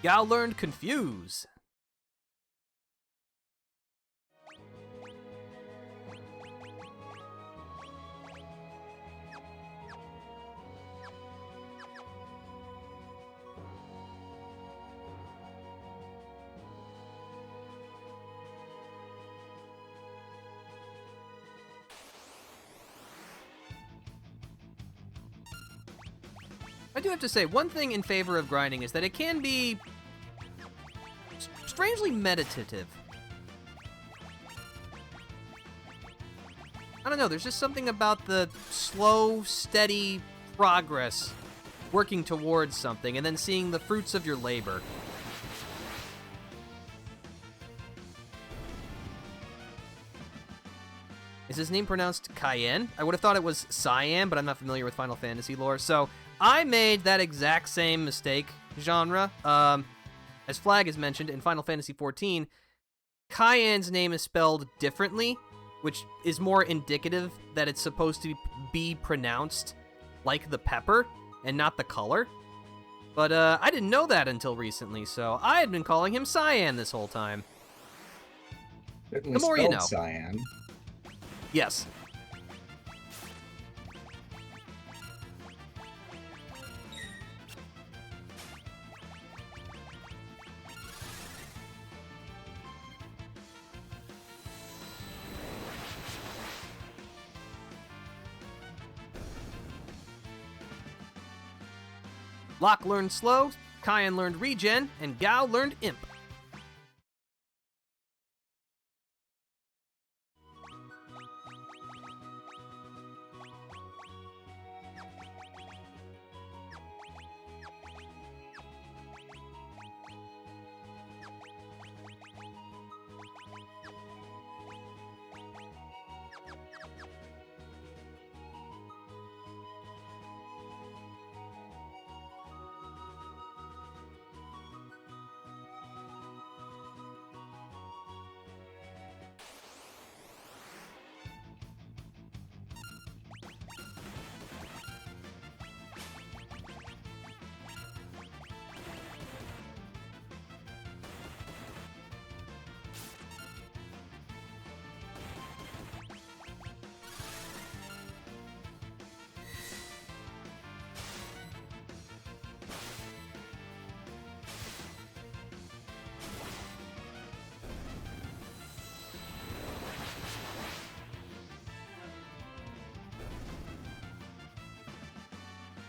Gao learned confuse. I do have to say, one thing in favor of grinding is that it can be strangely meditative. I don't know, there's just something about the slow, steady progress working towards something and then seeing the fruits of your labor. Is his name pronounced Cayenne? I would have thought it was Cyan, but I'm not familiar with Final Fantasy lore, so I made that exact same mistake, genre. As Flag has mentioned, in Final Fantasy XIV, Cayenne's name is spelled differently, which is more indicative that it's supposed to be pronounced like the pepper and not the color. But I didn't know that until recently, so I had been calling him Cyan this whole time. The more you know. Cyan. Yes. Locke learned slow, Cayenne learned regen, and Gao learned imp.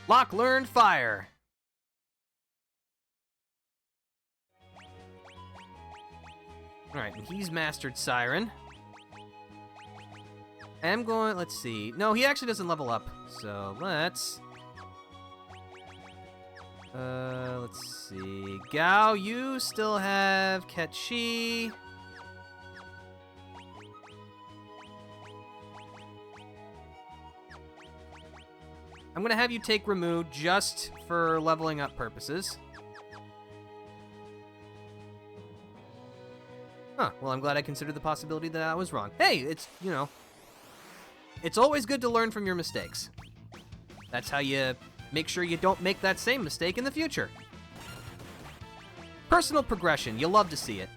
Locke learned fire. Alright, and he's mastered Siren. I'm going, let's see. No, he actually doesn't level up. So let's see. Gao, you still have Ketchi. I'm going to have you take Ramu just for leveling up purposes. Huh, well, I'm glad I considered the possibility that I was wrong. Hey, it's, you know, it's always good to learn from your mistakes. That's how you make sure you don't make that same mistake in the future. Personal progression, you'll love to see it.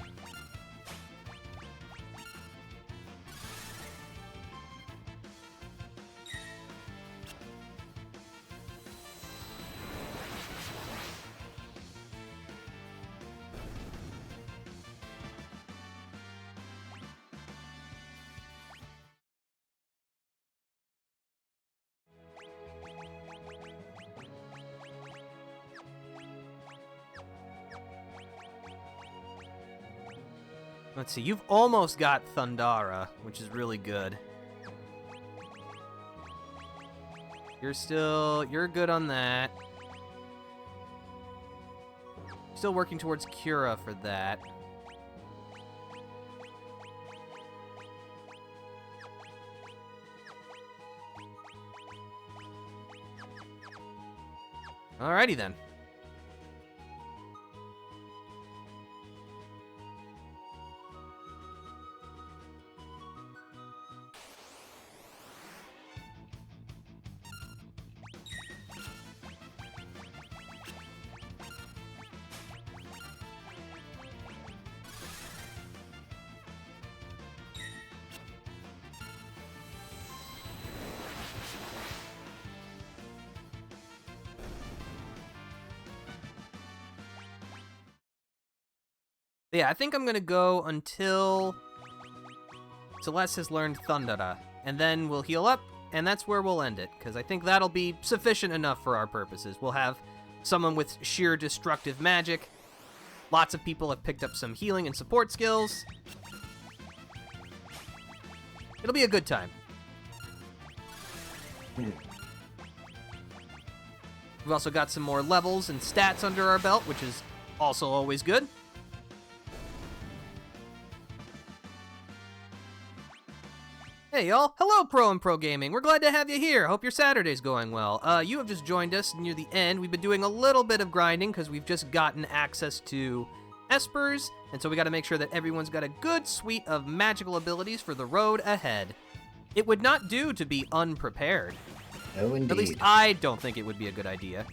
Let's see, you've almost got Thundara, which is really good. You're good on that. Still working towards Cura for that. Alrighty then. Yeah, I think I'm gonna go until Celeste has learned Thundara, and then we'll heal up, and that's where we'll end it, because I think that'll be sufficient enough for our purposes. We'll have someone with sheer destructive magic. Lots of people have picked up some healing and support skills. It'll be a good time. We've also got some more levels and stats under our belt, which is also always good. Hey y'all, hello Pro and Pro Gaming, we're glad to have you here, hope your Saturday's going well. You have just joined us near the end. We've been doing a little bit of grinding because we've just gotten access to Espers, and so we gotta make sure that everyone's got a good suite of magical abilities for the road ahead. It would not do to be unprepared. Oh, indeed. At least I don't think it would be a good idea.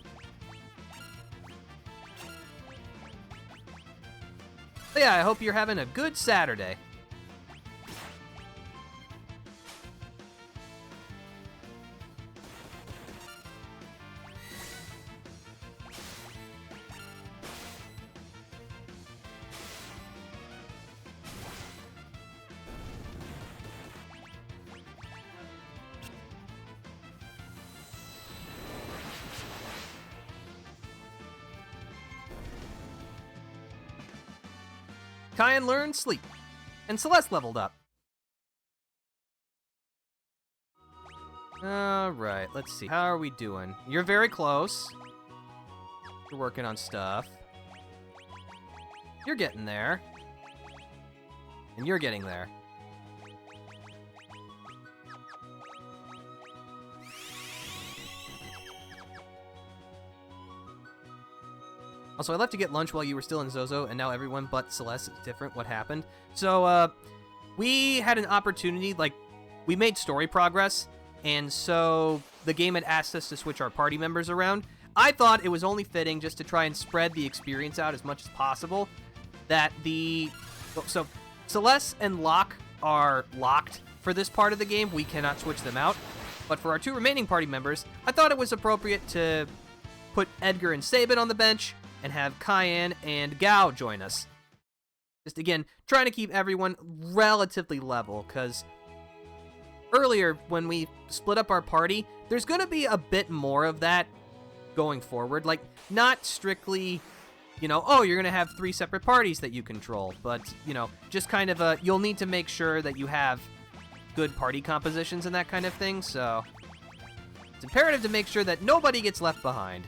But yeah, I hope you're having a good Saturday. Kyan learned Sleep, and Celeste leveled up. Alright, let's see. How are we doing? You're very close. You're working on stuff. You're getting there. And you're getting there. Also, I left to get lunch while you were still in Zozo, and now everyone but Celeste is different. What happened? So, we had an opportunity, like, we made story progress, and so the game had asked us to switch our party members around. I thought it was only fitting, just to try and spread the experience out as much as possible, that so Celeste and Locke are locked for this part of the game. We cannot switch them out. But for our two remaining party members, I thought it was appropriate to put Edgar and Sabin on the bench, and have Cayenne and Gao join us. Just again, trying to keep everyone relatively level, because earlier when we split up our party, there's going to be a bit more of that going forward. Like, not strictly, you know, oh, you're going to have 3 separate parties that you control, but, you know, just kind of you'll need to make sure that you have good party compositions and that kind of thing, so it's imperative to make sure that nobody gets left behind.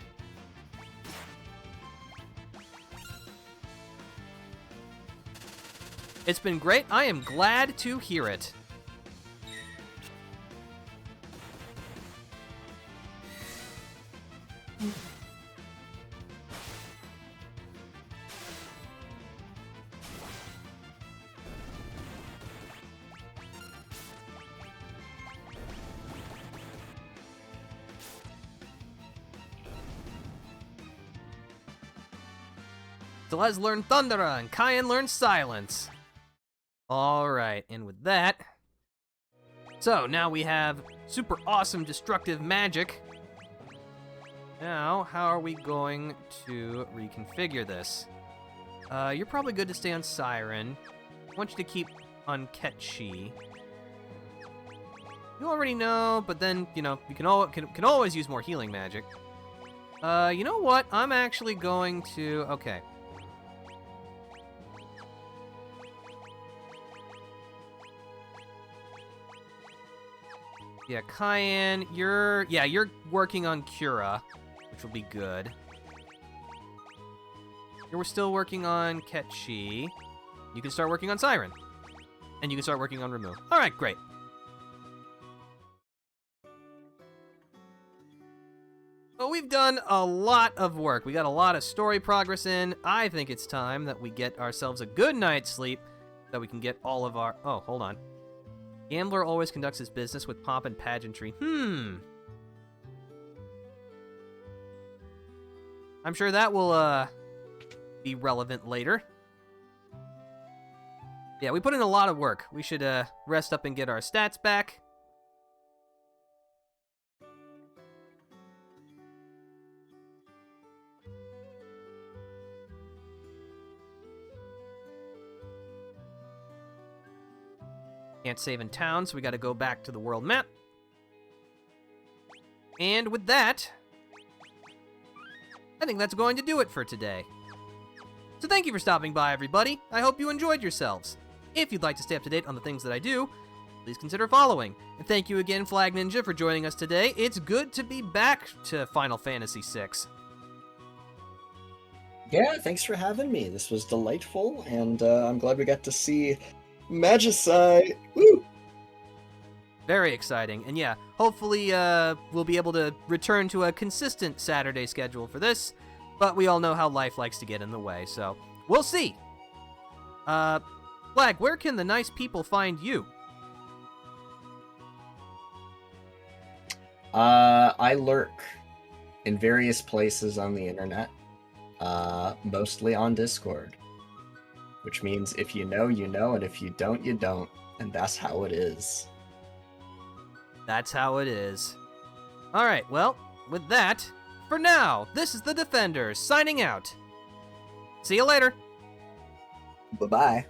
It's been great. I am glad to hear it. Celeste learned Thundera, and Cayenne learned Silence. Alright, and with that... So, now we have super awesome destructive magic. Now, how are we going to reconfigure this? You're probably good to stay on Siren. I want you to keep on Ketchi. You already know, but then, you know, you can always use more healing magic. You know what? I'm actually going to... Okay. Yeah, Cayenne, you're working on Cura, which will be good. Here we're still working on Ketchi. You can start working on Siren. And you can start working on Remove. Alright, great. Well, we've done a lot of work. We got a lot of story progress in. I think it's time that we get ourselves a good night's sleep, that we can get all of our... Oh, hold on. Gambler always conducts his business with pomp and pageantry. I'm sure that will, be relevant later. Yeah, we put in a lot of work. We should, rest up and get our stats back. Can't save in town, so we gotta go back to the world map. And with that, I think that's going to do it for today. So thank you for stopping by, everybody. I hope you enjoyed yourselves. If you'd like to stay up to date on the things that I do, please consider following. And thank you again, Flagninja, for joining us today. It's good to be back to Final Fantasy VI. Yeah, thanks for having me. This was delightful, and I'm glad we got to see Magicite. Woo! Very exciting. And yeah, hopefully we'll be able to return to a consistent Saturday schedule for this, but we all know how life likes to get in the way, so we'll see. Flag, where can the nice people find you? I lurk in various places on the internet, mostly on Discord. Which means if you know, you know, and if you don't, you don't. And that's how it is. That's how it is. Alright, well, with that, for now, this is the Defenders signing out. See you later. Bye-bye.